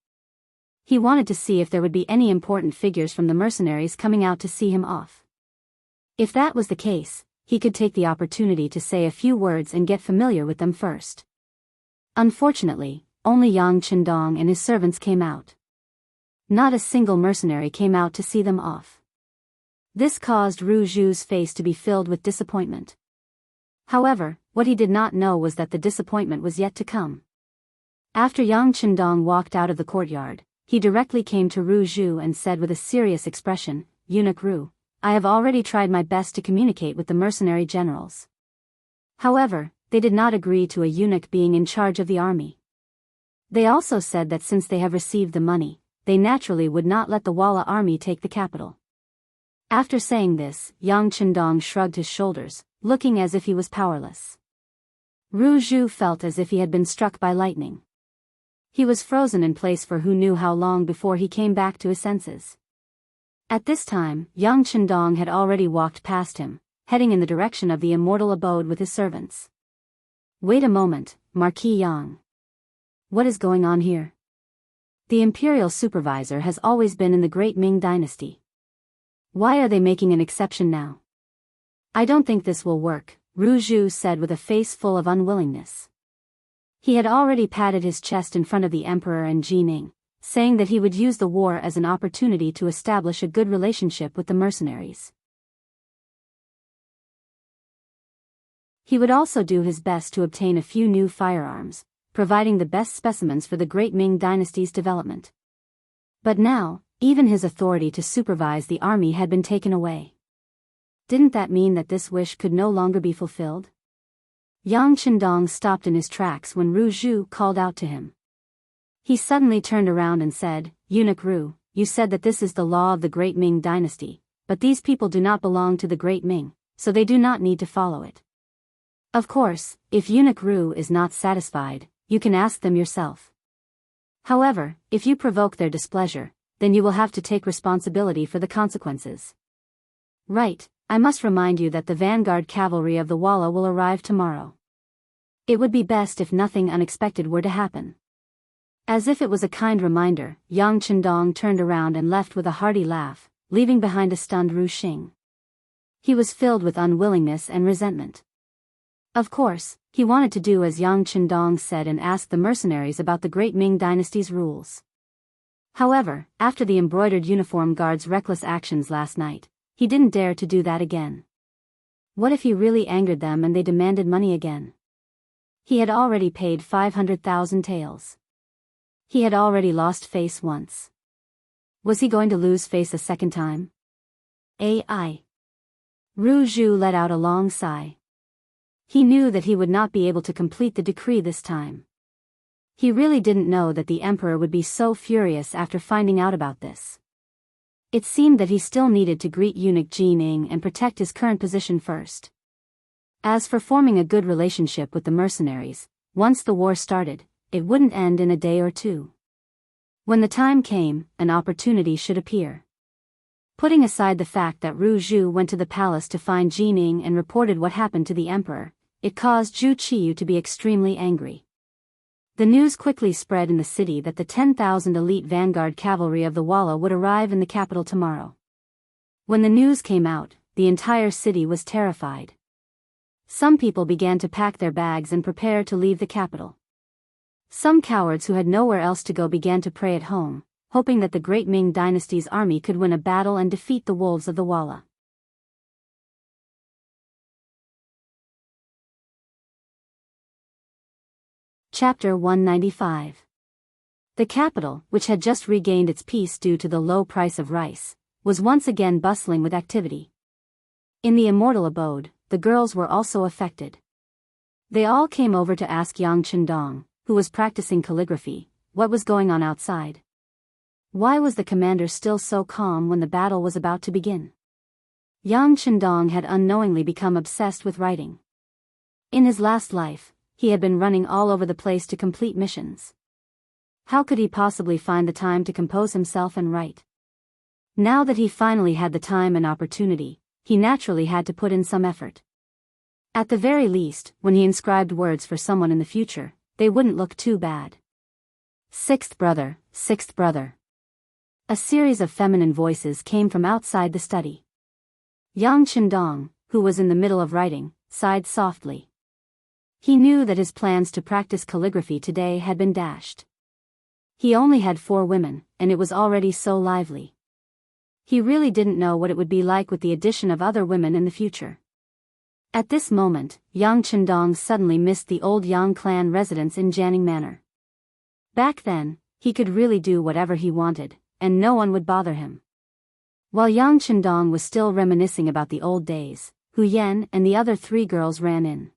He wanted to see if there would be any important figures from the mercenaries coming out to see him off. If that was the case, he could take the opportunity to say a few words and get familiar with them first. Unfortunately, only Yang Qindong and his servants came out. Not a single mercenary came out to see them off. This caused Ru Zhu's face to be filled with disappointment. However, what he did not know was that the disappointment was yet to come. After Yang Qindong walked out of the courtyard, he directly came to Ru Zhu and said with a serious expression, "Eunuch Ru, I have already tried my best to communicate with the mercenary generals. However, they did not agree to a eunuch being in charge of the army. They also said that since they have received the money, they naturally would not let the Walla army take the capital." After saying this, Yang Qindong shrugged his shoulders, looking as if he was powerless. Ru Zhu felt as if he had been struck by lightning. He was frozen in place for who knew how long before he came back to his senses. At this time, Yang Qindong had already walked past him, heading in the direction of the immortal abode with his servants. "Wait a moment, Marquis Yang. What is going on here?" The imperial supervisor has always been in the Great Ming Dynasty. Why are they making an exception now? I don't think this will work, Ru Zhu said with a face full of unwillingness. He had already patted his chest in front of the emperor and Jining, saying that he would use the war as an opportunity to establish a good relationship with the mercenaries. He would also do his best to obtain a few new firearms, providing the best specimens for the Great Ming Dynasty's development. But now, even his authority to supervise the army had been taken away. Didn't that mean that this wish could no longer be fulfilled? Yang Chendong stopped in his tracks when Ru Zhu called out to him. He suddenly turned around and said, "Eunuch Ru, you said that this is the law of the Great Ming Dynasty, but these people do not belong to the Great Ming, so they do not need to follow it. Of course, if Eunuch Ru is not satisfied, you can ask them yourself. However, if you provoke their displeasure, then you will have to take responsibility for the consequences. Right, I must remind you that the vanguard cavalry of the Walla will arrive tomorrow. It would be best if nothing unexpected were to happen." As if it was a kind reminder, Yang Chendong turned around and left with a hearty laugh, leaving behind a stunned Ru Xing. He was filled with unwillingness and resentment. Of course, he wanted to do as Yang Chendong said and ask the mercenaries about the Great Ming Dynasty's rules. However, after the embroidered uniform guard's reckless actions last night, he didn't dare to do that again. What if he really angered them and they demanded money again? He had already paid 500,000 taels. He had already lost face once. Was he going to lose face a second time? Ai. Ru Zhu let out a long sigh. He knew that he would not be able to complete the decree this time. He really didn't know that the emperor would be so furious after finding out about this. It seemed that he still needed to greet eunuch Jining and protect his current position first. As for forming a good relationship with the mercenaries, once the war started, it wouldn't end in a day or two. When the time came, an opportunity should appear. Putting aside the fact that Ru Zhu went to the palace to find Jining and reported what happened to the emperor, it caused Zhu Qiyu to be extremely angry. The news quickly spread in the city that the 10,000 elite vanguard cavalry of the Walla would arrive in the capital tomorrow. When the news came out, the entire city was terrified. Some people began to pack their bags and prepare to leave the capital. Some cowards who had nowhere else to go began to pray at home, hoping that the Great Ming Dynasty's army could win a battle and defeat the wolves of the Walla. Chapter 195. The capital, which had just regained its peace due to the low price of rice, was once again bustling with activity. In the immortal abode, the girls were also affected. They all came over to ask Yang Chendong, who was practicing calligraphy, what was going on outside. Why was the commander still so calm when the battle was about to begin? Yang Chendong had unknowingly become obsessed with writing. In his last life, he had been running all over the place to complete missions. How could he possibly find the time to compose himself and write? Now that he finally had the time and opportunity, he naturally had to put in some effort. At the very least, when he inscribed words for someone in the future, they wouldn't look too bad. Sixth brother, sixth brother. A series of feminine voices came from outside the study. Yang Chendong, who was in the middle of writing, sighed softly. He knew that his plans to practice calligraphy today had been dashed. He only had 4 women, and it was already so lively. He really didn't know what it would be like with the addition of other women in the future. At this moment, Yang Chendong suddenly missed the old Yang clan residence in Jianghu Manor. Back then, he could really do whatever he wanted, and no one would bother him. While Yang Chendong was still reminiscing about the old days, Hu Yan and the other 3 girls ran in.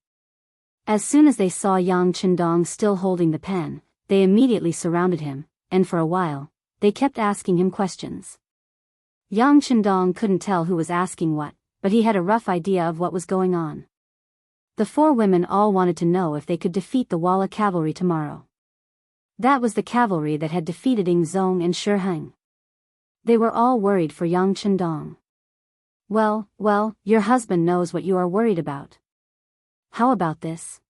As soon as they saw Yang Chendong still holding the pen, they immediately surrounded him, and for a while, they kept asking him questions. Yang Chendong couldn't tell who was asking what, but he had a rough idea of what was going on. The 4 women all wanted to know if they could defeat the Walla cavalry tomorrow. That was the cavalry that had defeated Ing Zong and Shi Heng. They were all worried for Yang Chendong. Well, your husband knows what you are worried about. How about this?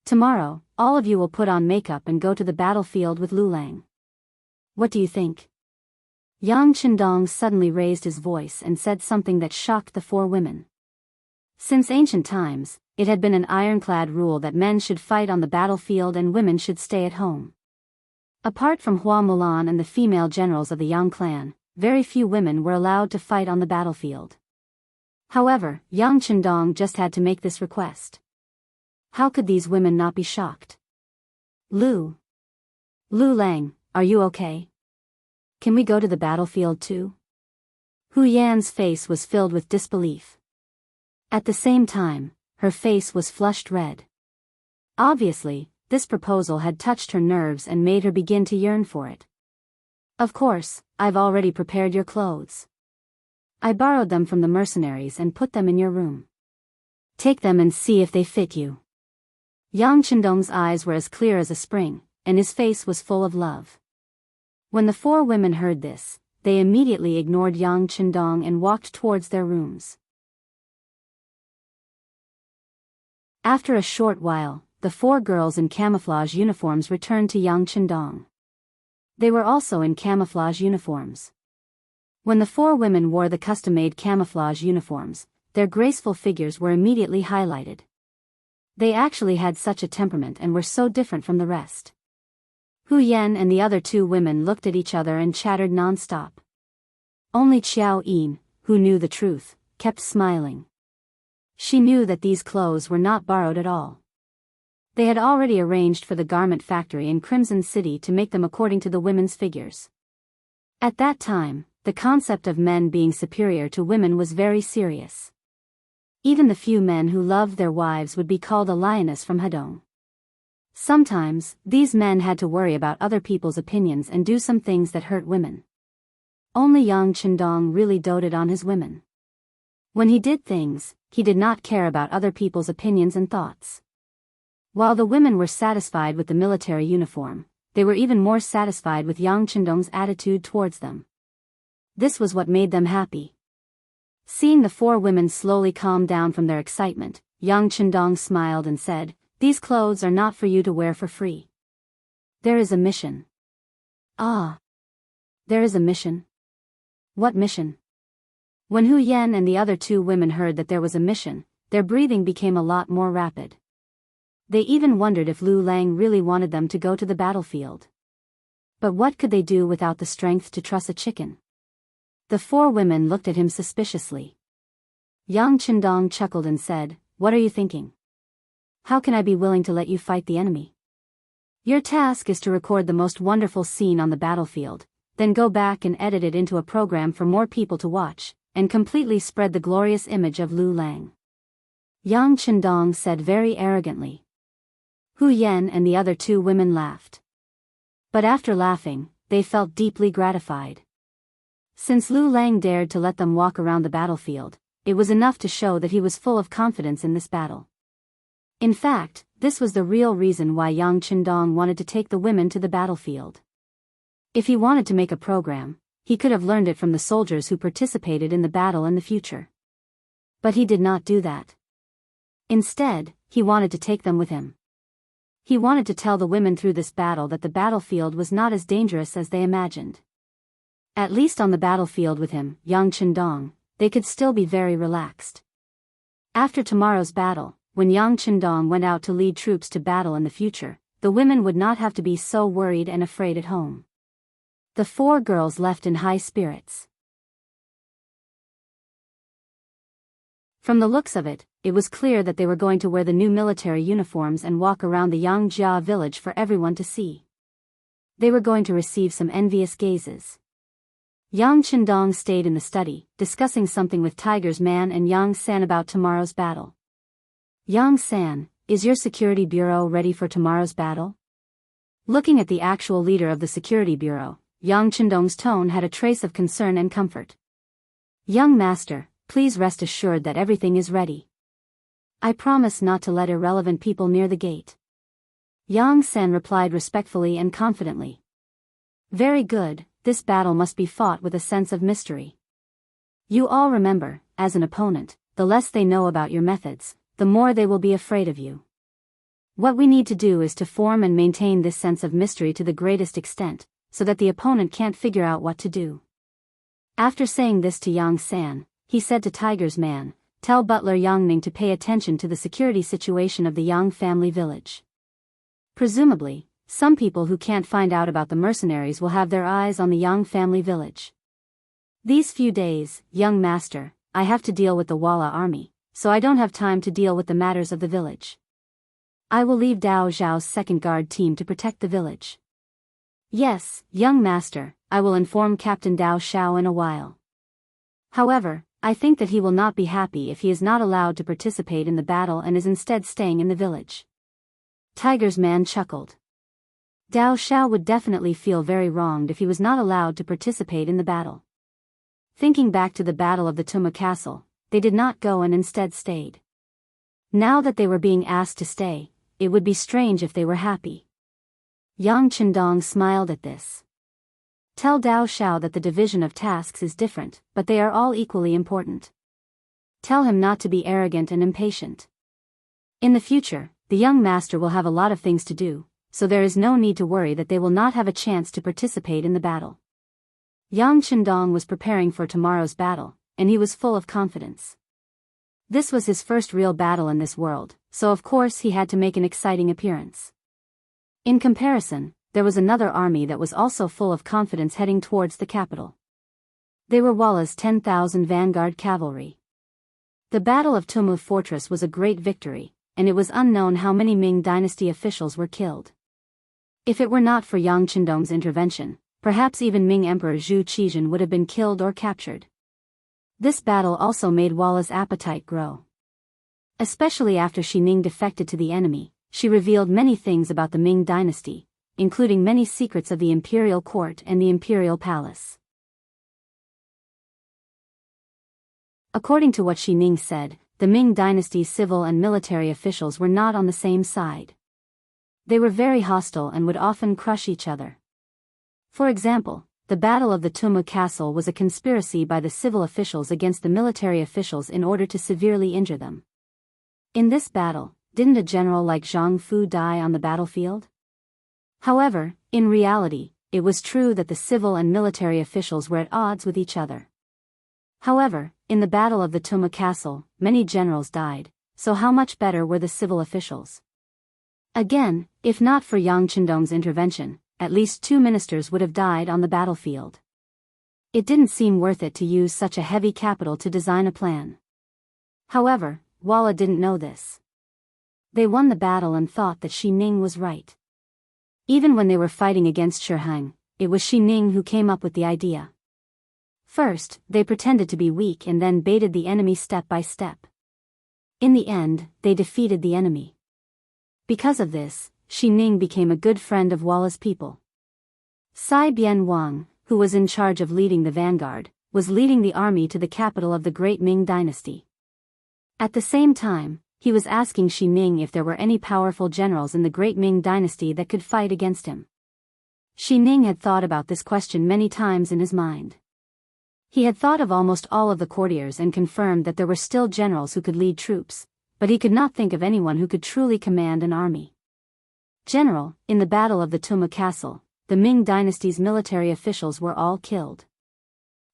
Tomorrow, all of you will put on makeup and go to the battlefield with Lulang. What do you think? Yang Qindong suddenly raised his voice and said something that shocked the four women. Since ancient times, it had been an ironclad rule that men should fight on the battlefield and women should stay at home. Apart from Hua Mulan and the female generals of the Yang clan, very few women were allowed to fight on the battlefield. However, Yang Qindong just had to make this request. How could these women not be shocked? Lu Lang, are you okay? Can we go to the battlefield too? Hu Yan's face was filled with disbelief. At the same time, her face was flushed red. Obviously, this proposal had touched her nerves and made her begin to yearn for it. Of course, I've already prepared your clothes. I borrowed them from the mercenaries and put them in your room. Take them and see if they fit you. Yang Qindong's eyes were as clear as a spring, and his face was full of love. When the four women heard this, they immediately ignored Yang Qindong and walked towards their rooms. After a short while, the four girls in camouflage uniforms returned to Yang Qindong. They were also in camouflage uniforms. When the four women wore the custom-made camouflage uniforms, their graceful figures were immediately highlighted. They actually had such a temperament and were so different from the rest. Hu Yan and the other two women looked at each other and chattered non-stop. Only Qiao Yin, who knew the truth, kept smiling. She knew that these clothes were not borrowed at all. They had already arranged for the garment factory in Crimson City to make them according to the women's figures. At that time, the concept of men being superior to women was very serious. Even the few men who loved their wives would be called a lioness from Hedong. Sometimes, these men had to worry about other people's opinions and do some things that hurt women. Only Yang Qindong really doted on his women. When he did things, he did not care about other people's opinions and thoughts. While the women were satisfied with the military uniform, they were even more satisfied with Yang Qindong's attitude towards them. This was what made them happy. Seeing the four women slowly calm down from their excitement, Yang Qindong smiled and said, "These clothes are not for you to wear for free. There is a mission." "Ah. There is a mission? What mission?" When Hu Yan and the other two women heard that there was a mission, their breathing became a lot more rapid. They even wondered if Lu Lang really wanted them to go to the battlefield. But what could they do without the strength to truss a chicken? The four women looked at him suspiciously. Yang Qindong chuckled and said, "What are you thinking? How can I be willing to let you fight the enemy? Your task is to record the most wonderful scene on the battlefield, then go back and edit it into a program for more people to watch, and completely spread the glorious image of Lu Lang." Yang Qindong said very arrogantly. Hu Yan and the other two women laughed. But after laughing, they felt deeply gratified. Since Lu Lang dared to let them walk around the battlefield, it was enough to show that he was full of confidence in this battle. In fact, this was the real reason why Yang Qindong wanted to take the women to the battlefield. If he wanted to make a program, he could have learned it from the soldiers who participated in the battle in the future. But he did not do that. Instead, he wanted to take them with him. He wanted to tell the women through this battle that the battlefield was not as dangerous as they imagined. At least on the battlefield with him, Yang Qindong, they could still be very relaxed. After tomorrow's battle, when Yang Qindong went out to lead troops to battle in the future, the women would not have to be so worried and afraid at home. The four girls left in high spirits. From the looks of it, it was clear that they were going to wear the new military uniforms and walk around the Yangjia village for everyone to see. They were going to receive some envious gazes. Yang Qindong stayed in the study, discussing something with Tiger's man and Yang San about tomorrow's battle. "Yang San, is your security bureau ready for tomorrow's battle?" Looking at the actual leader of the security bureau, Yang Qindong's tone had a trace of concern and comfort. "Young master, please rest assured that everything is ready. I promise not to let irrelevant people near the gate." Yang San replied respectfully and confidently. "Very good, this battle must be fought with a sense of mystery. You all remember, as an opponent, the less they know about your methods, the more they will be afraid of you. What we need to do is to form and maintain this sense of mystery to the greatest extent, so that the opponent can't figure out what to do. After saying this to Yang San, he said to Tiger's man, "Tell butler Yang Ning to pay attention to the security situation of the Yang family village. Presumably, some people who can't find out about the mercenaries will have their eyes on the Yang family village. These few days, young master, I have to deal with the Walla army, so I don't have time to deal with the matters of the village. I will leave Dao Zhao's second guard team to protect the village." "Yes, young master, I will inform Captain Dao Xiao in a while. However, I think that he will not be happy if he is not allowed to participate in the battle and is instead staying in the village." Tiger's man chuckled. Dao Xiao would definitely feel very wronged if he was not allowed to participate in the battle. Thinking back to the Battle of the Tuma Castle, they did not go and instead stayed. Now that they were being asked to stay, it would be strange if they were happy. Yang Chendong smiled at this. "Tell Dao Xiao that the division of tasks is different, but they are all equally important. Tell him not to be arrogant and impatient. In the future, the young master will have a lot of things to do, so there is no need to worry that they will not have a chance to participate in the battle." Yang Chendong was preparing for tomorrow's battle, and he was full of confidence. This was his first real battle in this world, so of course he had to make an exciting appearance. In comparison, there was another army that was also full of confidence heading towards the capital. They were Walla's 10,000 vanguard cavalry. The Battle of Tumu Fortress was a great victory, and it was unknown how many Ming Dynasty officials were killed. If it were not for Yang Chendong's intervention, perhaps even Ming Emperor Zhu Qizhen would have been killed or captured. This battle also made Walla's appetite grow. Especially after Xi Ning defected to the enemy, she revealed many things about the Ming Dynasty, including many secrets of the imperial court and the imperial palace. According to what Xi Ning said, the Ming Dynasty's civil and military officials were not on the same side. They were very hostile and would often crush each other. For example, the Battle of the Tumu Castle was a conspiracy by the civil officials against the military officials in order to severely injure them. In this battle, didn't a general like Zhang Fu die on the battlefield? However, in reality, it was true that the civil and military officials were at odds with each other. However, in the Battle of the Tumu Castle, many generals died, so how much better were the civil officials? Again, if not for Yang Chendong's intervention, at least 2 ministers would have died on the battlefield. It didn't seem worth it to use such a heavy capital to design a plan. However, Walla didn't know this. They won the battle and thought that Xi Ning was right. Even when they were fighting against Shihang, it was Xi Ning who came up with the idea. First, they pretended to be weak and then baited the enemy step by step. In the end, they defeated the enemy. Because of this, Xi Ning became a good friend of Walla's people. Sai Bian Wang, who was in charge of leading the vanguard, was leading the army to the capital of the Great Ming Dynasty. At the same time, he was asking Xi Ning if there were any powerful generals in the Great Ming Dynasty that could fight against him. Xi Ning had thought about this question many times in his mind. He had thought of almost all of the courtiers and confirmed that there were still generals who could lead troops, but he could not think of anyone who could truly command an army. General, in the Battle of the Tumu Castle, the Ming Dynasty's military officials were all killed.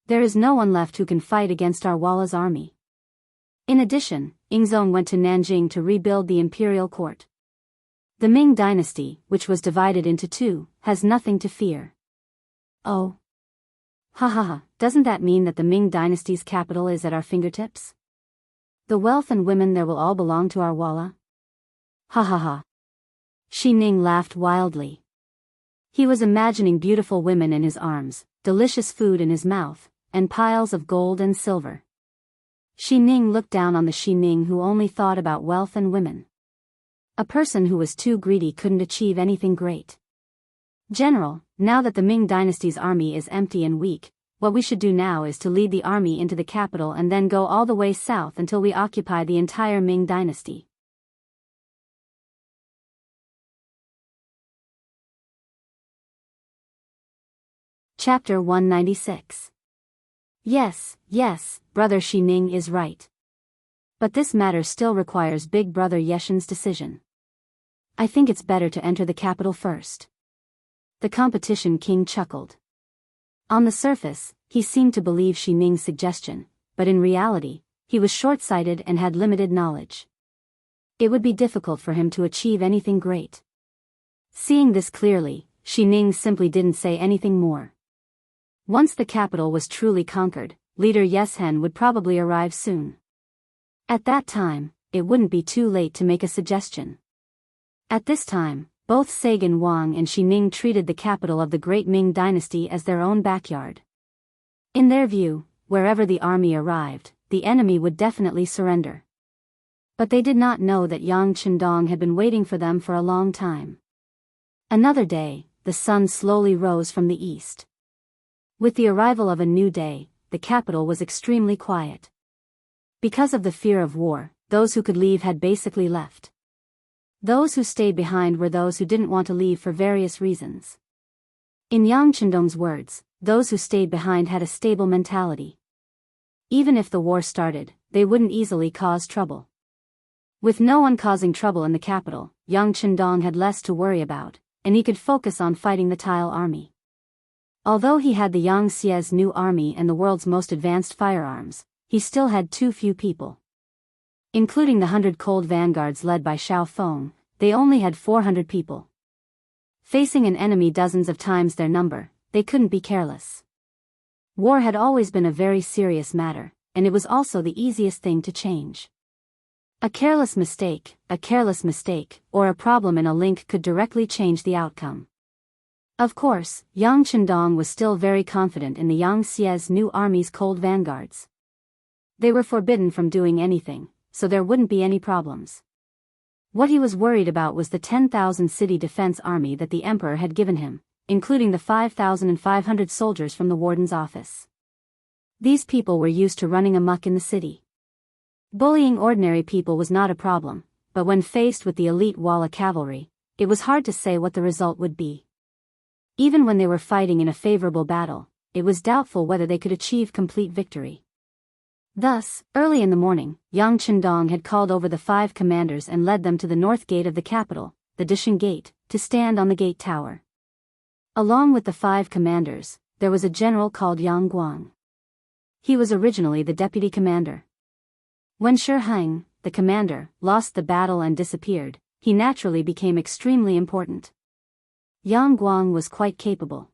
There is no one left who can fight against our Walla's army. In addition, Yingzong went to Nanjing to rebuild the imperial court. The Ming Dynasty, which was divided into 2, has nothing to fear. Oh. Ha ha ha, doesn't that mean that the Ming Dynasty's capital is at our fingertips? The wealth and women there will all belong to our Walla? Ha ha ha. Xi Ning laughed wildly. He was imagining beautiful women in his arms, delicious food in his mouth, and piles of gold and silver. Xi Ning looked down on the Xi Ning who only thought about wealth and women. A person who was too greedy couldn't achieve anything great. General, now that the Ming Dynasty's army is empty and weak, what we should do now is to lead the army into the capital and then go all the way south until we occupy the entire Ming Dynasty. Chapter 196. Yes, brother Xi Ning is right. But this matter still requires big brother Yeshen's decision. I think it's better to enter the capital first. The competition king chuckled. On the surface, he seemed to believe Xi Ning's suggestion, but in reality, he was short-sighted and had limited knowledge. It would be difficult for him to achieve anything great. Seeing this clearly, Xi Ning simply didn't say anything more. Once the capital was truly conquered, leader Yeshen would probably arrive soon. At that time, it wouldn't be too late to make a suggestion. At this time, both Sagan Wang and Xi Ning treated the capital of the Great Ming Dynasty as their own backyard. In their view, wherever the army arrived, the enemy would definitely surrender. But they did not know that Yang Chendong had been waiting for them for a long time. Another day, the sun slowly rose from the east. With the arrival of a new day, the capital was extremely quiet. Because of the fear of war, those who could leave had basically left. Those who stayed behind were those who didn't want to leave for various reasons. In Yang Chendong's words, those who stayed behind had a stable mentality. Even if the war started, they wouldn't easily cause trouble. With no one causing trouble in the capital, Yang Chendong had less to worry about, and he could focus on fighting the Tile army. Although he had the Yangtze's new army and the world's most advanced firearms, he still had too few people. Including the 100 cold vanguards led by Xiao Feng, they only had 400 people. Facing an enemy dozens of times their number, they couldn't be careless. War had always been a very serious matter, and it was also the easiest thing to change. A careless mistake, or a problem in a link could directly change the outcome. Of course, Yang Chendong was still very confident in the Yangtze's new army's cold vanguards. They were forbidden from doing anything, so there wouldn't be any problems. What he was worried about was the 10,000 city defense army that the emperor had given him, including the 5,500 soldiers from the warden's office. These people were used to running amok in the city. Bullying ordinary people was not a problem, but when faced with the elite Walla cavalry, it was hard to say what the result would be. Even when they were fighting in a favorable battle, it was doubtful whether they could achieve complete victory. Thus, early in the morning, Yang Chendong had called over the 5 commanders and led them to the north gate of the capital, the Dishan Gate, to stand on the gate tower. Along with the 5 commanders, there was a general called Yang Guang. He was originally the deputy commander. When Shi Heng, the commander, lost the battle and disappeared, he naturally became extremely important. Yang Guang was quite capable.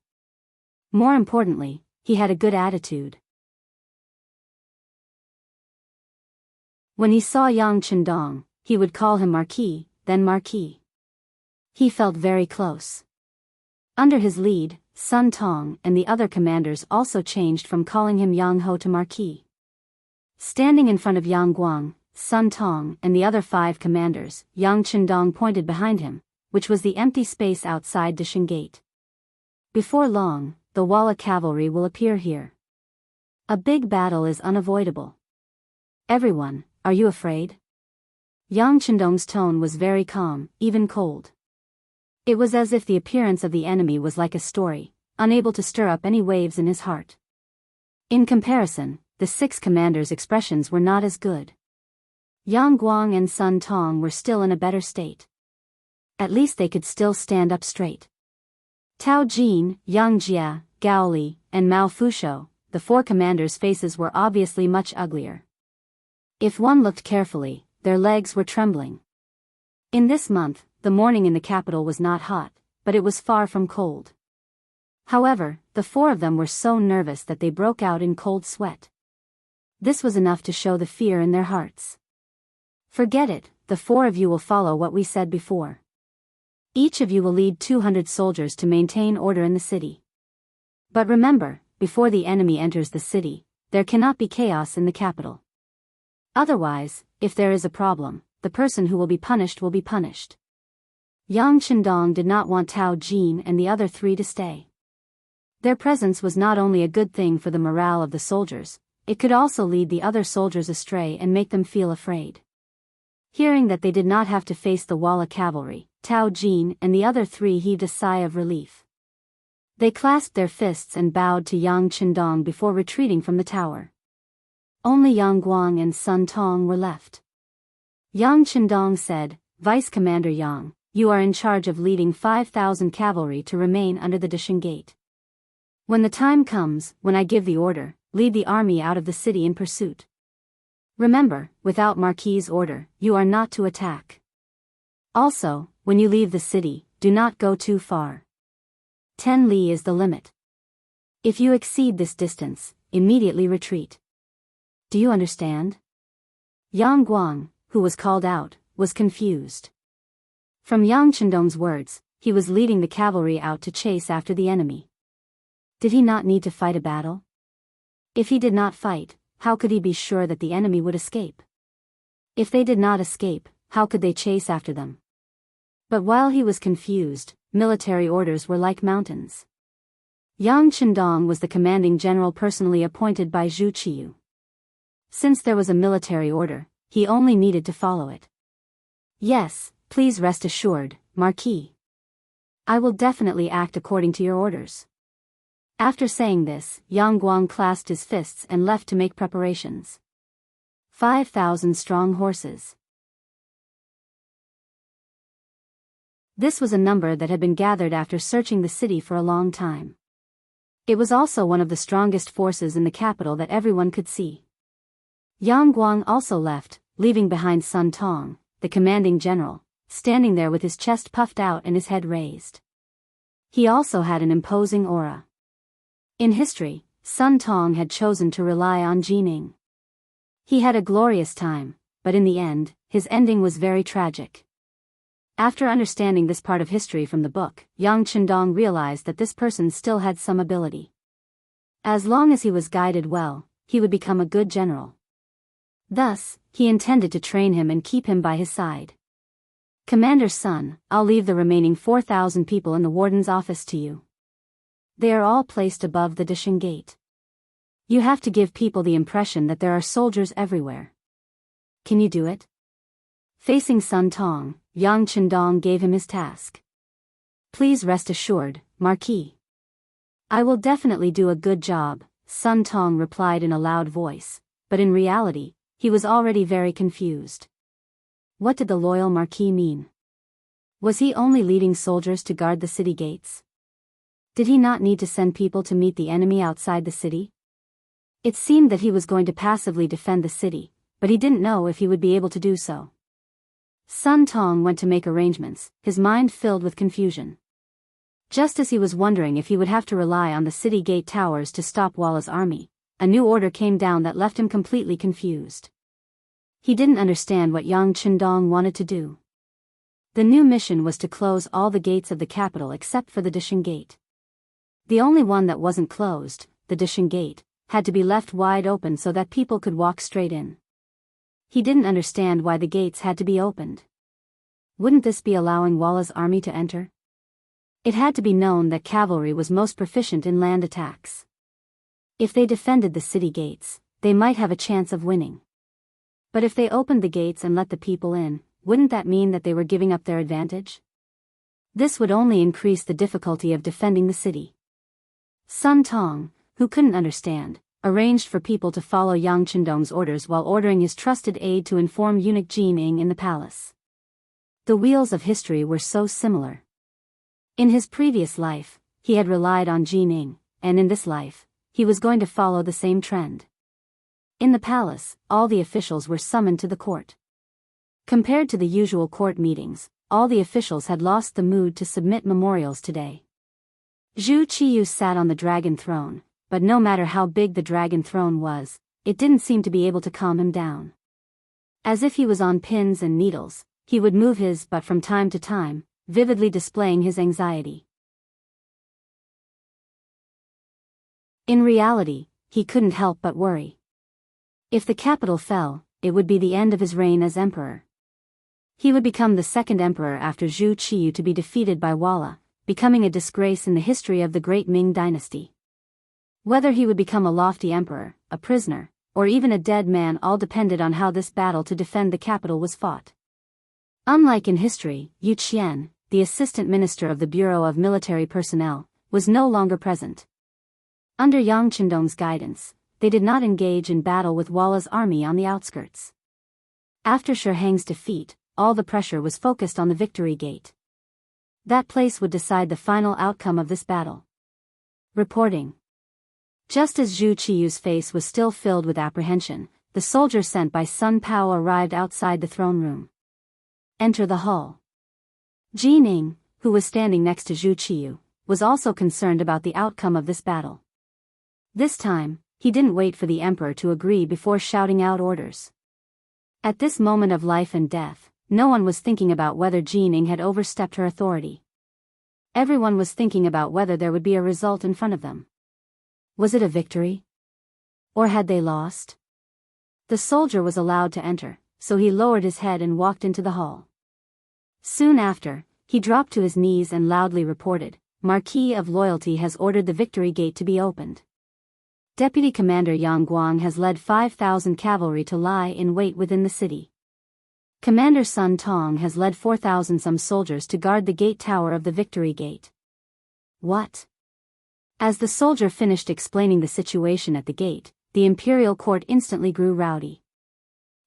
More importantly, he had a good attitude. When he saw Yang Chendong, he would call him Marquis, then Marquis. He felt very close. Under his lead, Sun Tong and the other commanders also changed from calling him Yang Ho to Marquis. Standing in front of Yang Guang, Sun Tong and the other 5 commanders, Yang Chendong pointed behind him, which was the empty space outside Dishan Gate. Before long, the Walla cavalry will appear here. A big battle is unavoidable. Everyone, are you afraid? Yang Chendong's tone was very calm, even cold. It was as if the appearance of the enemy was like a story, unable to stir up any waves in his heart. In comparison, the 6 commanders' expressions were not as good. Yang Guang and Sun Tong were still in a better state. At least they could still stand up straight. Tao Jin, Yang Jia, Gao Li, and Mao Fusho, the 4 commanders' faces were obviously much uglier. If one looked carefully, their legs were trembling. In this month, the morning in the capital was not hot, but it was far from cold. However, the 4 of them were so nervous that they broke out in cold sweat. This was enough to show the fear in their hearts. Forget it, the 4 of you will follow what we said before. Each of you will lead 200 soldiers to maintain order in the city. But remember, before the enemy enters the city, there cannot be chaos in the capital. Otherwise, if there is a problem, the person who will be punished will be punished. Yang Chendong did not want Tao Jin and the other 3 to stay. Their presence was not only a good thing for the morale of the soldiers, it could also lead the other soldiers astray and make them feel afraid. Hearing that they did not have to face the Walla cavalry, Tao Jin and the other 3 heaved a sigh of relief. They clasped their fists and bowed to Yang Chendong before retreating from the tower. Only Yang Guang and Sun Tong were left. Yang Chendong said, "Vice Commander Yang, you are in charge of leading 5,000 cavalry to remain under the Dishan Gate. When the time comes, when I give the order, lead the army out of the city in pursuit. Remember, without Marquis's order, you are not to attack. Also, when you leave the city, do not go too far. 10 li is the limit. If you exceed this distance, immediately retreat. Do you understand? Yang Guang, who was called out, was confused. From Yang Chendong's words, he was leading the cavalry out to chase after the enemy. Did he not need to fight a battle? If he did not fight, how could he be sure that the enemy would escape? If they did not escape, how could they chase after them? But while he was confused, military orders were like mountains. Yang Chendong was the commanding general personally appointed by Zhu Qiyu. Since there was a military order, he only needed to follow it. Yes, please rest assured, Marquis. I will definitely act according to your orders. After saying this, Yang Guang clasped his fists and left to make preparations. 5,000 strong horses. This was a number that had been gathered after searching the city for a long time. It was also one of the strongest forces in the capital that everyone could see. Yang Guang also left, leaving behind Sun Tong, the commanding general, standing there with his chest puffed out and his head raised. He also had an imposing aura. In history, Sun Tong had chosen to rely on Jining. He had a glorious time, but in the end, his ending was very tragic. After understanding this part of history from the book, Yang Chendong realized that this person still had some ability. As long as he was guided well, he would become a good general. Thus, he intended to train him and keep him by his side. Commander Sun, I'll leave the remaining 4,000 people in the warden's office to you. They are all placed above the Dishan Gate. You have to give people the impression that there are soldiers everywhere. Can you do it? Facing Sun Tong, Yang Chendong gave him his task. Please rest assured, Marquis. I will definitely do a good job, Sun Tong replied in a loud voice, but in reality, he was already very confused. What did the loyal Marquis mean? Was he only leading soldiers to guard the city gates? Did he not need to send people to meet the enemy outside the city? It seemed that he was going to passively defend the city, but he didn't know if he would be able to do so. Sun Tong went to make arrangements, his mind filled with confusion. Just as he was wondering if he would have to rely on the city gate towers to stop Walla's army, a new order came down that left him completely confused. He didn't understand what Yang Chendong wanted to do. The new mission was to close all the gates of the capital except for the Dishan Gate. The only one that wasn't closed, the Dishan Gate, had to be left wide open so that people could walk straight in. He didn't understand why the gates had to be opened. Wouldn't this be allowing Walla's army to enter? It had to be known that cavalry was most proficient in land attacks. If they defended the city gates, they might have a chance of winning. But if they opened the gates and let the people in, wouldn't that mean that they were giving up their advantage? This would only increase the difficulty of defending the city. Sun Tong, who couldn't understand, arranged for people to follow Yang Chendong's orders while ordering his trusted aide to inform eunuch Jin Ing in the palace. The wheels of history were so similar. In his previous life, he had relied on Jin Ing, and in this life, he was going to follow the same trend. In the palace, all the officials were summoned to the court. Compared to the usual court meetings, all the officials had lost the mood to submit memorials today. Zhu Qiyu sat on the dragon throne, but no matter how big the dragon throne was, it didn't seem to be able to calm him down. As if he was on pins and needles, he would move his butt from time to time, vividly displaying his anxiety. In reality, he couldn't help but worry. If the capital fell, it would be the end of his reign as emperor. He would become the second emperor after Zhu Qiyu to be defeated by Walla, becoming a disgrace in the history of the great Ming dynasty. Whether he would become a lofty emperor, a prisoner, or even a dead man all depended on how this battle to defend the capital was fought. Unlike in history, Yu Qian, the assistant minister of the Bureau of Military Personnel, was no longer present. Under Yang Chendong's guidance, they did not engage in battle with Walla's army on the outskirts. After Shi Hang's defeat, all the pressure was focused on the Victory Gate. That place would decide the final outcome of this battle. Reporting. Just as Zhu Qiyu's face was still filled with apprehension, the soldier sent by Sun Pao arrived outside the throne room. Enter the hall. Ji Ning, who was standing next to Zhu Qiyu, was also concerned about the outcome of this battle. This time, he didn't wait for the emperor to agree before shouting out orders. At this moment of life and death, no one was thinking about whether Ji Ning had overstepped her authority. Everyone was thinking about whether there would be a result in front of them. Was it a victory? Or had they lost? The soldier was allowed to enter, so he lowered his head and walked into the hall. Soon after, he dropped to his knees and loudly reported, "Marquis of Loyalty has ordered the victory gate to be opened. Deputy Commander Yang Guang has led 5,000 cavalry to lie in wait within the city. Commander Sun Tong has led 4,000 some soldiers to guard the gate tower of the victory gate." What? As the soldier finished explaining the situation at the gate, the imperial court instantly grew rowdy.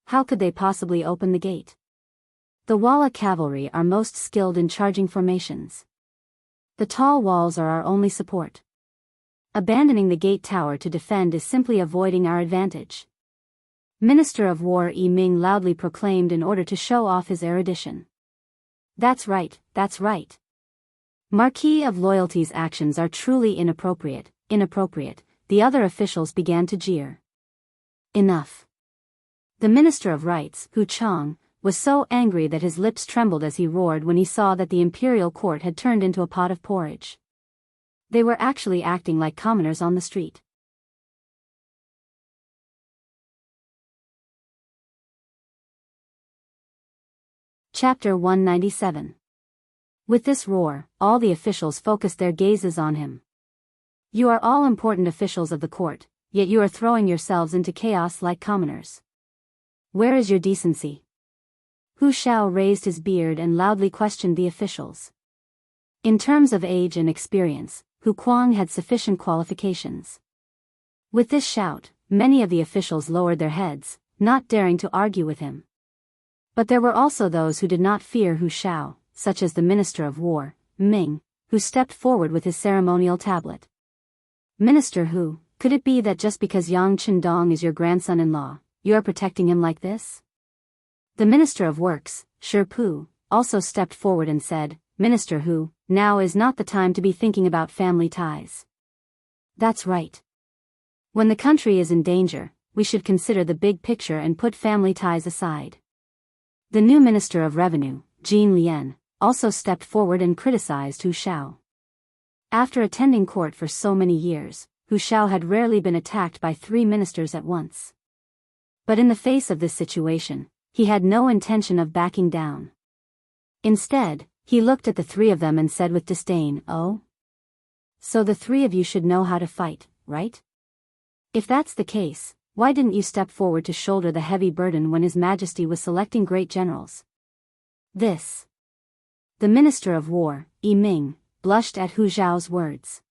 How could they possibly open the gate? The Walla cavalry are most skilled in charging formations. The tall walls are our only support. Abandoning the gate tower to defend is simply avoiding our advantage. Minister of War Yi Ming loudly proclaimed in order to show off his erudition. That's right, that's right. Marquis of Loyalty's actions are truly inappropriate, the other officials began to jeer. Enough. The Minister of Rights, Hu Chang, was so angry that his lips trembled as he roared when he saw that the imperial court had turned into a pot of porridge. They were actually acting like commoners on the street. Chapter 197. With this roar, all the officials focused their gazes on him. You are all important officials of the court, yet you are throwing yourselves into chaos like commoners. Where is your decency? Hu Shao raised his beard and loudly questioned the officials. In terms of age and experience, Hu Kuang had sufficient qualifications. With this shout, many of the officials lowered their heads, not daring to argue with him. But there were also those who did not fear Hu Shao, such as the Minister of War, Ming, who stepped forward with his ceremonial tablet. Minister Hu, could it be that just because Yang Chendong is your grandson-in-law, you are protecting him like this? The Minister of Works, Shi Pu, also stepped forward and said, Minister Hu, now is not the time to be thinking about family ties. That's right. When the country is in danger, we should consider the big picture and put family ties aside. The new Minister of Revenue, Jin Lian, also stepped forward and criticized Hu Shao. After attending court for so many years, Hu Shao had rarely been attacked by 3 ministers at once. But in the face of this situation, he had no intention of backing down. Instead, he looked at the 3 of them and said with disdain, "Oh? So the 3 of you should know how to fight, right? If that's the case, why didn't you step forward to shoulder the heavy burden when His Majesty was selecting great generals?" This. The Minister of War, Yi Ming, blushed at Hu Zhao's words.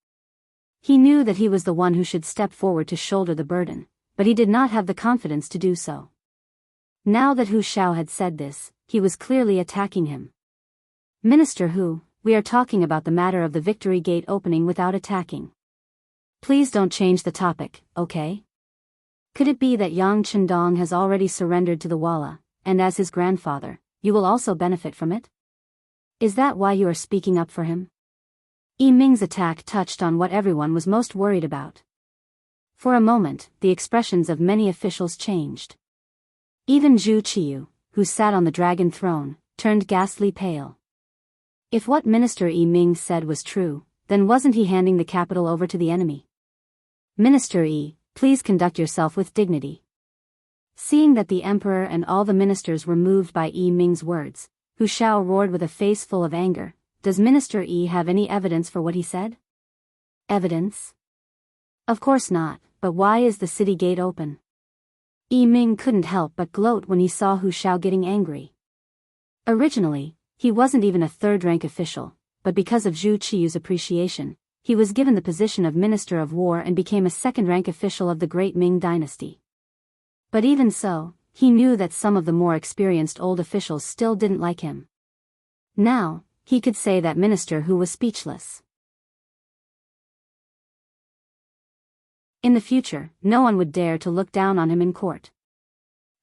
He knew that he was the one who should step forward to shoulder the burden, but he did not have the confidence to do so. Now that Hu Shao had said this, he was clearly attacking him. Minister Hu, we are talking about the matter of the victory gate opening without attacking. Please don't change the topic, okay? Could it be that Yang Chendong has already surrendered to the Walla, and as his grandfather, you will also benefit from it? Is that why you are speaking up for him? Yi Ming's attack touched on what everyone was most worried about. For a moment, the expressions of many officials changed. Even Zhu Qiyu, who sat on the dragon throne, turned ghastly pale. If what Minister Yi Ming said was true, then wasn't he handing the capital over to the enemy? Minister Yi, please conduct yourself with dignity. Seeing that the emperor and all the ministers were moved by Yi Ming's words, Hu Shao roared with a face full of anger, "Does Minister Yi have any evidence for what he said?" Evidence? Of course not, but why is the city gate open? Yi Ming couldn't help but gloat when he saw Hu Shao getting angry. Originally, he wasn't even a third-rank official, but because of Zhu Qiyu's appreciation, he was given the position of Minister of War and became a second-rank official of the Great Ming Dynasty. But even so, he knew that some of the more experienced old officials still didn't like him. Now, he could say that minister who was speechless. In the future, no one would dare to look down on him in court.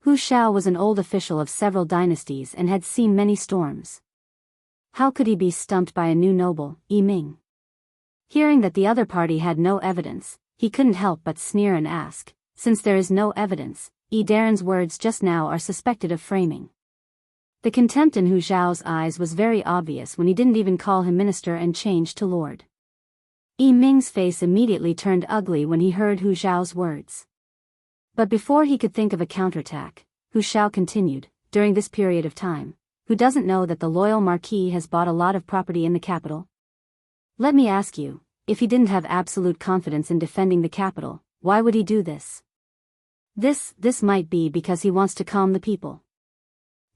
Hu Xiao was an old official of several dynasties and had seen many storms. How could he be stumped by a new noble, Yi Ming? Hearing that the other party had no evidence, he couldn't help but sneer and ask, since there is no evidence, Yi Daren's words just now are suspected of framing. The contempt in Hu Xiao's eyes was very obvious when he didn't even call him minister and changed to lord. Yi Ming's face immediately turned ugly when he heard Hu Xiao's words. But before he could think of a counterattack, Hu Xiao continued, during this period of time, who doesn't know that the loyal marquis has bought a lot of property in the capital? Let me ask you, if he didn't have absolute confidence in defending the capital, why would he do this? This might be because he wants to calm the people.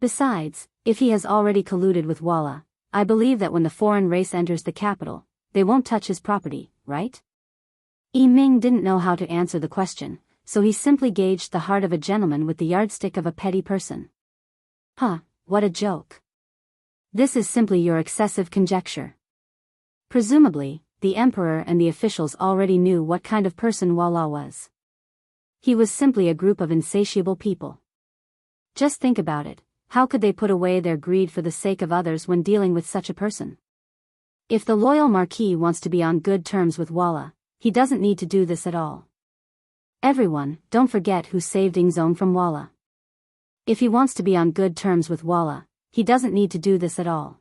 Besides, if he has already colluded with Walla, I believe that when the foreign race enters the capital, they won't touch his property, right? Yi Ming didn't know how to answer the question, so he simply gauged the heart of a gentleman with the yardstick of a petty person. Huh, what a joke. This is simply your excessive conjecture. Presumably, the emperor and the officials already knew what kind of person Walla was. He was simply a group of insatiable people. Just think about it, how could they put away their greed for the sake of others when dealing with such a person? If the loyal marquis wants to be on good terms with Walla, he doesn't need to do this at all. Everyone, don't forget who saved Ingzong from Walla. If he wants to be on good terms with Walla, he doesn't need to do this at all.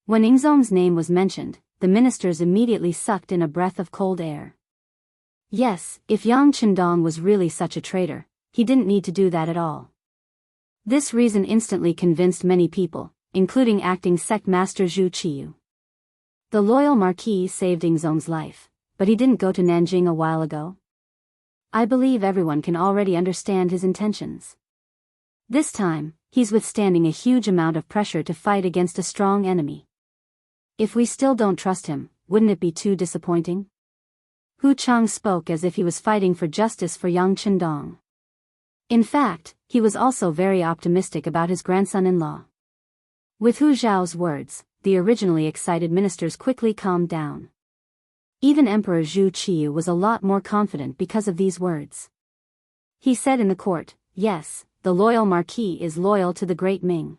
When Ingzong's name was mentioned, the ministers immediately sucked in a breath of cold air. Yes, if Yang Chendong was really such a traitor, he didn't need to do that at all. This reason instantly convinced many people, including acting sect master Zhu Qiyu. The loyal marquis saved Ingzong's life, but he didn't go to Nanjing a while ago. I believe everyone can already understand his intentions. This time, he's withstanding a huge amount of pressure to fight against a strong enemy. If we still don't trust him, wouldn't it be too disappointing? Hu Chang spoke as if he was fighting for justice for Yang Chendong. In fact, he was also very optimistic about his grandson-in-law. With Hu Zhao's words, the originally excited ministers quickly calmed down. Even Emperor Zhu Qiyu was a lot more confident because of these words. He said in the court, yes, the loyal marquis is loyal to the great Ming.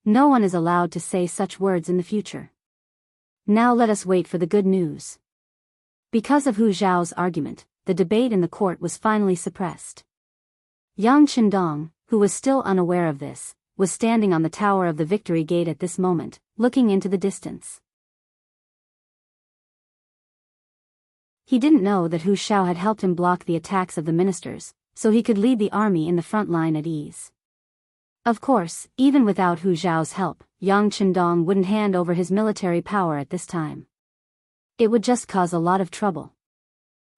No one is allowed to say such words in the future. Now let us wait for the good news. Because of Hu Zhao's argument, the debate in the court was finally suppressed. Yang Chendong, who was still unaware of this, was standing on the tower of the Victory Gate at this moment, looking into the distance. He didn't know that Hu Xiao had helped him block the attacks of the ministers, so he could lead the army in the front line at ease. Of course, even without Hu Zhao's help, Yang Chendong wouldn't hand over his military power at this time. It would just cause a lot of trouble.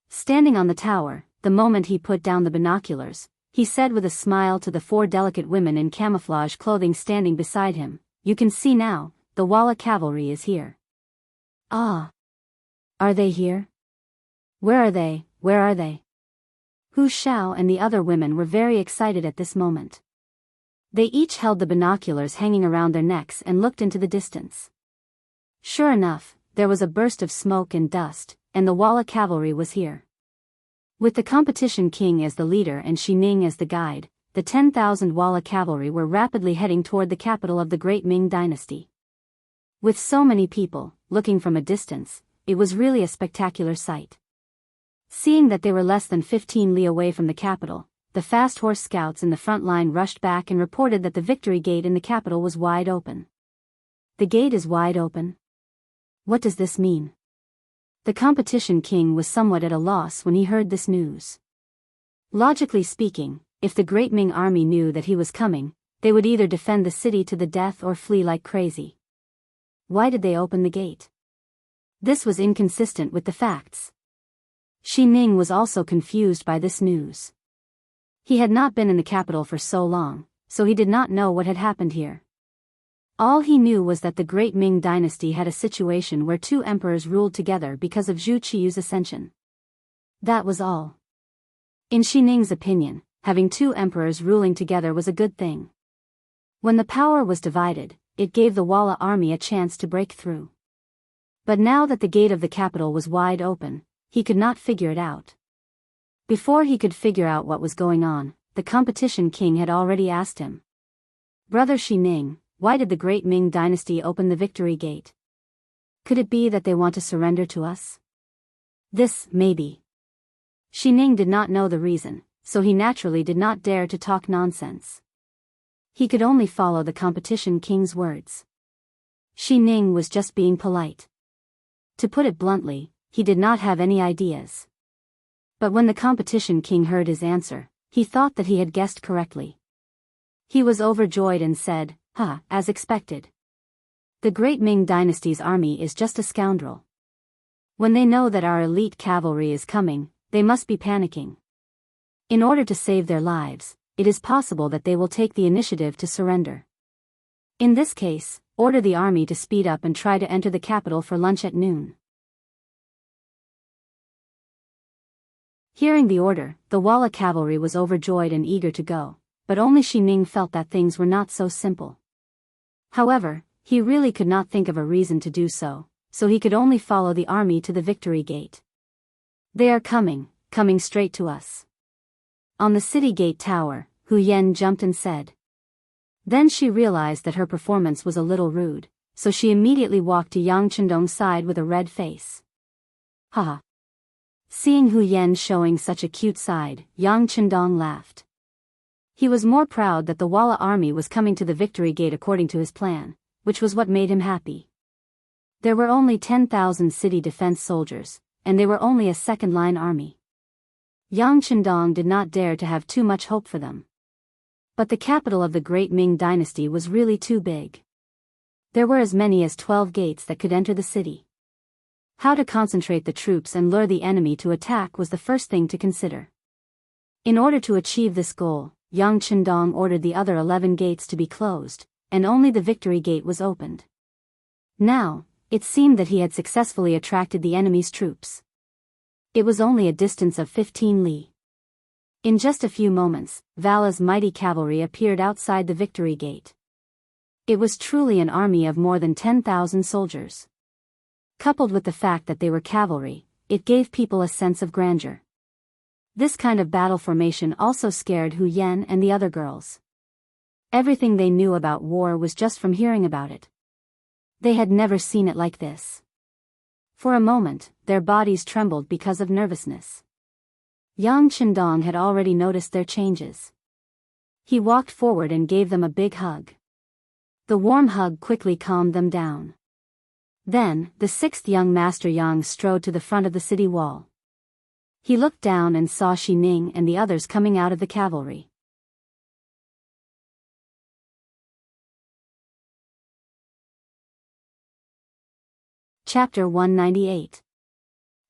Standing on the tower, the moment he put down the binoculars, he said with a smile to the 4 delicate women in camouflage clothing standing beside him, "You can see now, the Walla cavalry is here." Ah! Are they here? Where are they, where are they? Hu Xiao and the other women were very excited at this moment. They each held the binoculars hanging around their necks and looked into the distance. Sure enough, there was a burst of smoke and dust, and the Walla cavalry was here. With the competition king as the leader and Xi Ning as the guide, the 10,000 Walla cavalry were rapidly heading toward the capital of the Great Ming Dynasty. With so many people, looking from a distance, it was really a spectacular sight. Seeing that they were less than 15 li away from the capital, the fast horse scouts in the front line rushed back and reported that the Victory Gate in the capital was wide open. The gate is wide open? What does this mean? The competition king was somewhat at a loss when he heard this news. Logically speaking, if the Great Ming army knew that he was coming, they would either defend the city to the death or flee like crazy. Why did they open the gate? This was inconsistent with the facts. Xi Ning was also confused by this news. He had not been in the capital for so long, so he did not know what had happened here. All he knew was that the Great Ming Dynasty had a situation where 2 emperors ruled together because of Zhu Qiyu's ascension. That was all. In Xi Ning's opinion, having 2 emperors ruling together was a good thing. When the power was divided, it gave the Walla army a chance to break through. But now that the gate of the capital was wide open, he could not figure it out. Before he could figure out what was going on, the competition king had already asked him. "Brother Xining, why did the great Ming dynasty open the victory gate? Could it be that they want to surrender to us?" This, maybe. Xining did not know the reason, so he naturally did not dare to talk nonsense. He could only follow the competition king's words. Xining was just being polite. To put it bluntly, he did not have any ideas. But when the competition king heard his answer, he thought that he had guessed correctly. He was overjoyed and said, as expected. The great Ming dynasty's army is just a scoundrel. When they know that our elite cavalry is coming, they must be panicking. In order to save their lives, it is possible that they will take the initiative to surrender. In this case, order the army to speed up and try to enter the capital for lunch at noon. Hearing the order, the Walla cavalry was overjoyed and eager to go, but only Xining felt that things were not so simple. However, he really could not think of a reason to do so, so he could only follow the army to the victory gate. "They are coming straight to us." On the city gate tower, Hu Yan jumped and said. Then she realized that her performance was a little rude, so she immediately walked to Yang Chendong's side with a red face. "Haha." Seeing Hu Yan showing such a cute side, Yang Chendong laughed. He was more proud that the Walla army was coming to the victory gate according to his plan, which was what made him happy. There were only 10,000 city defense soldiers, and they were only a second-line army. Yang Chendong did not dare to have too much hope for them. But the capital of the great Ming dynasty was really too big. There were as many as 12 gates that could enter the city. How to concentrate the troops and lure the enemy to attack was the first thing to consider. In order to achieve this goal, Yang Chendong ordered the other 11 gates to be closed, and only the victory gate was opened. Now, it seemed that he had successfully attracted the enemy's troops. It was only a distance of 15 li. In just a few moments, Vala's mighty cavalry appeared outside the victory gate. It was truly an army of more than 10,000 soldiers. Coupled with the fact that they were cavalry, it gave people a sense of grandeur. This kind of battle formation also scared Hu Yan and the other girls. Everything they knew about war was just from hearing about it. They had never seen it like this. For a moment, their bodies trembled because of nervousness. Yang Chendong had already noticed their changes. He walked forward and gave them a big hug. The warm hug quickly calmed them down. Then, the sixth young master Yang strode to the front of the city wall. He looked down and saw Xining and the others coming out of the cavalry. Chapter 198.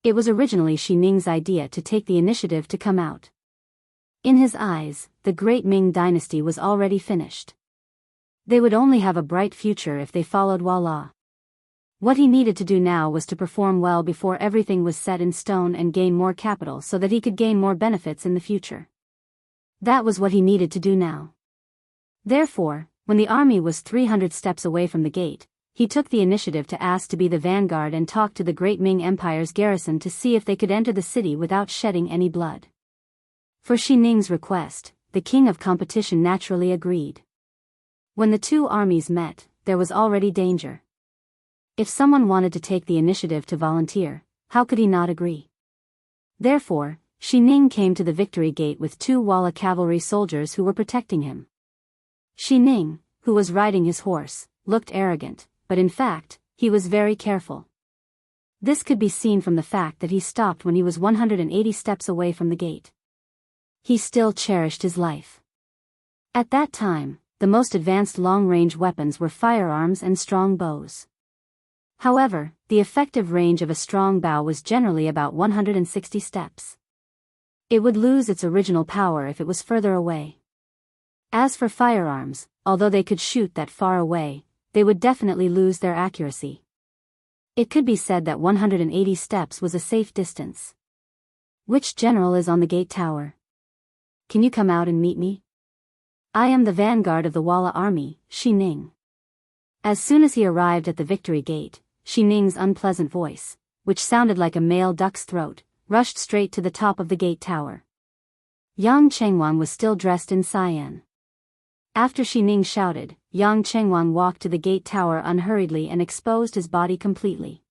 It was originally Xining's idea to take the initiative to come out. In his eyes, the great Ming dynasty was already finished. They would only have a bright future if they followed Walla. What he needed to do now was to perform well before everything was set in stone and gain more capital so that he could gain more benefits in the future. That was what he needed to do now. Therefore, when the army was 300 steps away from the gate, he took the initiative to ask to be the vanguard and talk to the great Ming Empire's garrison to see if they could enter the city without shedding any blood. For Xining's request, the king of competition naturally agreed. When the two armies met, there was already danger. If someone wanted to take the initiative to volunteer, how could he not agree? Therefore, Xining came to the victory gate with 2 Walla cavalry soldiers who were protecting him. Xining, who was riding his horse, looked arrogant, but in fact, he was very careful. This could be seen from the fact that he stopped when he was 180 steps away from the gate. He still cherished his life. At that time, the most advanced long-range weapons were firearms and strong bows. However, the effective range of a strong bow was generally about 160 steps. It would lose its original power if it was further away. As for firearms, although they could shoot that far away, they would definitely lose their accuracy. It could be said that 180 steps was a safe distance. Which general is on the gate tower? Can you come out and meet me? I am the vanguard of the Walla army, Xining. As soon as he arrived at the victory gate, Xi Ning's unpleasant voice, which sounded like a male duck's throat, rushed straight to the top of the gate tower. Yang Chengwan was still dressed in cyan. After Xi Ning shouted, Yang Chengwan walked to the gate tower unhurriedly and exposed his body completely.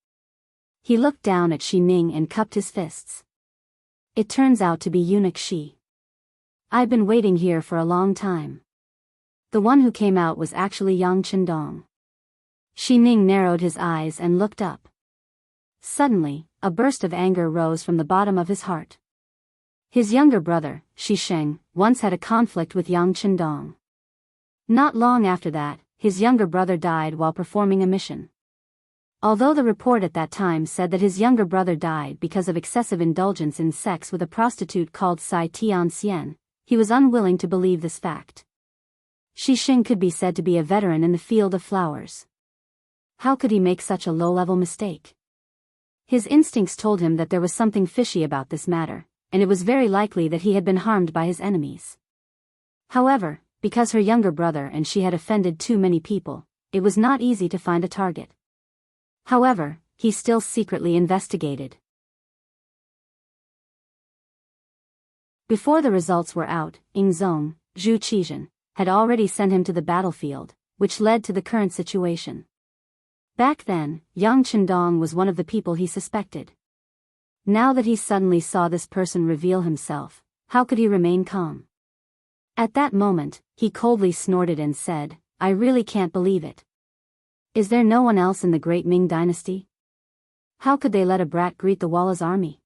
He looked down at Xi Ning and cupped his fists. It turns out to be eunuch Xi. I've been waiting here for a long time. The one who came out was actually Yang Chendong. Xi Ning narrowed his eyes and looked up. Suddenly, a burst of anger rose from the bottom of his heart. His younger brother, Xi Sheng, once had a conflict with Yang Chendong. Not long after that, his younger brother died while performing a mission. Although the report at that time said that his younger brother died because of excessive indulgence in sex with a prostitute called Sai Tianxian, he was unwilling to believe this fact. Xi Sheng could be said to be a veteran in the field of flowers. How could he make such a low-level mistake? His instincts told him that there was something fishy about this matter, and it was very likely that he had been harmed by his enemies. However, because her younger brother and she had offended too many people, it was not easy to find a target. However, he still secretly investigated. Before the results were out, Ingzong, Zhu Qizhen, had already sent him to the battlefield, which led to the current situation. Back then, Yang Chendong was one of the people he suspected. Now that he suddenly saw this person reveal himself, how could he remain calm? At that moment, he coldly snorted and said, "I really can't believe it. Is there no one else in the great Ming dynasty? How could they let a brat greet the Walla's army?"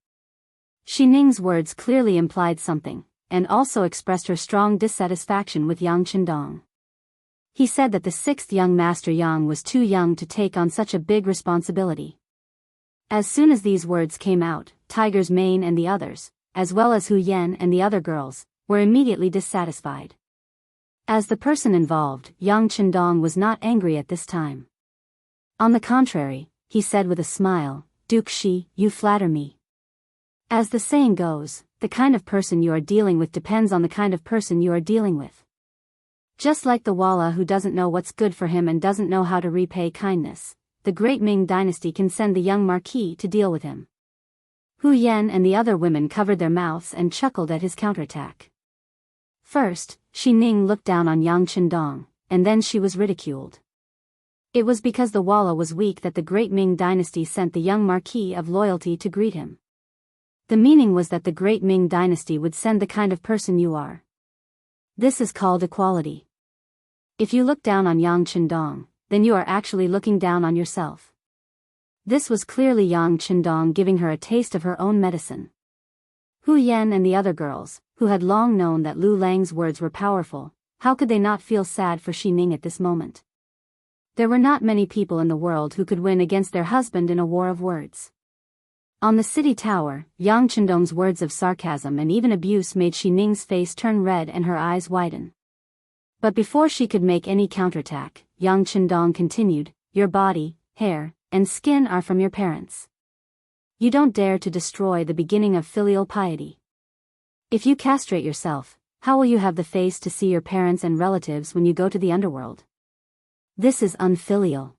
Xi Ning's words clearly implied something, and also expressed her strong dissatisfaction with Yang Chendong. He said that the sixth young master Yang was too young to take on such a big responsibility. As soon as these words came out, Tiger's Mane and the others, as well as Hu Yan and the other girls, were immediately dissatisfied. As the person involved, Yang Chendong was not angry at this time. On the contrary, he said with a smile, "Duke Xi, you flatter me. As the saying goes, the kind of person you are dealing with depends on the kind of person you are dealing with. Just like the Walla who doesn't know what's good for him and doesn't know how to repay kindness, the great Ming dynasty can send the young marquis to deal with him." Hu Yan and the other women covered their mouths and chuckled at his counterattack. First, Xi Ning looked down on Yang Chendong, and then she was ridiculed. It was because the Walla was weak that the great Ming dynasty sent the young marquis of loyalty to greet him. The meaning was that the great Ming dynasty would send the kind of person you are. This is called equality. If you look down on Yang Chendong, then you are actually looking down on yourself. This was clearly Yang Chendong giving her a taste of her own medicine. Hu Yan and the other girls, who had long known that Lu Lang's words were powerful, how could they not feel sad for Xi Ning at this moment? There were not many people in the world who could win against their husband in a war of words. On the city tower, Yang Chendong's words of sarcasm and even abuse made Xi Ning's face turn red and her eyes widen. But before she could make any counterattack, Yang Chendong continued, "Your body, hair, and skin are from your parents. You don't dare to destroy the beginning of filial piety. If you castrate yourself, how will you have the face to see your parents and relatives when you go to the underworld? This is unfilial.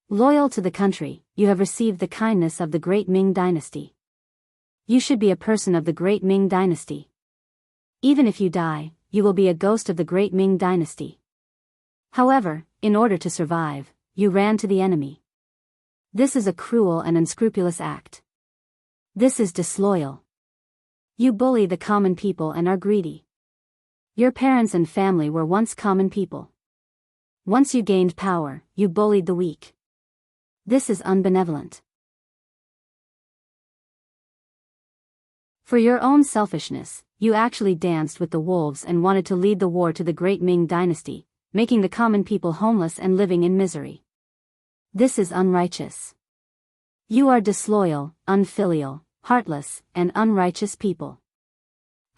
Loyal to the country, you have received the kindness of the great Ming dynasty. You should be a person of the great Ming dynasty. Even if you die, you will be a ghost of the great Ming dynasty. However, in order to survive, you ran to the enemy. This is a cruel and unscrupulous act. This is disloyal. You bully the common people and are greedy. Your parents and family were once common people. Once you gained power, you bullied the weak. This is unbenevolent. For your own selfishness, you actually danced with the wolves and wanted to lead the war to the great Ming dynasty, making the common people homeless and living in misery. This is unrighteous. You are disloyal, unfilial, heartless, and unrighteous people.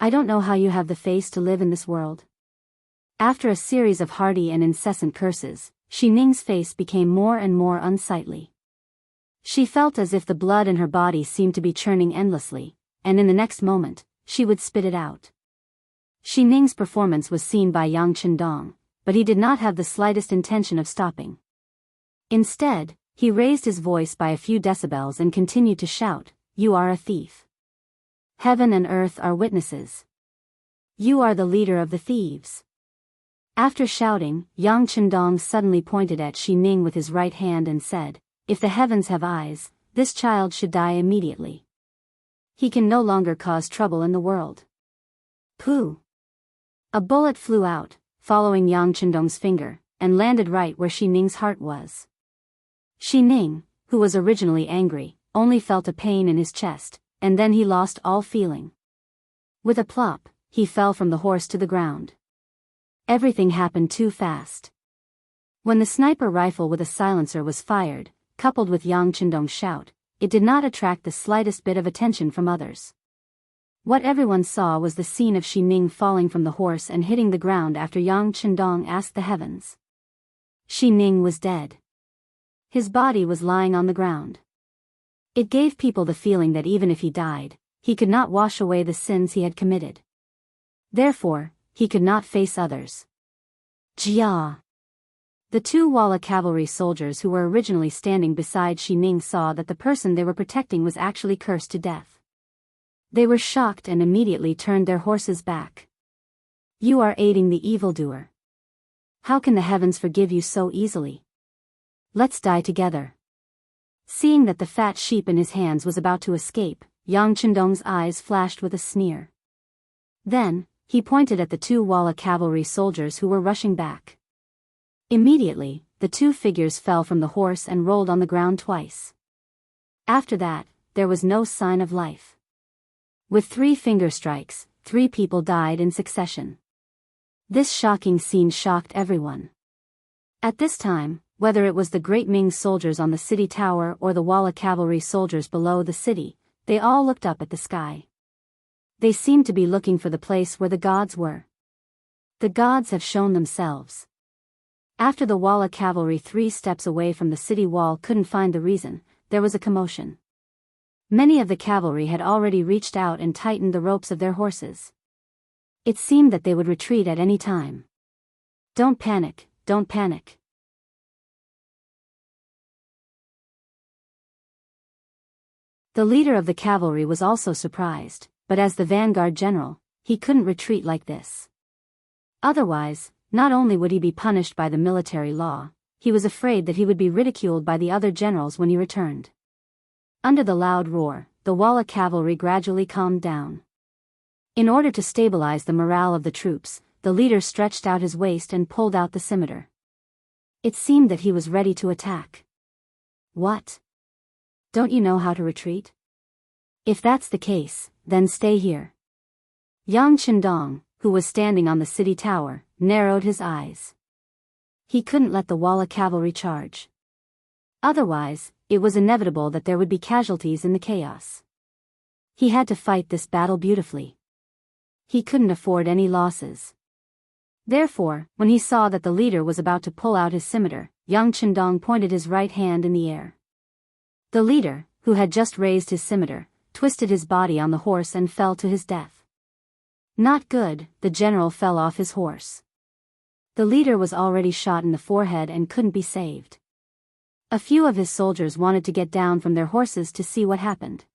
I don't know how you have the face to live in this world." After a series of hearty and incessant curses, Xi Ning's face became more and more unsightly. She felt as if the blood in her body seemed to be churning endlessly, and in the next moment, she would spit it out. Xi Ning's performance was seen by Yang Chendong, but he did not have the slightest intention of stopping. Instead, he raised his voice by a few decibels and continued to shout, "You are a thief. Heaven and earth are witnesses. You are the leader of the thieves." After shouting, Yang Chendong suddenly pointed at Xi Ning with his right hand and said, "If the heavens have eyes, this child should die immediately. He can no longer cause trouble in the world." Pooh! A bullet flew out, following Yang Chendong's finger, and landed right where Xi Ning's heart was. Xi Ning, who was originally angry, only felt a pain in his chest, and then he lost all feeling. With a plop, he fell from the horse to the ground. Everything happened too fast. When the sniper rifle with a silencer was fired, coupled with Yang Chendong's shout, it did not attract the slightest bit of attention from others. What everyone saw was the scene of Xi Ning falling from the horse and hitting the ground after Yang Chendong asked the heavens. Xi Ning was dead. His body was lying on the ground. It gave people the feeling that even if he died, he could not wash away the sins he had committed. Therefore, he could not face others. Jia! The two Walla cavalry soldiers who were originally standing beside Xi Ning saw that the person they were protecting was actually cursed to death. They were shocked and immediately turned their horses back. "You are aiding the evildoer. How can the heavens forgive you so easily? Let's die together." Seeing that the fat sheep in his hands was about to escape, Yang Chendong's eyes flashed with a sneer. Then, he pointed at the two Walla cavalry soldiers who were rushing back. Immediately, the two figures fell from the horse and rolled on the ground twice. After that, there was no sign of life. With 3 finger strikes, 3 people died in succession. This shocking scene shocked everyone. At this time, whether it was the Great Ming soldiers on the city tower or the Walla cavalry soldiers below the city, they all looked up at the sky. They seemed to be looking for the place where the gods were. The gods have shown themselves. After the Walla cavalry 3 steps away from the city wall couldn't find the reason, there was a commotion. Many of the cavalry had already reached out and tightened the ropes of their horses. It seemed that they would retreat at any time. "Don't panic, don't panic." The leader of the cavalry was also surprised, but as the vanguard general, he couldn't retreat like this. Otherwise, not only would he be punished by the military law, he was afraid that he would be ridiculed by the other generals when he returned. Under the loud roar, the Walla cavalry gradually calmed down. In order to stabilize the morale of the troops, the leader stretched out his waist and pulled out the scimitar. It seemed that he was ready to attack. "What? Don't you know how to retreat? If that's the case, then stay here." Yang Chendong, who was standing on the city tower, narrowed his eyes. He couldn't let the Walla cavalry charge. Otherwise, it was inevitable that there would be casualties in the chaos. He had to fight this battle beautifully. He couldn't afford any losses. Therefore, when he saw that the leader was about to pull out his scimitar, Yang Chendong pointed his right hand in the air. The leader, who had just raised his scimitar, twisted his body on the horse and fell to his death. Not good, the general fell off his horse. The leader was already shot in the forehead and couldn't be saved. A few of his soldiers wanted to get down from their horses to see what happened.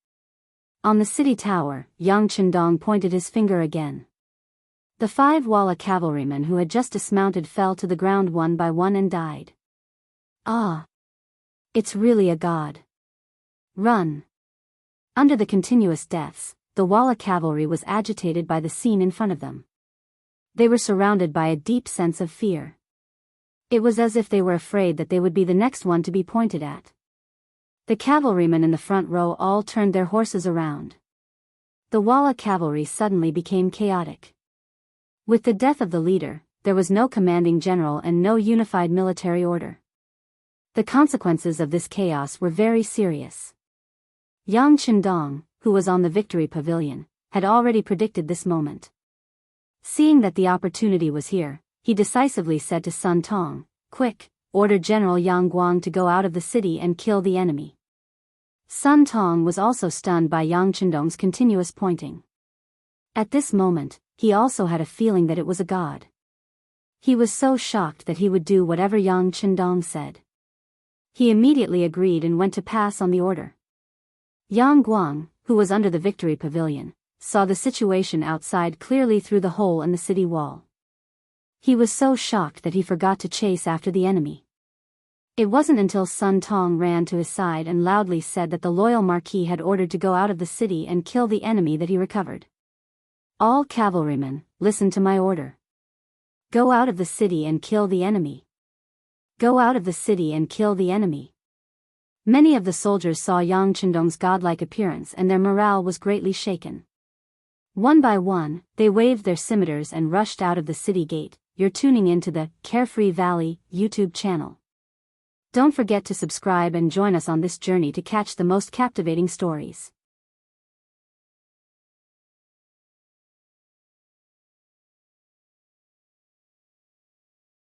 On the city tower, Yang Chendong pointed his finger again. The 5 Walla cavalrymen who had just dismounted fell to the ground one by one and died. "Ah! It's really a god. Run!" Under the continuous deaths, the Walla cavalry was agitated by the scene in front of them. They were surrounded by a deep sense of fear. It was as if they were afraid that they would be the next one to be pointed at. The cavalrymen in the front row all turned their horses around. The Walla cavalry suddenly became chaotic. With the death of the leader, there was no commanding general and no unified military order. The consequences of this chaos were very serious. Yang Chendong, who was on the victory pavilion, had already predicted this moment. Seeing that the opportunity was here, he decisively said to Sun Tong, "Quick, order General Yang Guang to go out of the city and kill the enemy." Sun Tong was also stunned by Yang Chendong's continuous pointing. At this moment, he also had a feeling that it was a god. He was so shocked that he would do whatever Yang Chendong said. He immediately agreed and went to pass on the order. Yang Guang, who was under the victory pavilion, saw the situation outside clearly through the hole in the city wall. He was so shocked that he forgot to chase after the enemy. It wasn't until Sun Tong ran to his side and loudly said that the loyal marquis had ordered to go out of the city and kill the enemy that he recovered. All cavalrymen, listen to my order. Go out of the city and kill the enemy. Go out of the city and kill the enemy. Many of the soldiers saw Yang Chendong's godlike appearance and their morale was greatly shaken. One by one, they waved their scimitars and rushed out of the city gate. You're tuning into the Carefree Valley YouTube channel. Don't forget to subscribe and join us on this journey to catch the most captivating stories.